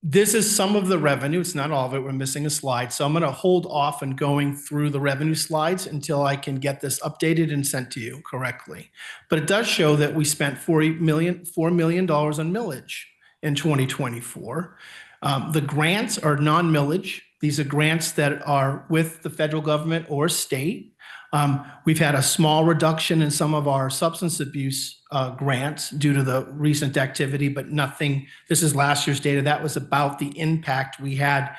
This is some of the revenue. It's not all of it. We're missing a slide. So I'm going to hold off on going through the revenue slides until I can get this updated and sent to you correctly. But it does show that we spent $4 million on millage in 2024. The grants are non-millage. These are grants that are with the federal government or state. We've had a small reduction in some of our substance abuse grants due to the recent activity, but nothing, this is last year's data. That was about the impact we had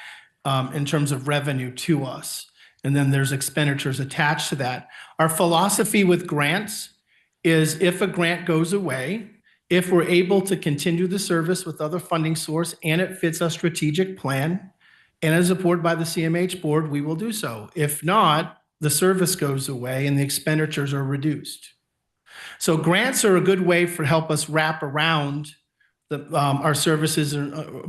in terms of revenue to us. And then there's expenditures attached to that. Our philosophy with grants is if a grant goes away, if we're able to continue the service with other funding source and it fits our strategic plan and is supported by the CMH board, we will do so. If not, the service goes away and the expenditures are reduced. So grants are a good way for help us wrap around our services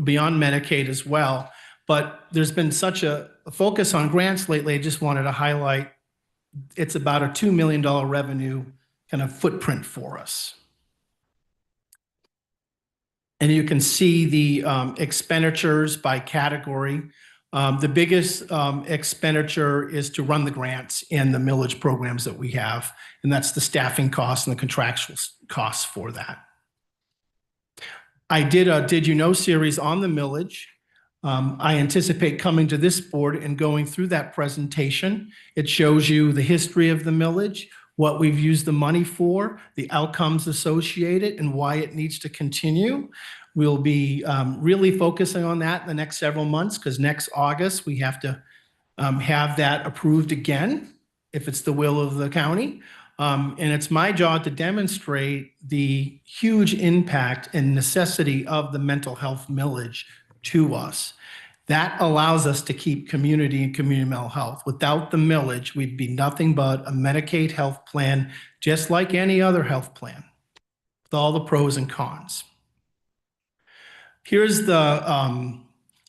beyond Medicaid as well. But there's been such a focus on grants lately. I just wanted to highlight it's about a $2 million revenue kind of footprint for us. And you can see the expenditures by category. The biggest expenditure is to run the grants and the millage programs that we have, and that's the staffing costs and the contractual costs for that. I did a Did You Know series on the millage. I anticipate coming to this board and going through that presentation. It shows you the history of the millage, what we've used the money for, the outcomes associated, and why it needs to continue. We'll be really focusing on that in the next several months because next August we have to have that approved again if it's the will of the county. And it's my job to demonstrate the huge impact and necessity of the mental health millage to us. That allows us to keep community and community mental health. Without the millage, we'd be nothing but a Medicaid health plan, just like any other health plan, with all the pros and cons. Here's the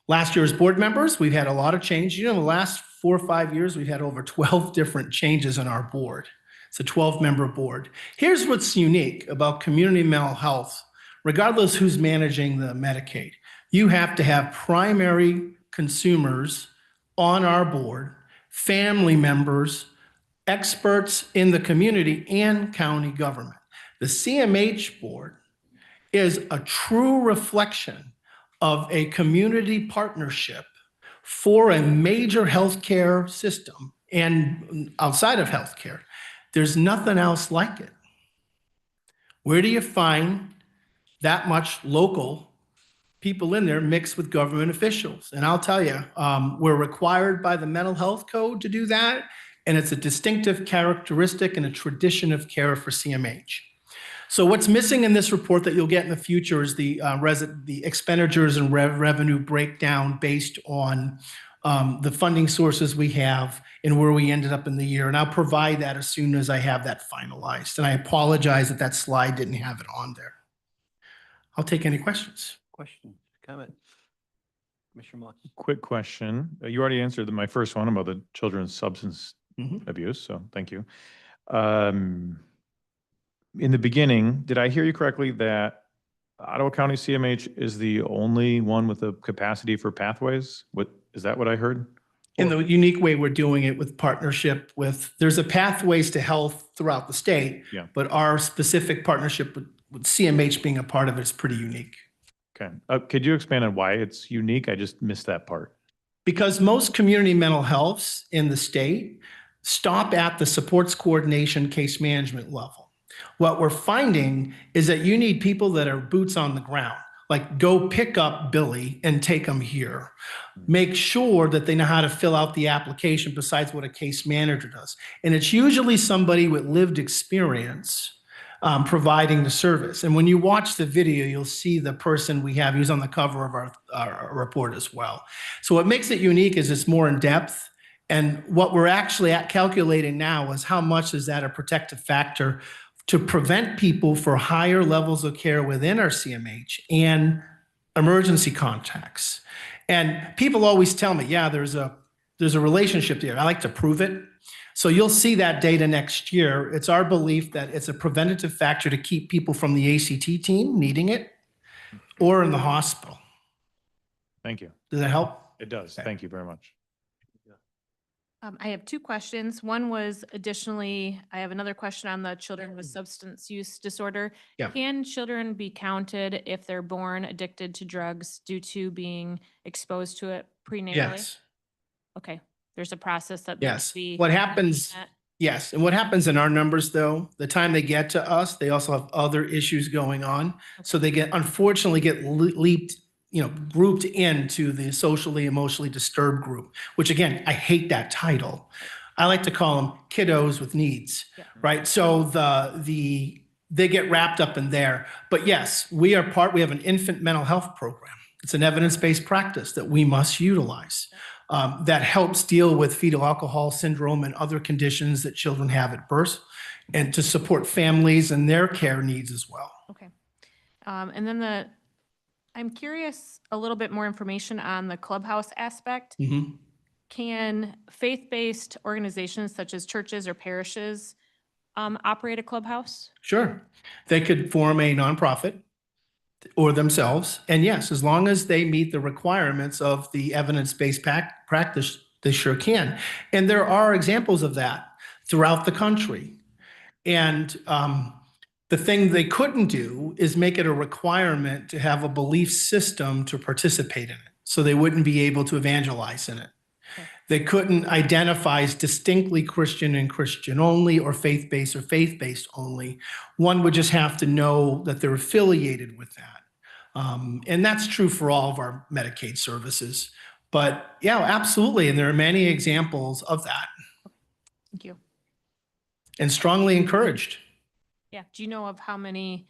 last year's board members. We've had a lot of change. You know, in the last 4 or 5 years, we've had over 12 different changes in our board. It's a 12-member board. Here's what's unique about community mental health, regardless who's managing the Medicaid. You have to have primary consumers on our board, family members, experts in the community, and county government. The CMH board is a true reflection of a community partnership for a major healthcare system and outside of healthcare. There's nothing else like it. Where do you find that much local people in there mixed with government officials? And I'll tell you, we're required by the mental health code to do that. And it's a distinctive characteristic and a tradition of care for CMH. So what's missing in this report that you'll get in the future is the expenditures and revenue breakdown based on the funding sources we have and where we ended up in the year. And I'll provide that as soon as I have that finalized. And I apologize that that slide didn't have it on there. I'll take any questions. Question, comment? Commissioner Moss. Quick question. You already answered my first one about the children's substance abuse, so thank you. In the beginning, did I hear you correctly that Ottawa County CMH is the only one with the capacity for pathways? Is that what I heard? In the unique way we're doing it with partnership with, there's a pathways to health throughout the state, but our specific partnership with CMH being a part of it is pretty unique. Okay. Could you expand on why it's unique? I just missed that part. Because most community mental healths in the state stop at the supports coordination case management level. What we're finding is that you need people that are boots on the ground, like go pick up Billy and take him here. Make sure that they know how to fill out the application besides what a case manager does. And it's usually somebody with lived experience providing the service. And when you watch the video, you'll see the person we have. He's on the cover of our report as well. So what makes it unique is it's more in depth. And what we're actually calculating now is how much is that a protective factor to prevent people for higher levels of care within our CMH and emergency contacts. And people always tell me, yeah, there's a relationship there. I like to prove it. So you'll see that data next year. It's our belief that it's a preventative factor to keep people from the ACT team needing it or in the hospital. Thank you. Does that help? It does. Thank you very much. I have two questions. One was additionally, I have another question on the children with substance use disorder. Yeah. Can children be counted if they're born addicted to drugs due to being exposed to it prenatally? Yes. Okay, there's a process that they Yes. should be. What happens? Yes. And what happens in our numbers, though, the time they get to us, they also have other issues going on. So they unfortunately get leaped, grouped into the socially, emotionally disturbed group, which again, I hate that title. I like to call them kiddos with needs, right? So they get wrapped up in there. But yes, we have an infant mental health program. It's an evidence-based practice that we must utilize. That helps deal with fetal alcohol syndrome and other conditions that children have at birth, and to support families and their care needs as well. Okay. And then I'm curious a little bit more information on the clubhouse aspect. Mm-hmm. Can faith-based organizations such as churches or parishes operate a clubhouse? Sure. They could form a nonprofit or themselves. And yes, as long as they meet the requirements of the evidence-based practice, they sure can. And there are examples of that throughout the country. And the thing they couldn't do is make it a requirement to have a belief system to participate in it. So they wouldn't be able to evangelize in it. They couldn't identify as distinctly Christian and Christian only, or faith-based only. One would just have to know that they're affiliated with that. And that's true for all of our Medicaid services. But yeah, absolutely. And there are many examples of that. Thank you. And strongly encouraged. Yeah. Do you know of how many,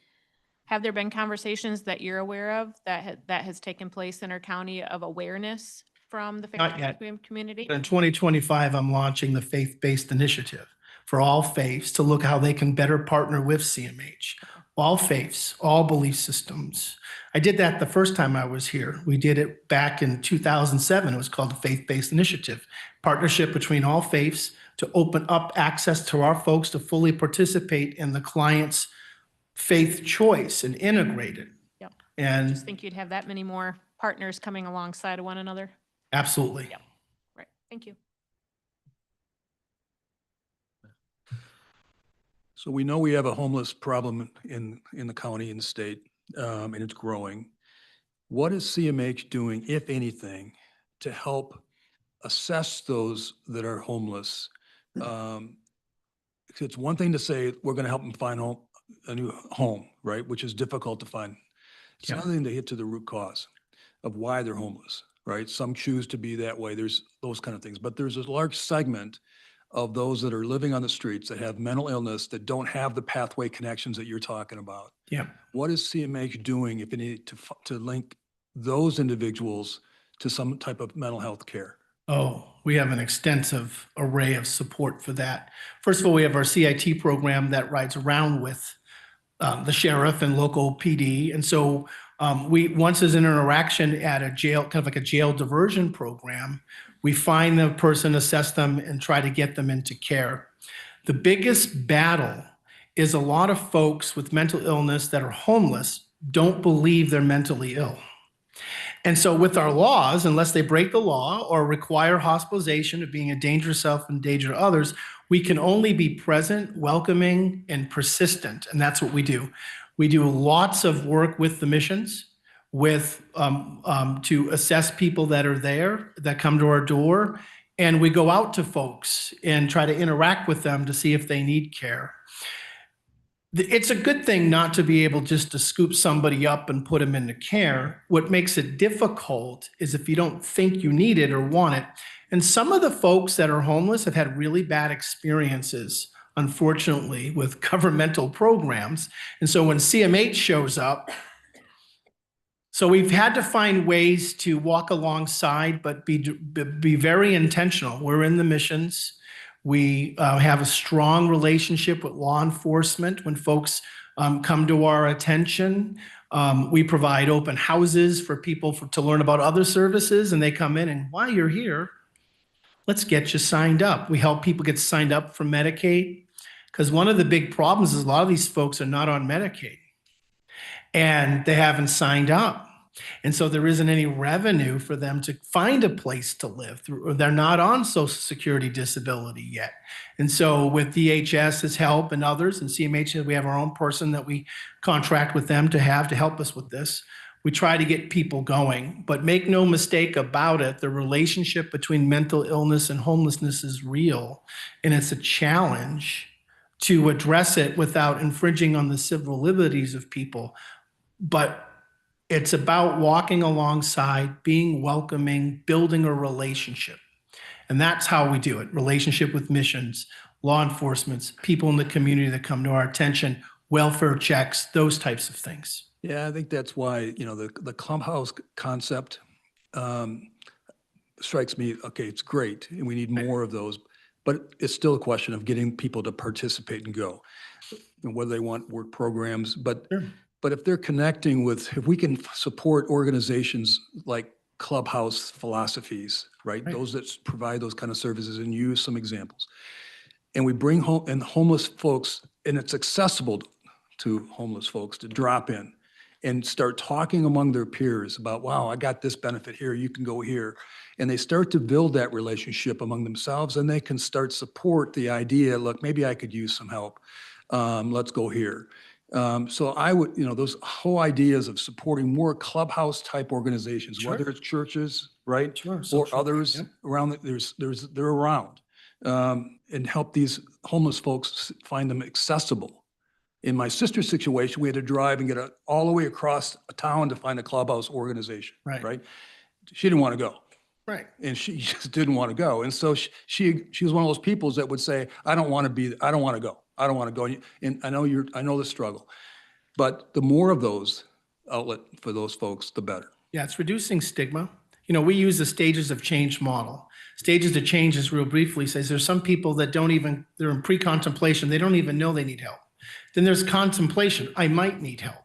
have there been conversations that you're aware of that has taken place in our county of awareness from the Not yet. faith community? In 2025, I'm launching the faith-based initiative for all faiths to look how they can better partner with CMH. All faiths, all belief systems. I did that the first time I was here. We did it back in 2007. It was called the Faith-Based Initiative. Partnership between all faiths to open up access to our folks to fully participate in the client's faith choice and integrate it. Yep. And Just think you'd have that many more partners coming alongside of one another. absolutely. Yep. Right. Thank you. So we know we have a homeless problem in the county and the state, and it's growing. What is CMH doing, if anything, to help assess those that are homeless? It's one thing to say, we're going to help them find a new home, right? Which is difficult to find. It's another thing to hit to the root cause of why they're homeless, right? Some choose to be that way. There's those kind of things. But there's a large segment of those that are living on the streets that have mental illness that don't have the pathway connections that you're talking about. Yeah. What is CMH doing, if any, to link those individuals to some type of mental health care? Oh, we have an extensive array of support for that. First of all, we have our CIT program that rides around with the sheriff and local PD. And so once there's an interaction at a jail, kind of like a jail diversion program, we find the person, assess them, and try to get them into care. The biggest battle is a lot of folks with mental illness that are homeless don't believe they're mentally ill. And so with our laws, unless they break the law or require hospitalization of being a danger to self and danger to others, we can only be present, welcoming, and persistent. And that's what we do. We do lots of work with the missions, to assess people that are there, that come to our door. And we go out to folks and try to interact with them to see if they need care. it's a good thing not to be able just to scoop somebody up and put them into care. What makes it difficult is if you don't think you need it or want it. And some of the folks that are homeless have had really bad experiences, unfortunately, with governmental programs. And so when CMH shows up, so we've had to find ways to walk alongside, but be very intentional. We're in the missions. We have a strong relationship with law enforcement when folks come to our attention. We provide open houses for people to learn about other services, and they come in, and while you're here, let's get you signed up. We help people get signed up for Medicaid, because one of the big problems is a lot of these folks are not on Medicaid and they haven't signed up. And so there isn't any revenue for them to find a place to live, or they're not on Social Security disability yet. And so with DHS's help and others, and CMH, we have our own person that we contract with them to help us with this. We try to get people going, but make no mistake about it, the relationship between mental illness and homelessness is real, and it's a challenge to address it without infringing on the civil liberties of people. But it's about walking alongside, being welcoming, building a relationship. And that's how we do it. Relationship with missions, law enforcement, people in the community that come to our attention, welfare checks, those types of things. Yeah, I think that's why, the clubhouse concept strikes me, okay, it's great, and we need more of those, but it's still a question of getting people to participate and go, and whether they want work programs, but if they're connecting with, if we can support organizations like Clubhouse Philosophies, right? Those that provide those kind of services, and use some examples. And we bring home and homeless folks, and it's accessible to homeless folks to drop in and start talking among their peers about, wow, I got this benefit here, you can go here. And they start to build that relationship among themselves, and they can start support the idea, look, maybe I could use some help. Let's go here. So I would, those whole ideas of supporting more clubhouse type organizations, whether it's churches, right? Or others around, they're around, and help these homeless folks find them accessible. In my sister's situation, we had to drive and get all the way across a town to find a clubhouse organization, right? She didn't want to go. Right. And she just didn't want to go. And so she was one of those people that would say, I don't want to go. I don't want to go. And I know the struggle, but the more of those outlet for those folks, the better. Yeah, it's reducing stigma. We use the stages of change model. Stages of change is real briefly says there's some people that they're in pre-contemplation. They don't even know they need help. Then there's contemplation. I might need help.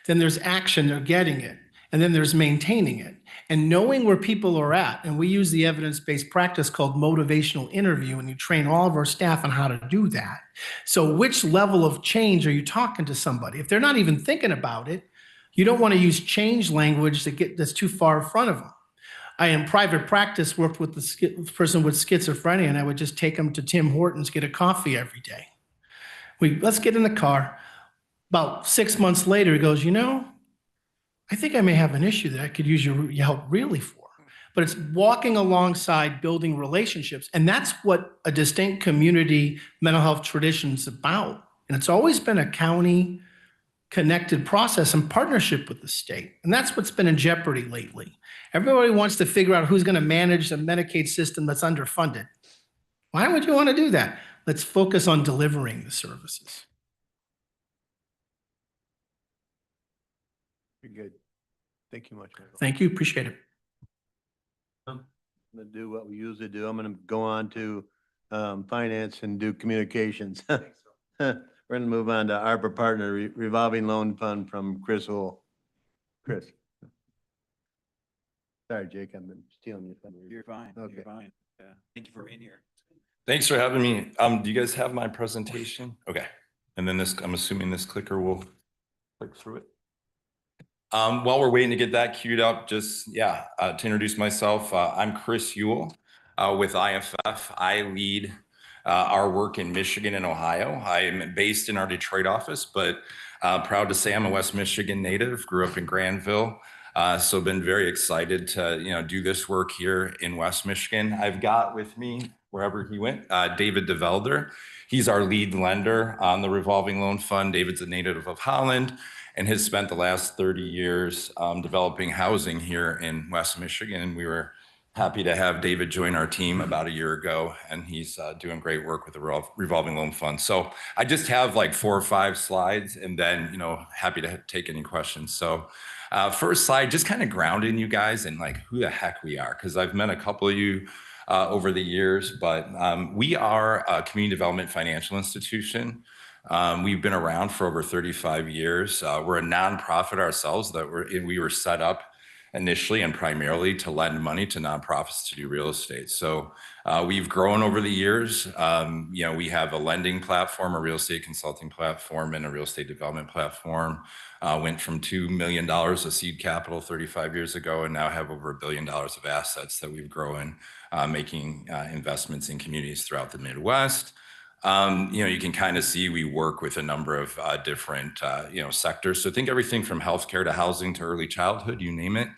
Then there's action. They're getting it. And then there's maintaining it. And knowing where people are at, and we use the evidence-based practice called motivational interview, and you train all of our staff on how to do that. So which level of change are you talking to somebody? If they're not even thinking about it, you don't want to use change language that's too far in front of them. I, in private practice, worked with the person with schizophrenia, and I would just take them to Tim Hortons, get a coffee every day. Let's get in the car. About 6 months later, he goes, I think I may have an issue that I could use your help really for. But it's walking alongside, building relationships. And that's what a distinct community mental health tradition is about. And it's always been a county connected process in partnership with the state. And that's what's been in jeopardy lately. Everybody wants to figure out who's going to manage a Medicaid system that's underfunded. Why would you want to do that? Let's focus on delivering the services. Very good. Thank you much, Michael. Thank you. Appreciate it. I'm going to do what we usually do. I'm going to go on to finance and do communications. We're going to move on to ARPA partner revolving loan fund from Chris Hull. Chris. Sorry, Jake, I've been stealing your thunder. You're fine. Okay. You're fine. Yeah. Thank you for being here. Thanks for having me. Do you guys have my presentation? Okay. And then I'm assuming this clicker will click through it. While we're waiting to get that queued up, to introduce myself, I'm Chris Ewell with IFF. I lead our work in Michigan and Ohio. I am based in our Detroit office, but proud to say I'm a West Michigan native, grew up in Granville. So been very excited to do this work here in West Michigan. I've got with me wherever he went, David DeVelder. He's our lead lender on the revolving loan fund. David's a native of Holland and has spent the last 30 years developing housing here in West Michigan. We were happy to have David join our team about a year ago, and he's doing great work with the revolving loan fund. So I just have like 4 or 5 slides, and then, you know, happy to take any questions. So first slide, just kind of grounding you guys in like who the heck we are, because I've met a couple of you over the years, but we are a community development financial institution. We've been around for over 35 years. We're a nonprofit ourselves that we were set up initially and primarily to lend money to nonprofits to do real estate. So we've grown over the years. You know, we have a lending platform, a real estate consulting platform, and a real estate development platform. Went from $2 million of seed capital 35 years ago, and now have over $1 billion of assets that we've grown, making investments in communities throughout the Midwest. You know, you can kind of see we work with a number of different, you know, sectors. So think everything from healthcare to housing to early childhood, you name it.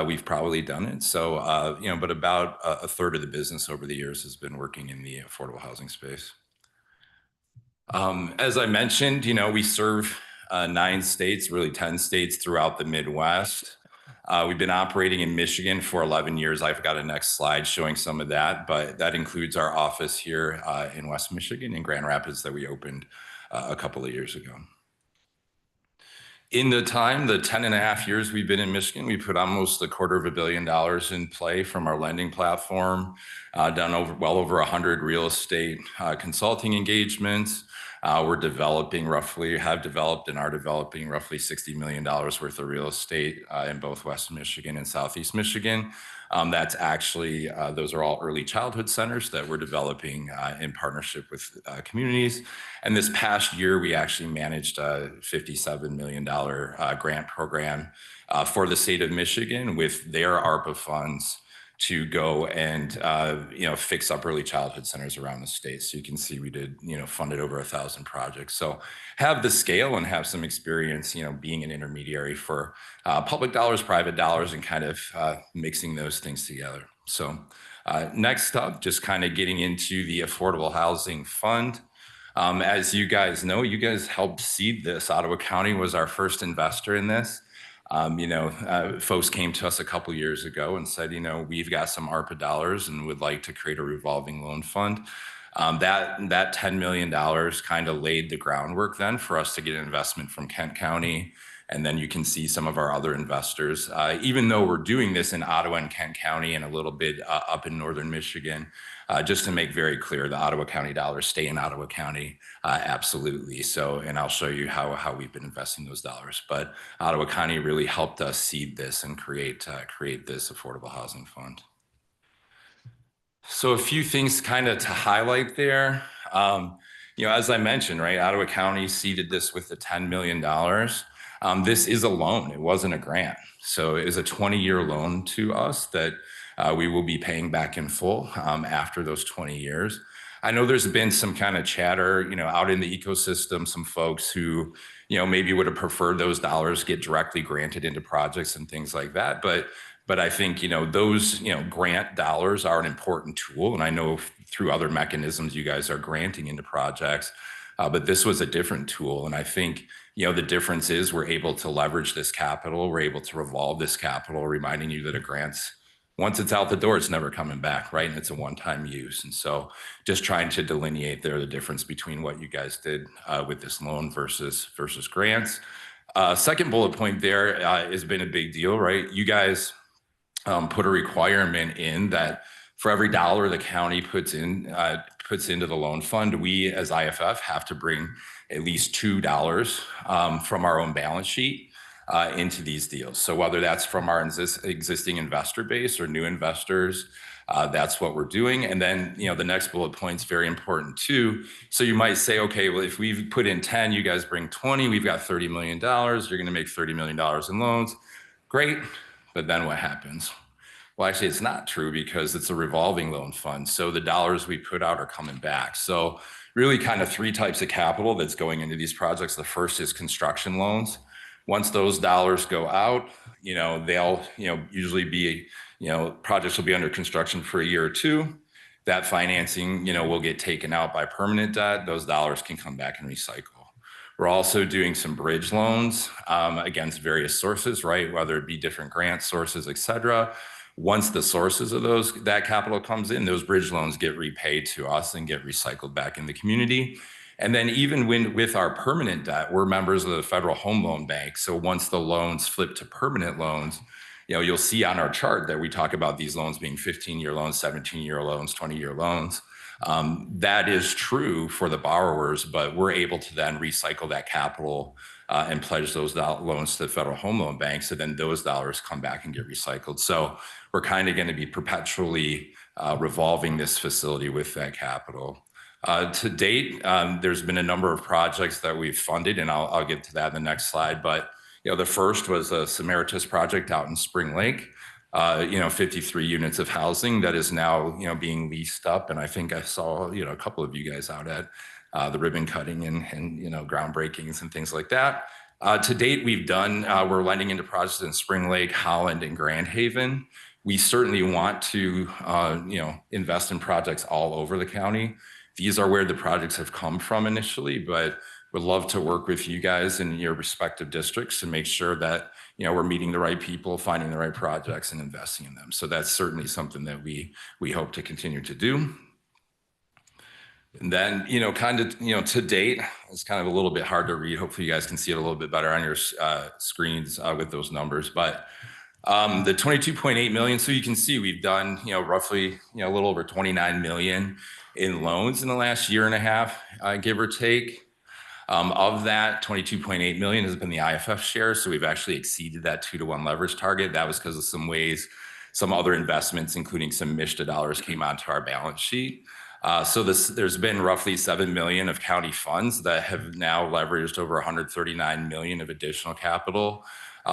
We've probably done it. So, you know, but about a third of the business over the years has been working in the affordable housing space. As I mentioned, you know, we serve 9 states, really 10 states throughout the Midwest. We've been operating in Michigan for 11 years. I've got a next slide showing some of that, but that includes our office here in West Michigan in Grand Rapids that we opened a couple of years ago. In the 10.5 years we've been in Michigan, we put almost $250 million in play from our lending platform, done well over 100 real estate consulting engagements. We're developing have developed and are developing roughly $60 million worth of real estate in both West Michigan and Southeast Michigan. That's actually, those are all early childhood centers that we're developing in partnership with communities. And this past year, we actually managed a $57 million grant program for the state of Michigan with their ARPA funds to go and, you know, fix up early childhood centers around the state. So you can see we did, you know, funded over 1,000 projects. So have the scale and have some experience, you know, being an intermediary for public dollars, private dollars, and kind of mixing those things together. So next up, just kind of getting into the Affordable Housing Fund. As you guys know, you guys helped seed this. Ottawa County was our first investor in this. You know, folks came to us a couple years ago and said, you know, we've got some ARPA dollars and would like to create a revolving loan fund. That $10 million kind of laid the groundwork then for us to get an investment from Kent County. And then you can see some of our other investors, even though we're doing this in Ottawa and Kent County and a little bit up in northern Michigan, just to make very clear, the Ottawa County dollars stay in Ottawa County, absolutely. So, and I'll show you how we've been investing those dollars. But Ottawa County really helped us seed this and create this Affordable Housing Fund. So a few things kind of to highlight there. You know, as I mentioned, right, Ottawa County seeded this with the $10 million. This is a loan. It wasn't a grant. So it is a 20-year loan to us that we will be paying back in full after those 20 years. I know there's been some kind of chatter, you know, out in the ecosystem, some folks who, you know, maybe would have preferred those dollars get directly granted into projects and things like that. But I think, you know, those, you know, grant dollars are an important tool. And I know through other mechanisms, you guys are granting into projects, but this was a different tool. And I think, you know, the difference is we're able to leverage this capital. We're able to revolve this capital, reminding you that a grant's, once it's out the door, it's never coming back, right? And it's a one-time use. And so just trying to delineate there the difference between what you guys did with this loan versus grants. Second bullet point there has been a big deal, right? You guys put a requirement in that for every dollar the county puts into the loan fund, we as IFF have to bring at least $2 from our own balance sheet into these deals. So whether that's from our existing investor base or new investors, that's what we're doing. And then, you know, the next bullet point is very important too. So you might say, okay, well, if we've put in 10, you guys bring 20, we've got $30 million. You're going to make $30 million in loans. Great. But then what happens? Well, actually, it's not true because it's a revolving loan fund. So the dollars we put out are coming back. So really kind of 3 types of capital that's going into these projects. The first is construction loans. Once those dollars go out, you know, they'll, you know, usually be, you know, projects will be under construction for a year or 2. that financing, will get taken out by permanent debt. Those dollars can come back and recycle. We're also doing some bridge loans against various sources, right? Whether it be different grant sources, et cetera. Once the sources of that capital comes in, those bridge loans get repaid to us and get recycled back in the community. And then even with our permanent debt, we're members of the Federal Home Loan Bank. So once the loans flip to permanent loans, you'll see on our chart that we talk about these loans being 15-year loans, 17-year loans, 20-year loans. That is true for the borrowers, but we're able to then recycle that capital and pledge those loans to the Federal Home Loan Bank. So then those dollars come back and get recycled. So we're kind of going to be perpetually revolving this facility with that capital. To date, there's been a number of projects that we've funded, and I'll get to that in the next slide. But the first was a Samaritas project out in Spring Lake. 53 units of housing that is now, being leased up. And I think I saw, a couple of you guys out at the ribbon cutting and groundbreakings and things like that. To date, we're lending into projects in Spring Lake, Holland, and Grand Haven. We certainly want to, invest in projects all over the county. These are where the projects have come from initially, but would love to work with you guys in your respective districts to make sure that we're meeting the right people, finding the right projects, and investing in them. So that's certainly something that we hope to continue to do. And then to date, it's kind of a little bit hard to read. Hopefully you guys can see it a little bit better on your screens with those numbers. But the 22.8 million. So you can see we've done roughly a little over 29 million in loans in the last year and a half, give or take. Of that, 22.8 million has been the IFF share. So we've actually exceeded that 2-to-1 leverage target. That was because of some other investments, including some MISTA dollars came onto our balance sheet. So there's been roughly 7 million of county funds that have now leveraged over 139 million of additional capital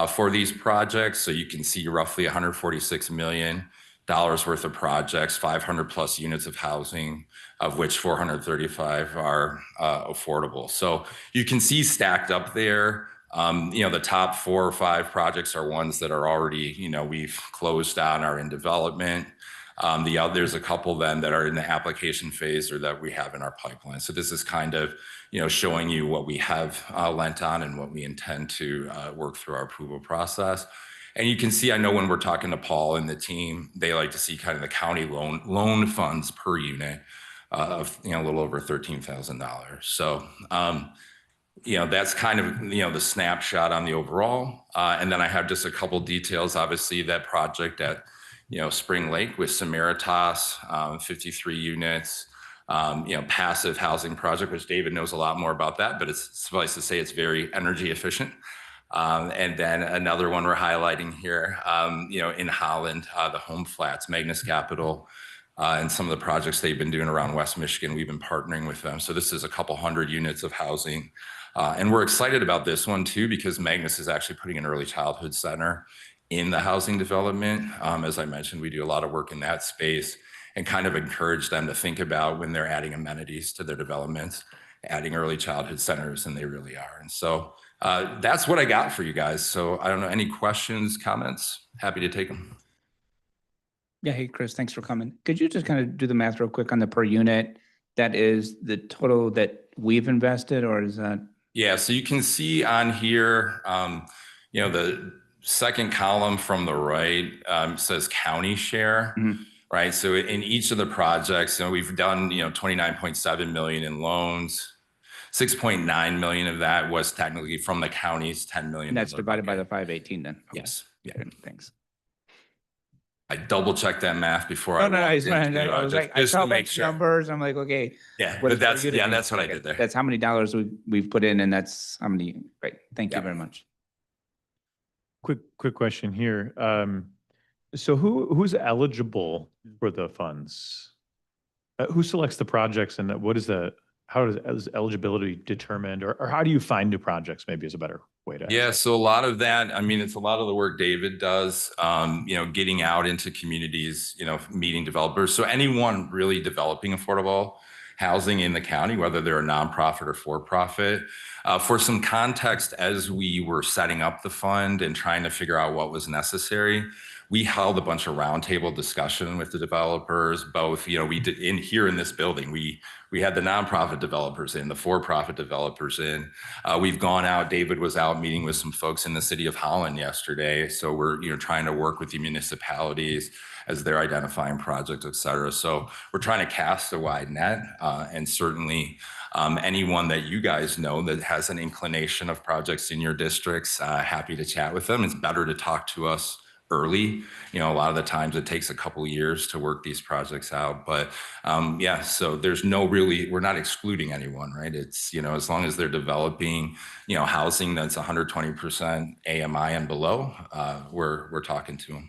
for these projects. So you can see roughly 146 million worth of projects, 500 plus units of housing, of which 435 are affordable. So you can see stacked up there, the top 4 or 5 projects are ones that are already, we've closed down, are in development. There's a couple then that are in the application phase or that we have in our pipeline. So this is kind of, showing you what we have lent on and what we intend to work through our approval process. And you can see, I know when we're talking to Paul and the team, they like to see kind of the county loan funds per unit of, a little over $13,000. So, that's kind of, the snapshot on the overall. And then I have just a couple details, obviously that project at, Spring Lake with Samaritas, 53 units, passive housing project, which David knows a lot more about that, but it's suffice to say it's very energy efficient. And then another one we're highlighting here, in Holland, the Home Flats, Magnus Capital, and some of the projects they've been doing around West Michigan, we've been partnering with them. So this is a couple hundred units of housing. And we're excited about this one too, because Magnus is actually putting an early childhood center in the housing development. As I mentioned, we do a lot of work in that space and kind of encourage them to think about when they're adding amenities to their developments, adding early childhood centers, and they really are. And so that's what I got for you guys. So I don't know, any questions, comments? Happy to take them. Yeah, hey, Chris, thanks for coming. Could you just kind of do the math real quick on the per unit? That is the total that we've invested, or is that? Yeah, so you can see on here, the second column from the right says county share, right? So in each of the projects, we've done, 29.7 million in loans. 6.9 million of that was technically from the county's 10 million. And that's divided by the 518 then? Yes. Yeah. Thanks. I double checked that math before I was like, I saw make sure. Numbers. I'm like, okay. Yeah, but that's what I did there. That's how many dollars we've put in, and that's how many. Great. Thank you very much. Quick question here. So who's eligible for the funds? Who selects the projects, and how is eligibility determined, or how do you find new projects? Maybe is a better way to. Yeah, so a lot of that, it's a lot of the work David does, getting out into communities, meeting developers. So anyone really developing affordable housing in the county, whether they're a nonprofit or for-profit. For some context, as we were setting up the fund and trying to figure out what was necessary, we held a bunch of roundtable discussion with the developers, both, we did here in this building, we had the nonprofit developers in, the for-profit developers in. We've gone out, David was out meeting with some folks in the city of Holland yesterday. So we're, trying to work with the municipalities as they're identifying projects, et cetera. So we're trying to cast a wide net, and certainly anyone that you guys know that has an inclination of projects in your districts, happy to chat with them. It's better to talk to us early. A lot of the times it takes a couple of years to work these projects out, but yeah, so there's we're not excluding anyone, right? It's, as long as they're developing, housing that's 120% AMI and below, we're talking to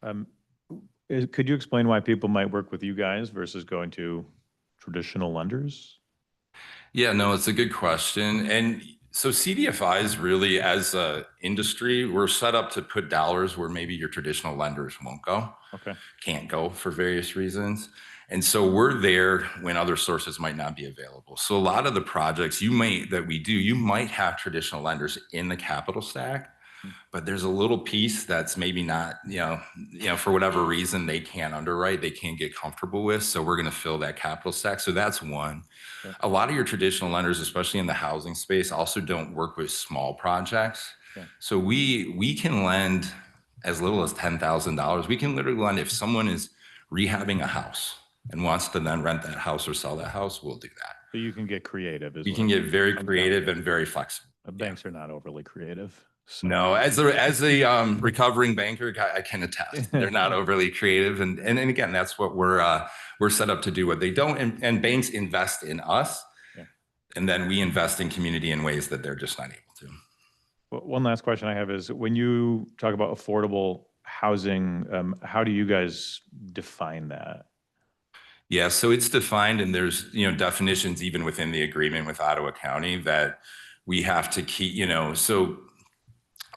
them. Could you explain why people might work with you guys versus going to traditional lenders? Yeah, no, it's a good question. And so CDFIs really, as a industry, we're set up to put dollars where maybe your traditional lenders won't go. Okay. Can't go for various reasons. And so we're there when other sources might not be available. So a lot of the projects you might have traditional lenders in the capital stack, but there's a little piece that's maybe not, for whatever reason they can't underwrite, they can't get comfortable with. So we're going to fill that capital stack. So that's one. Okay. A lot of your traditional lenders, especially in the housing space, also don't work with small projects. Okay. So we can lend as little as $10,000. We can literally lend if someone is rehabbing a house and wants to then rent that house or sell that house, we'll do that. So you can get creative. We can get very creative and very flexible. Banks are not overly creative. So. No, as a recovering banker, I can attest they're not overly creative, and again, that's what we're set up to do. What they don't, and banks invest in us, yeah. And then we invest in community in ways that they're just not able to. Well, one last question I have is, when you talk about affordable housing, how do you guys define that? Yeah, so it's defined, and there's definitions even within the agreement with Ottawa County that we have to keep. So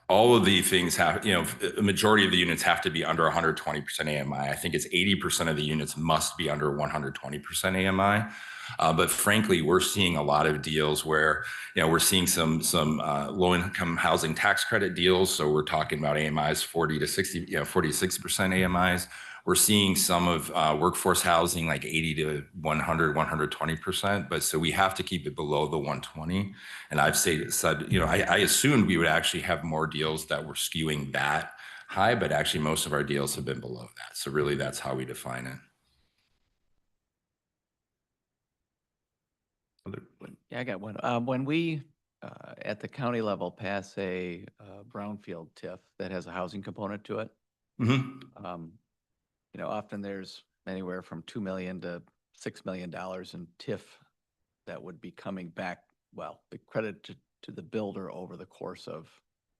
all of the things have, a majority of the units have to be under 120% AMI. I think it's 80% of the units must be under 120% AMI. But frankly, we're seeing a lot of deals where, we're seeing some low-income housing tax credit deals. So we're talking about AMIs 40 to 60, 40 to 60% AMIs. We're seeing some of workforce housing like 80 to 100, 120%. But so we have to keep it below the 120. And I've said, I assumed we would actually have more deals that were skewing that high, but actually most of our deals have been below that. So really that's how we define it. Yeah, I got one. When we, at the county level, pass a brownfield TIF that has a housing component to it, Mm-hmm. often there's anywhere from $2 million to $6 million in TIF that would be coming back, well, the credit to the builder over the course of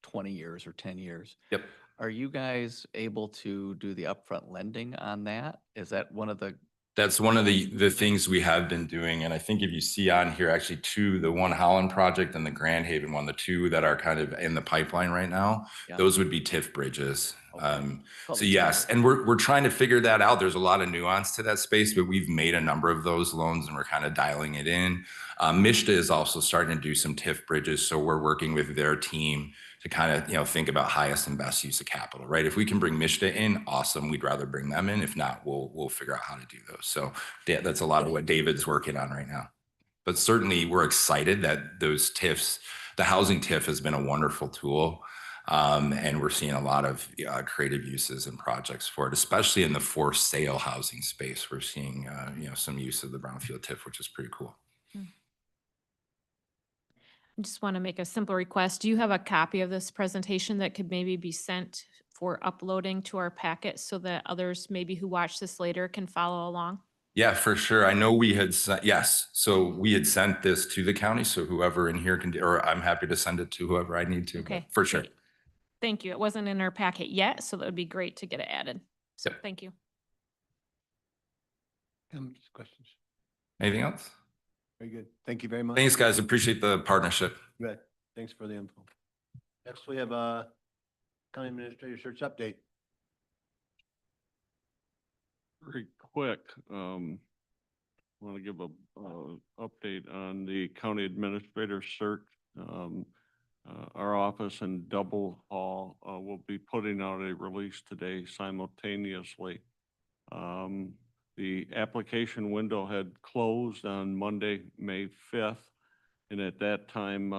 20 years or 10 years. Yep. Are you guys able to do the upfront lending on that? Is that one of the That's one of the things we have been doing. And I think if you see on here, actually the One Holland project and the Grand Haven one, the two that are kind of in the pipeline right now, those would be TIF bridges. So yes, and we're trying to figure that out. There's a lot of nuance to that space, but we've made a number of those loans and we're kind of dialing it in. Mishta is also starting to do some TIF bridges. So we're working with their team to kind of, think about highest and best use of capital, right? If we can bring Mishta in, awesome. We'd rather bring them in. If not, we'll figure out how to do those. So that's a lot of what David's working on right now. But certainly we're excited that those TIFs, the housing TIF has been a wonderful tool. And we're seeing a lot of creative uses and projects for it, especially in the for sale housing space. We're seeing, some use of the brownfield TIF, which is pretty cool. I just want to make a simple request. Do you have a copy of this presentation that could maybe be sent for uploading to our packet so that others maybe who watch this later can follow along? Yeah, for sure. I know we had sent, yes. So we had sent this to the county. So whoever in here can, or I'm happy to send it to whoever I need to. Okay, For sure. great. Thank you. It wasn't in our packet yet, so that would be great to get it added. So Yep. thank you. Questions? Anything else? Very good. Thank you very much. Thanks, guys. Appreciate the partnership. Good. Thanks for the info. Next, we have County Administrator Search Update. Very quick, want to give a update on the county administrator search. our office in Double Hall, will be putting out a release today simultaneously. The application window had closed on Monday, May 5th. And at that time,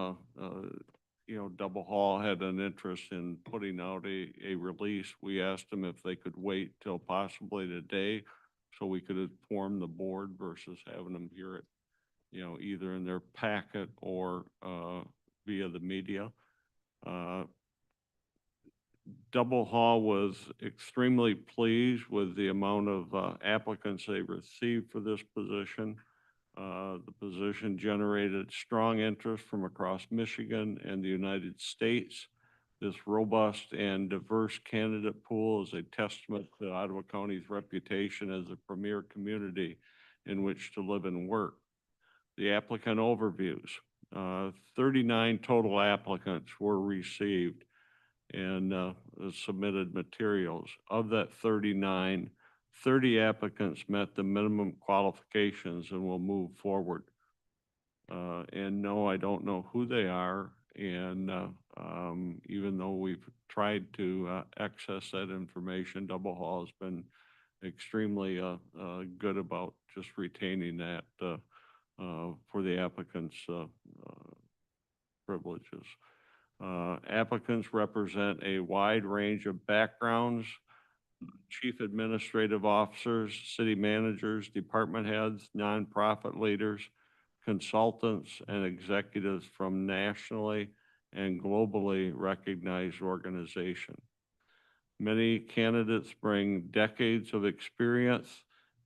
Double Hall had an interest in putting out a release. We asked them if they could wait till possibly today so we could inform the board versus having them hear it, either in their packet or via the media. Double Hall was extremely pleased with the amount of applicants they received for this position. The position generated strong interest from across Michigan and the United States. This robust and diverse candidate pool is a testament to Ottawa County's reputation as a premier community in which to live and work. The applicant overviews. 39 total applicants were received and submitted materials. Of that 39, 30 applicants met the minimum qualifications and will move forward. And no, I don't know who they are. And even though we've tried to access that information, Double Hall has been extremely good about just retaining that for the applicants' privileges. Applicants represent a wide range of backgrounds, chief administrative officers, city managers, department heads, nonprofit leaders, consultants, and executives from nationally and globally recognized organizations. Many candidates bring decades of experience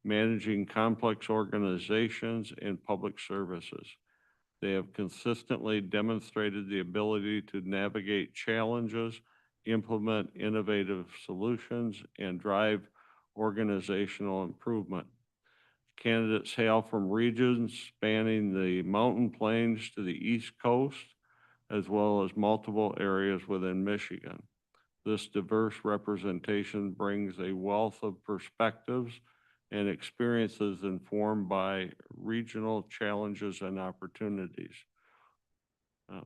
managing complex organizations and public services. They have consistently demonstrated the ability to navigate challenges, implement innovative solutions, and drive organizational improvement. Candidates hail from regions spanning the mountain plains to the East Coast, as well as multiple areas within Michigan. This diverse representation brings a wealth of perspectives and experiences informed by regional challenges and opportunities.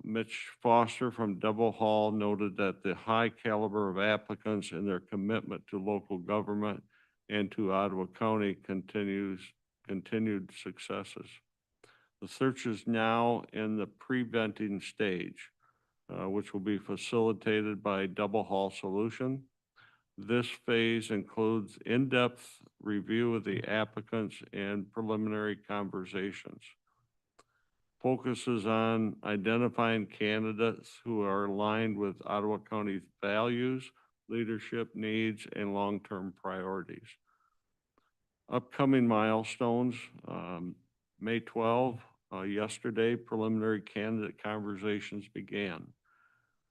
Mitch Foster from Double Hall noted that the high caliber of applicants and their commitment to local government and to Ottawa County continued successes. The search is now in the pre-venting stage, which will be facilitated by Double Hall Solution. This phase includes in-depth review of the applicants and preliminary conversations. Focuses on identifying candidates who are aligned with Ottawa County's values, leadership needs, and long-term priorities. Upcoming milestones, May 12, yesterday, preliminary candidate conversations began.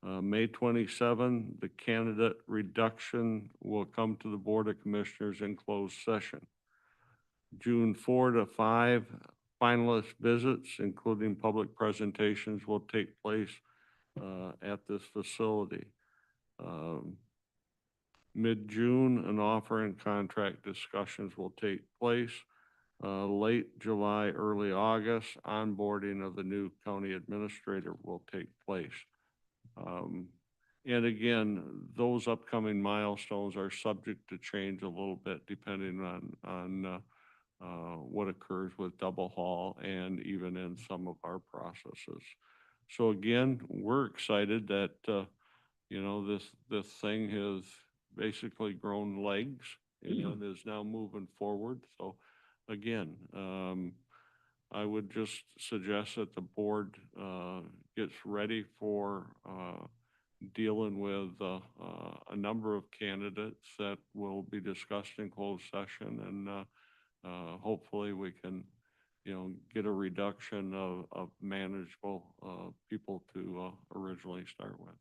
May 27, the candidate reduction will come to the Board of Commissioners in closed session. June 4 to 5, finalist visits, including public presentations, will take place at this facility. Mid-June, an offer and contract discussions will take place. Late July, early August, onboarding of the new county administrator will take place. And again, those upcoming milestones are subject to change a little bit depending on what occurs with Double Hall and even in some of our processes. So again, we're excited that this thing has basically grown legs and is now moving forward. So again, I would just suggest that the board gets ready for dealing with a number of candidates that will be discussed in closed session, and hopefully we can, get a reduction of manageable people to originally start with.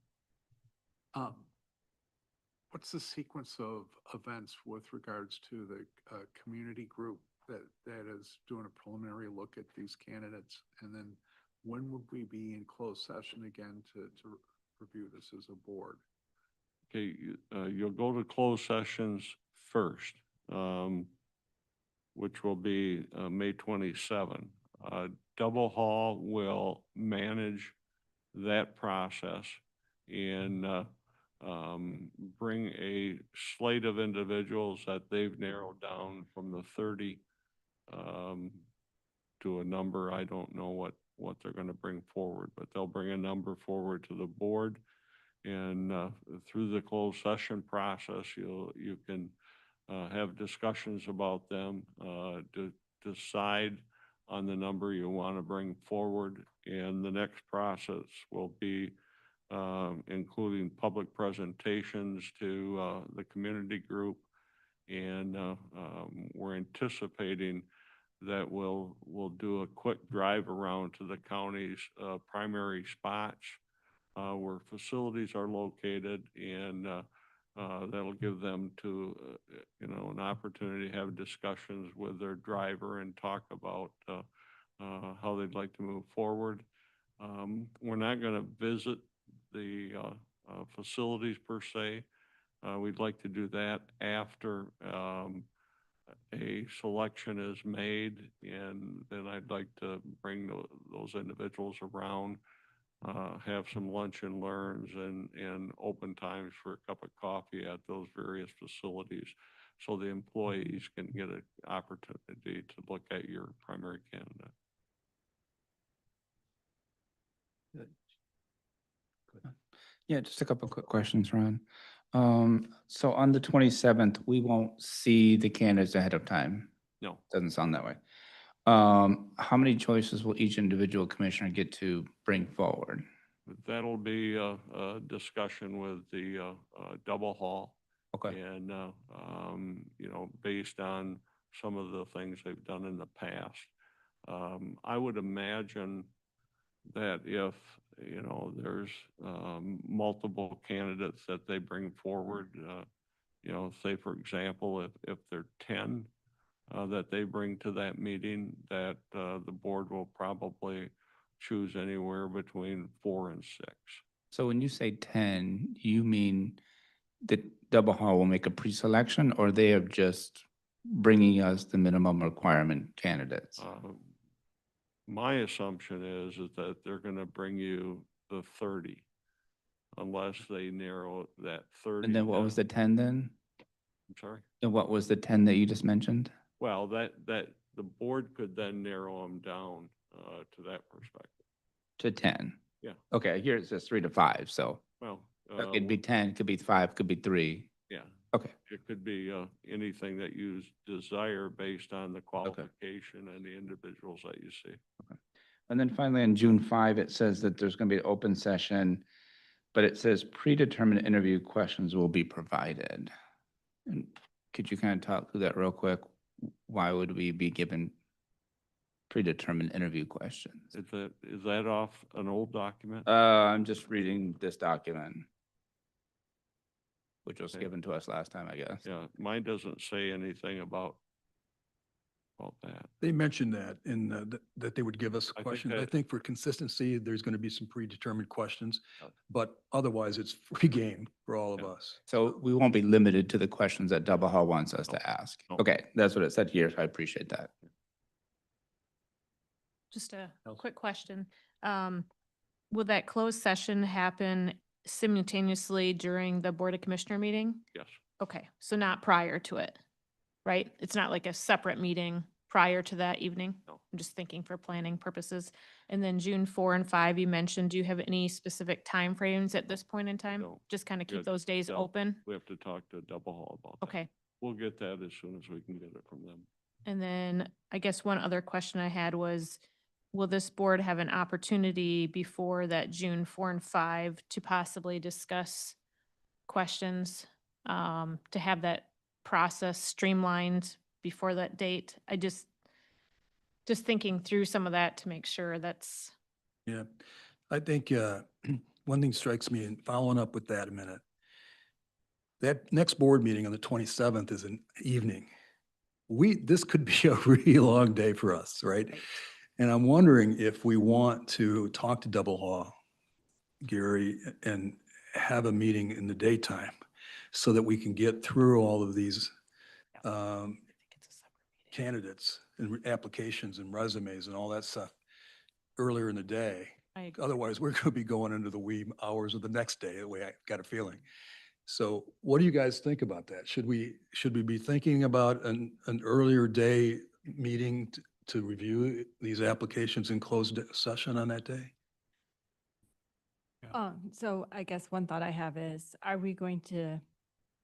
What's the sequence of events with regards to the community group that is doing a preliminary look at these candidates? And then when would we be in closed session again to review this as a board? Okay, you'll go to closed sessions first, which will be May 27. Double Hall will manage that process. and bring a slate of individuals that they've narrowed down from the 30 to a number. I don't know what they're going to bring forward, but they'll bring a number forward to the board. And through the closed session process, you can have discussions about them, to decide on the number you want to bring forward. And the next process will be including public presentations to the community group. And we're anticipating that we'll do a quick drive around to the county's primary spots where facilities are located, and that'll give them an opportunity to have discussions with their driver and talk about how they'd like to move forward. We're not going to visit the facilities per se. We'd like to do that after a selection is made, and then I'd like to bring those individuals around, have some lunch and learns and open times for a cup of coffee at those various facilities, so the employees can get an opportunity to look at your primary candidate. Yeah, just a couple of quick questions, Ron. So on the 27th, we won't see the candidates ahead of time. No. Doesn't sound that way. How many choices will each individual commissioner get to bring forward? That'll be a discussion with the double hall. Okay. And, based on some of the things they've done in the past, I would imagine that if, there's multiple candidates that they bring forward, say, for example, if there are 10 that they bring to that meeting, that the board will probably choose anywhere between 4 and 6. So when you say 10, you mean the double hall will make a pre-selection, or they are just bringing us the minimum requirement candidates? My assumption is that they're going to bring you the 30, unless they narrow that 30. And then what was the 10 then? I'm sorry? And what was the 10 that you just mentioned? Well, that the board could then narrow them down to that perspective. To 10? Yeah. Okay, here it says 3 to 5, so Well, it'd be 10, could be 5, could be 3. yeah. Okay. It could be anything that you desire based on the qualification and the individuals that you see. Okay. And then finally, on June 5, it says that there's going to be an open session, but it says predetermined interview questions will be provided. And could you kind of talk through that real quick? Why would we be given predetermined interview questions? Is that off an old document? I'm just reading this document, which was Okay. given to us last time, I guess. Yeah, mine doesn't say anything about that. They mentioned that that they would give us I think questions. I that- think for consistency, there's going to be some predetermined questions, but otherwise it's free game for all of us. So we won't be limited to the questions that Double Hall wants us to ask. No. Okay, that's what it said here, so I appreciate that. Just a quick question. Will that closed session happen simultaneously during the Board of Commissioner meeting? Yes. Okay, so not prior to it, right? It's not like a separate meeting prior to that evening? No. I'm just thinking for planning purposes. And then June 4 and 5, you mentioned, do you have any specific timeframes at this point in time? No. Just kind of Yeah, keep those days no. open? We have to talk to Double Hall about that. Okay. We'll get that as soon as we can get it from them. And then I guess one other question I had was, will this board have an opportunity before that June 4 and 5 to possibly discuss questions, to have that process streamlined before that date? I just thinking through some of that to make sure that's. Yeah, I think one thing strikes me, and following up with that a minute, that next board meeting on the 27th is an evening. This could be a really long day for us, right? And I'm wondering if we want to talk to Double Hall, Gary, and have a meeting in the daytime so that we can get through all of these candidates and applications and resumes and all that stuff earlier in the day. I agree. Otherwise, we're going to be going into the wee hours of the next day, the way I got a feeling. So what do you guys think about that? Should we be thinking about an earlier day meeting to review these applications in closed session on that day? So I guess one thought I have is, are we going to,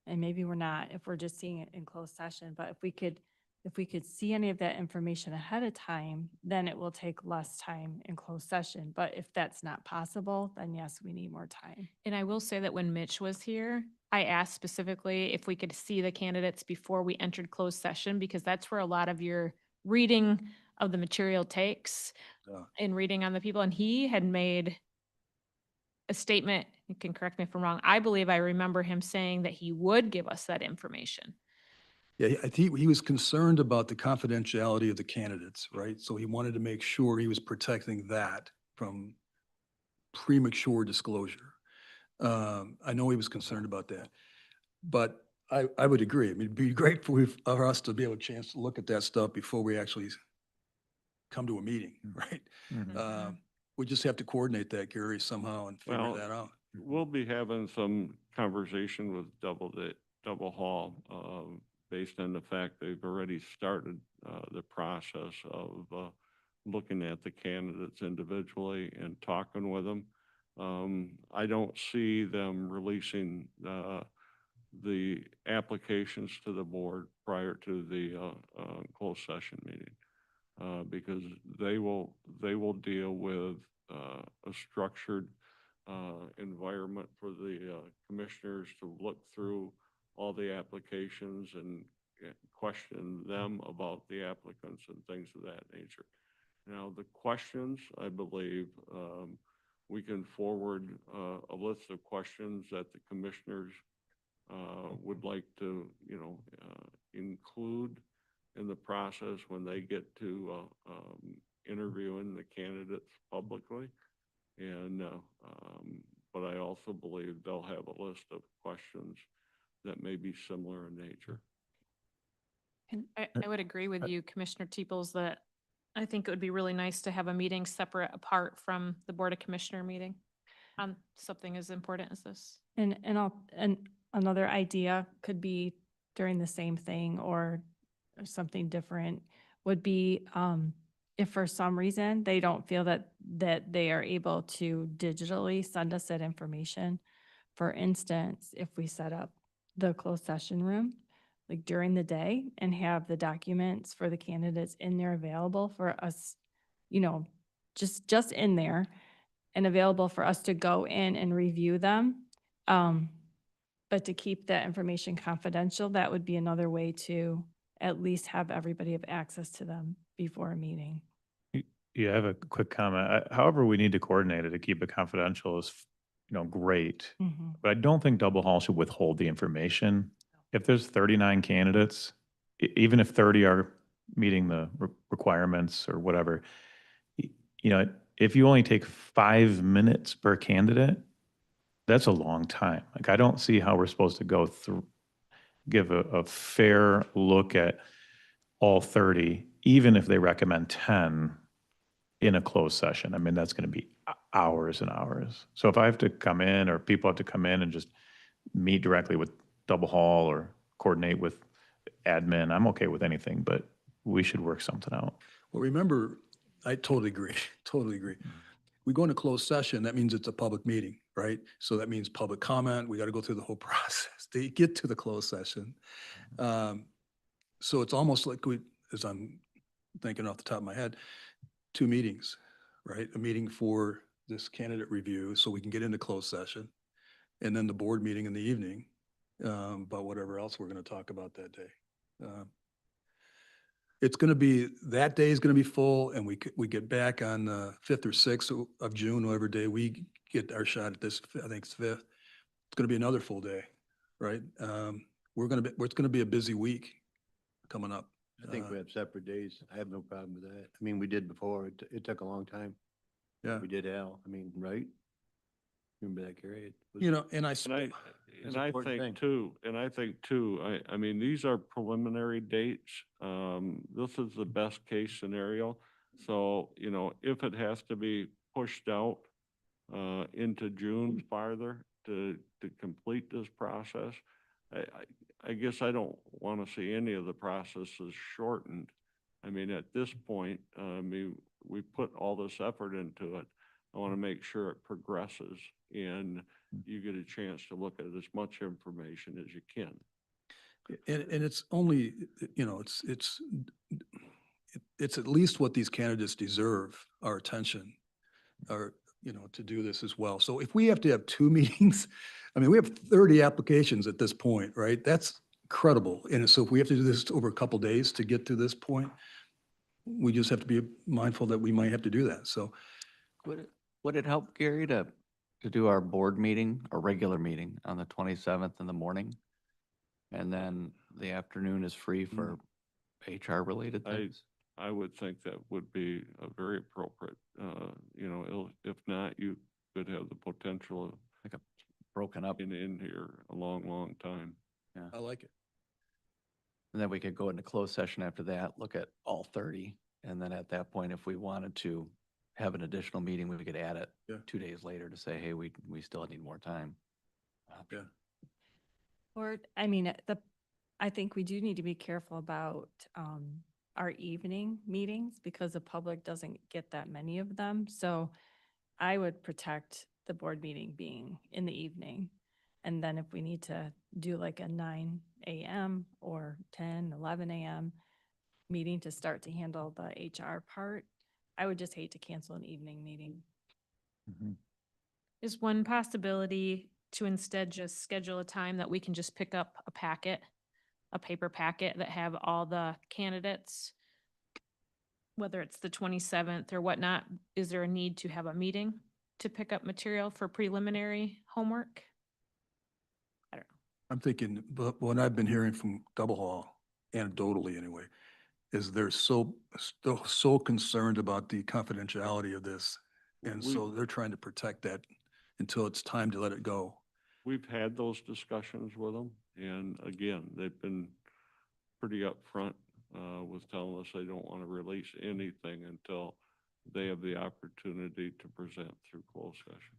and maybe we're not, if we're just seeing it in closed session, but if we could see any of that information ahead of time, then it will take less time in closed session. But if that's not possible, then yes, we need more time. And I will say that when Mitch was here, I asked specifically if we could see the candidates before we entered closed session, because that's where a lot of your reading of the material takes Yeah. in reading on the people. And he had made a statement, you can correct me if I'm wrong, I believe I remember him saying that he would give us that information. Yeah, I think he was concerned about the confidentiality of the candidates, right? So he wanted to make sure he was protecting that from premature disclosure. I know he was concerned about that, but I would agree. I mean, it'd be great for us to be able to chance to look at that stuff before we actually come to a meeting, right? We just have to coordinate that, Gary, somehow and figure Well, that out. We'll be having some conversation with Double Hall, based on the fact they've already started, the process of, looking at the candidates individually and talking with them. I don't see them releasing, the applications to the board prior to the, closed session meeting. Because they will deal with, a structured, environment for the commissioners to look through all the applications and question them about the applicants and things of that nature. Now, the questions, I believe, we can forward a list of questions that the commissioners would like to, include in the process when they get to interviewing the candidates publicly. And, but I also believe they'll have a list of questions that may be similar in nature. And I would agree with you, Commissioner Teeples, that I think it would be really nice to have a meeting separate apart from the Board of Commissioner meeting on something as important as this. And another idea could be during the same thing or something different would be, if for some reason they don't feel that they are able to digitally send us that information. For instance, if we set up the closed session room, like during the day and have the documents for the candidates in there available for us, just in there and available for us to go in and review them. But to keep that information confidential, that would be another way to at least have everybody have access to them before a meeting. Yeah, I have a quick comment. However, we need to coordinate it to keep it confidential is, great. Mhm. But I don't think Double Hall should withhold the information. If there's 39 candidates, even if 30 are meeting the requirements or whatever, if you only take 5 minutes per candidate, that's a long time. Like, I don't see how we're supposed to go through, give a fair look at all 30, even if they recommend 10 in a closed session. I mean, that's going to be hours and hours. So if I have to come in or people have to come in and just meet directly with Double Hall or coordinate with admin, I'm okay with anything, but we should work something out. Well, remember, I totally agree, totally agree. We go into closed session, that means it's a public meeting, right? So that means public comment. We got to go through the whole process to get to the closed session. So it's almost like as I'm thinking off the top of my head, 2 meetings, right? A meeting for this candidate review so we can get into closed session, and then the board meeting in the evening about whatever else we're going to talk about that day. It's going to be, that day is going to be full, and we get back on the 5th or 6th of June, whatever day we get our shot at this, I think it's 5th. It's going to be another full day, right? It's going to be a busy week coming up. I think we have separate days. I have no problem with that. I mean, we did before. It took a long time. Yeah. We did Al. I mean, right? Remember that, Gary? It was- And I It's an important thing. think too, I mean, these are preliminary dates. This is the best case scenario. So, if it has to be pushed out into June farther to complete this process. I guess I don't want to see any of the processes shortened. I mean, at this point, we put all this effort into it. I want to make sure it progresses and you get a chance to look at as much information as you can. And it's only, you know, it's at least what these candidates deserve, our attention, or, you know, to do this as well. So if we have to have 2 meetings, I mean, we have 30 applications at this point, right? That's incredible. And so if we have to do this over a couple days to get to this point, we just have to be mindful that we might have to do that. So Would it help, Gary, to do our board meeting, a regular meeting on the 27th in the morning? And then the afternoon is free for HR related things? I would think that would be a very appropriate, you know, if not, you could have the potential of Like a broken up. in here a long, long time. I like it. And then we could go into closed session after that, look at all 30. And then at that point, if we wanted to have an additional meeting, we could add it Yeah. 2 days later to say, hey, we still need more time. Yeah. Or, I mean, I think we do need to be careful about our evening meetings because the public doesn't get that many of them. So I would protect the board meeting being in the evening. And then if we need to do like a 9 a.m. or 10, 11 a.m. meeting to start to handle the HR part, I would just hate to cancel an evening meeting. Is one possibility to instead just schedule a time that we can just pick up a packet, a paper packet that have all the candidates, whether it's the 27th or whatnot? Is there a need to have a meeting to pick up material for preliminary homework? I don't know. I'm thinking, but what I've been hearing from Double Hall, anecdotally anyway, is they're so concerned about the confidentiality of this. And so they're trying to protect that until it's time to let it go. We've had those discussions with them, and again, they've been pretty upfront with telling us they don't want to release anything until they have the opportunity to present through closed session.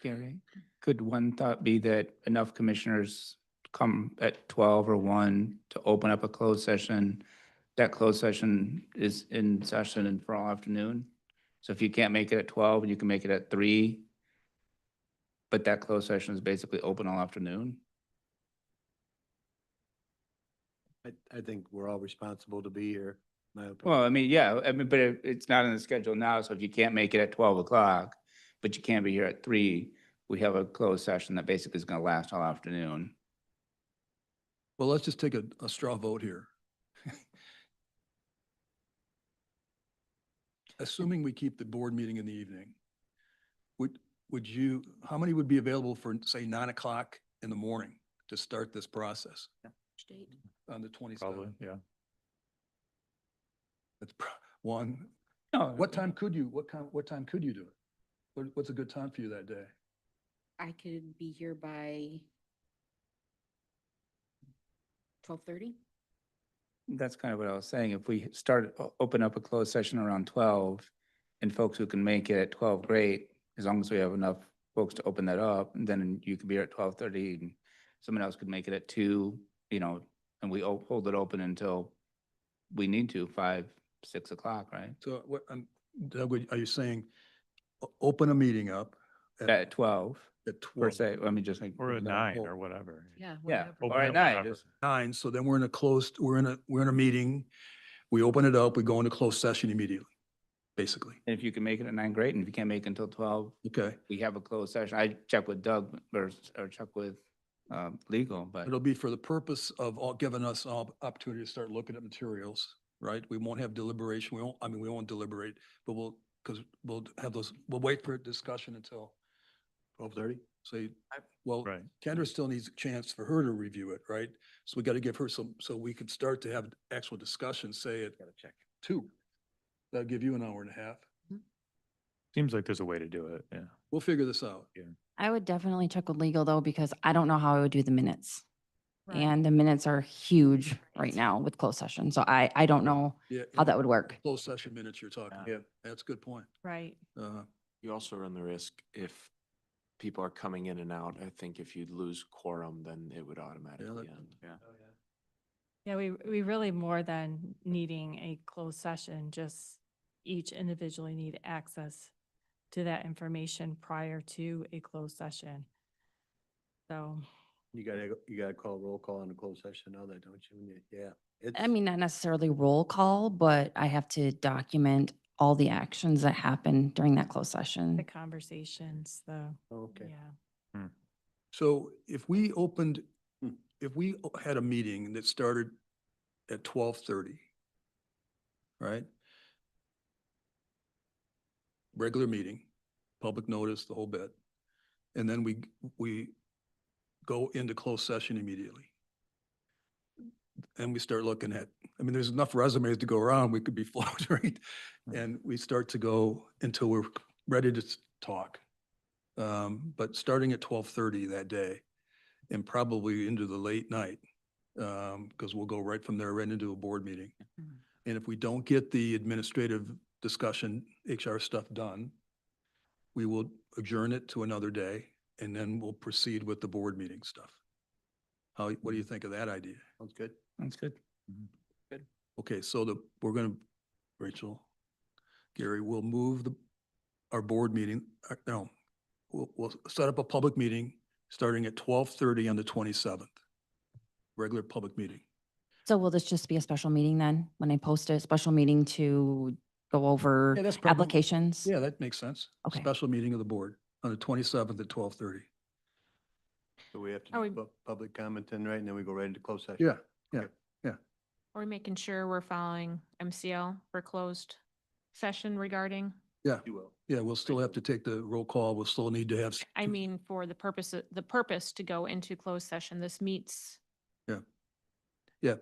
Gary, could one thought be that enough commissioners come at 12 or 1 to open up a closed session? That closed session is in session and for all afternoon. So if you can't make it at 12, you can make it at 3. But that closed session is basically open all afternoon. I think we're all responsible to be here. My opinion. Well, I mean, yeah, I mean, but it's not in the schedule now. So if you can't make it at 12 o'clock, but you can't be here at 3, we have a closed session that basically is going to last all afternoon. Well, let's just take a straw vote here. Assuming we keep the board meeting in the evening, would you, how many would be available for, say, 9 o'clock in the morning to start this process? Date. On the 27th? Probably, yeah. That's one. No, What time could you do it? What's a good time for you that day? I could be here by 12:30. That's kind of what I was saying. If we open up a closed session around 12 and folks who can make it at 12, great. As long as we have enough folks to open that up, and then you could be here at 12:30 and someone else could make it at 2, you know, and we hold it open until we need to, 5, 6 o'clock, right? So what, Doug, are you saying open a meeting up At 12, at per 12? se, I mean, just like. Or at 9 or whatever. Yeah. Yeah, whatever. or at 9, just, 9, so then we're in a meeting, we open it up, we go into closed session immediately, basically. and if you can make it at 9, great, and if you can't make it until 12, Okay. we have a closed session. I check with Doug or check with legal, but It'll be for the purpose of giving us all opportunity to start looking at materials, right? We won't have deliberation. We won't deliberate, but we'll wait for a discussion until 12:30. Say, well, Right. Kendra still needs a chance for her to review it, right? So we got to give her so we could start to have actual discussion, say at 2. That'll give you an hour and a half. Seems like there's a way to do it, yeah. We'll figure this out. I would definitely check with legal though, because I don't know how I would do the minutes. Right. And the minutes are huge right now with closed session. So I don't know Yeah. how that would work. Closed session minutes you're talking. Yeah. That's a good point. Right. You also run the risk if people are coming in and out. I think if you lose quorum, then it would automatically end. Yeah. Yeah, we really more than needing a closed session, just each individually need access to that information prior to a closed session. So, You gotta call roll call in a closed session, know that, don't you? Yeah. I mean, not necessarily roll call, but I have to document all the actions that happen during that closed the session. conversations, Okay. yeah. So if we opened, if we had a meeting that started at 12:30, right? Regular meeting, public notice, the whole bit. And then we go into closed session immediately. And we start looking at, I mean, there's enough resumes to go around, we could be flowed, right? And we start to go until we're ready to talk. But starting at 12:30 that day and probably into the late night, because we'll go right from there right into a board meeting. And if we don't get the administrative discussion, HR stuff done, we will adjourn it to another day and then we'll proceed with the board meeting stuff. What do you think of that idea? Sounds good. That's good. Good. Okay, so we're gonna, Rachel, Gary, we'll move our board meeting, no, we'll set up a public meeting starting at 12:30 on the 27th. Regular public meeting. So will this just be a special meeting then? When I post a special meeting to go over Yeah, that's probably- applications? Yeah, that makes sense. Okay. Special meeting of the board on the 27th at 12:30. So we have to Are do we- public comment then, right? And then we go right into closed session. Yeah, yeah, yeah. Are we making sure we're following MCL for closed session regarding? Yeah, You will. yeah, we'll still have to take the roll call. We'll still need to have. I mean, for the purpose to go into closed session, this meets. Yeah,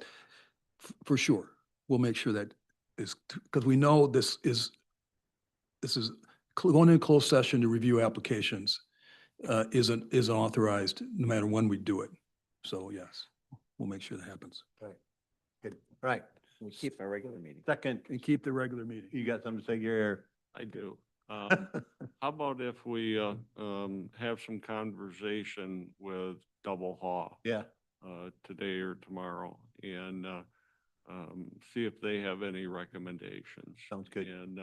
for sure. We'll make sure that is, because we know this is going in closed session to review applications isn't authorized no matter when we do it. So yes, we'll make sure that happens. Right. Good. Right. We keep our regular meeting. Second, And keep the regular meeting. you got something to say, Gary? I do. How about if we have some conversation with Double Haw Yeah. today or tomorrow and see if they have any recommendations. Sounds good. And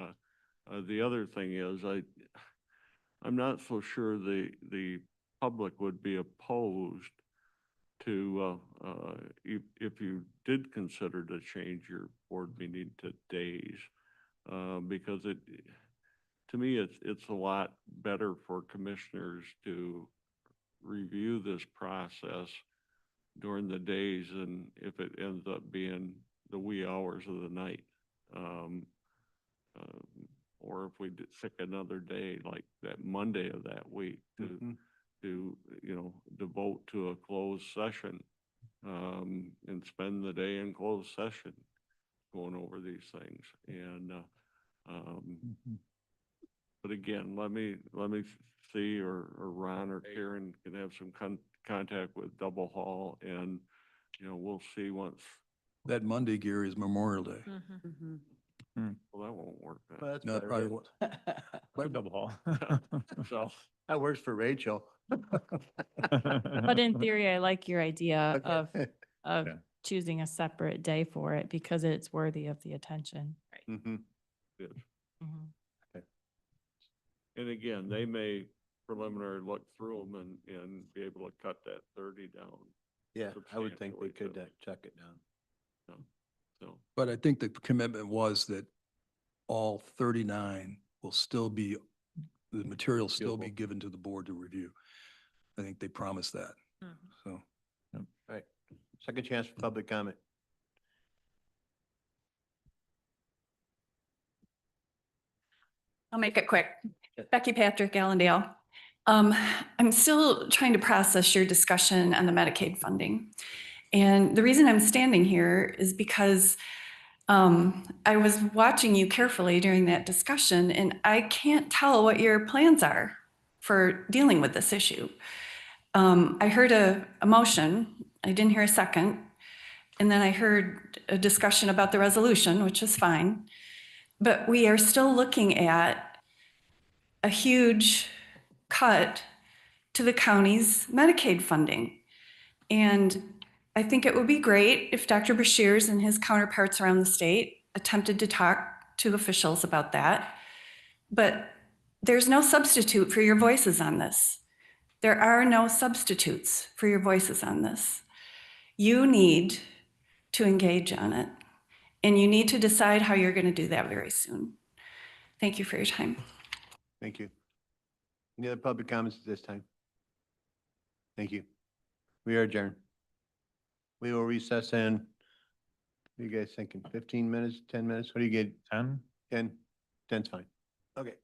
the other thing is, I'm not so sure the public would be opposed to if you did consider to change your board meeting to days, because to me it's a lot better for commissioners to review this process during the days and if it ends up being the wee hours of the night. Or if we pick another day, like that Monday of that week to devote to a closed session, and spend the day in closed session going over these things. And, but again, let me see, or Ron or Karen can have some contact with Double Hall and, we'll see once. That Monday, Gary, is Memorial Day. Well, that won't work then. Well, that's No, better. probably won't. Like double hall. So, That works for Rachel. But in theory, I like your idea Okay. of Yeah. choosing a separate day for it because it's worthy of the attention. Mhm. good. Mhm. And again, they may preliminary look through them and be able to cut that 30 down. Yeah, I would think we substantially, could too. check it down. So, But I think the commitment was that all 39 will still be, the material still be Beautiful. given to the board to review. I think they promised that, so. Right. Second chance for public comment. I'll make it quick. Becky Patrick, Allendale. I'm still trying to process your discussion on the Medicaid funding. And the reason I'm standing here is because I was watching you carefully during that discussion, and I can't tell what your plans are for dealing with this issue. I heard a motion I didn't hear a second. And then I heard a discussion about the resolution, which is fine. But we are still looking at a huge cut to the county's Medicaid funding. And I think it would be great if Dr. Bashirs and his counterparts around the state attempted to talk to officials about that. But there's no substitute for your voices on this. There are no substitutes for your voices on this. You need to engage on it, and you need to decide how you're going to do that very soon. Thank you for your time. Thank you. Any other public comments at this time? Thank you. We are adjourned. We will recess in, what are you guys thinking, 15 minutes, 10 minutes? What do you get? 10? 10? 10's fine. Okay.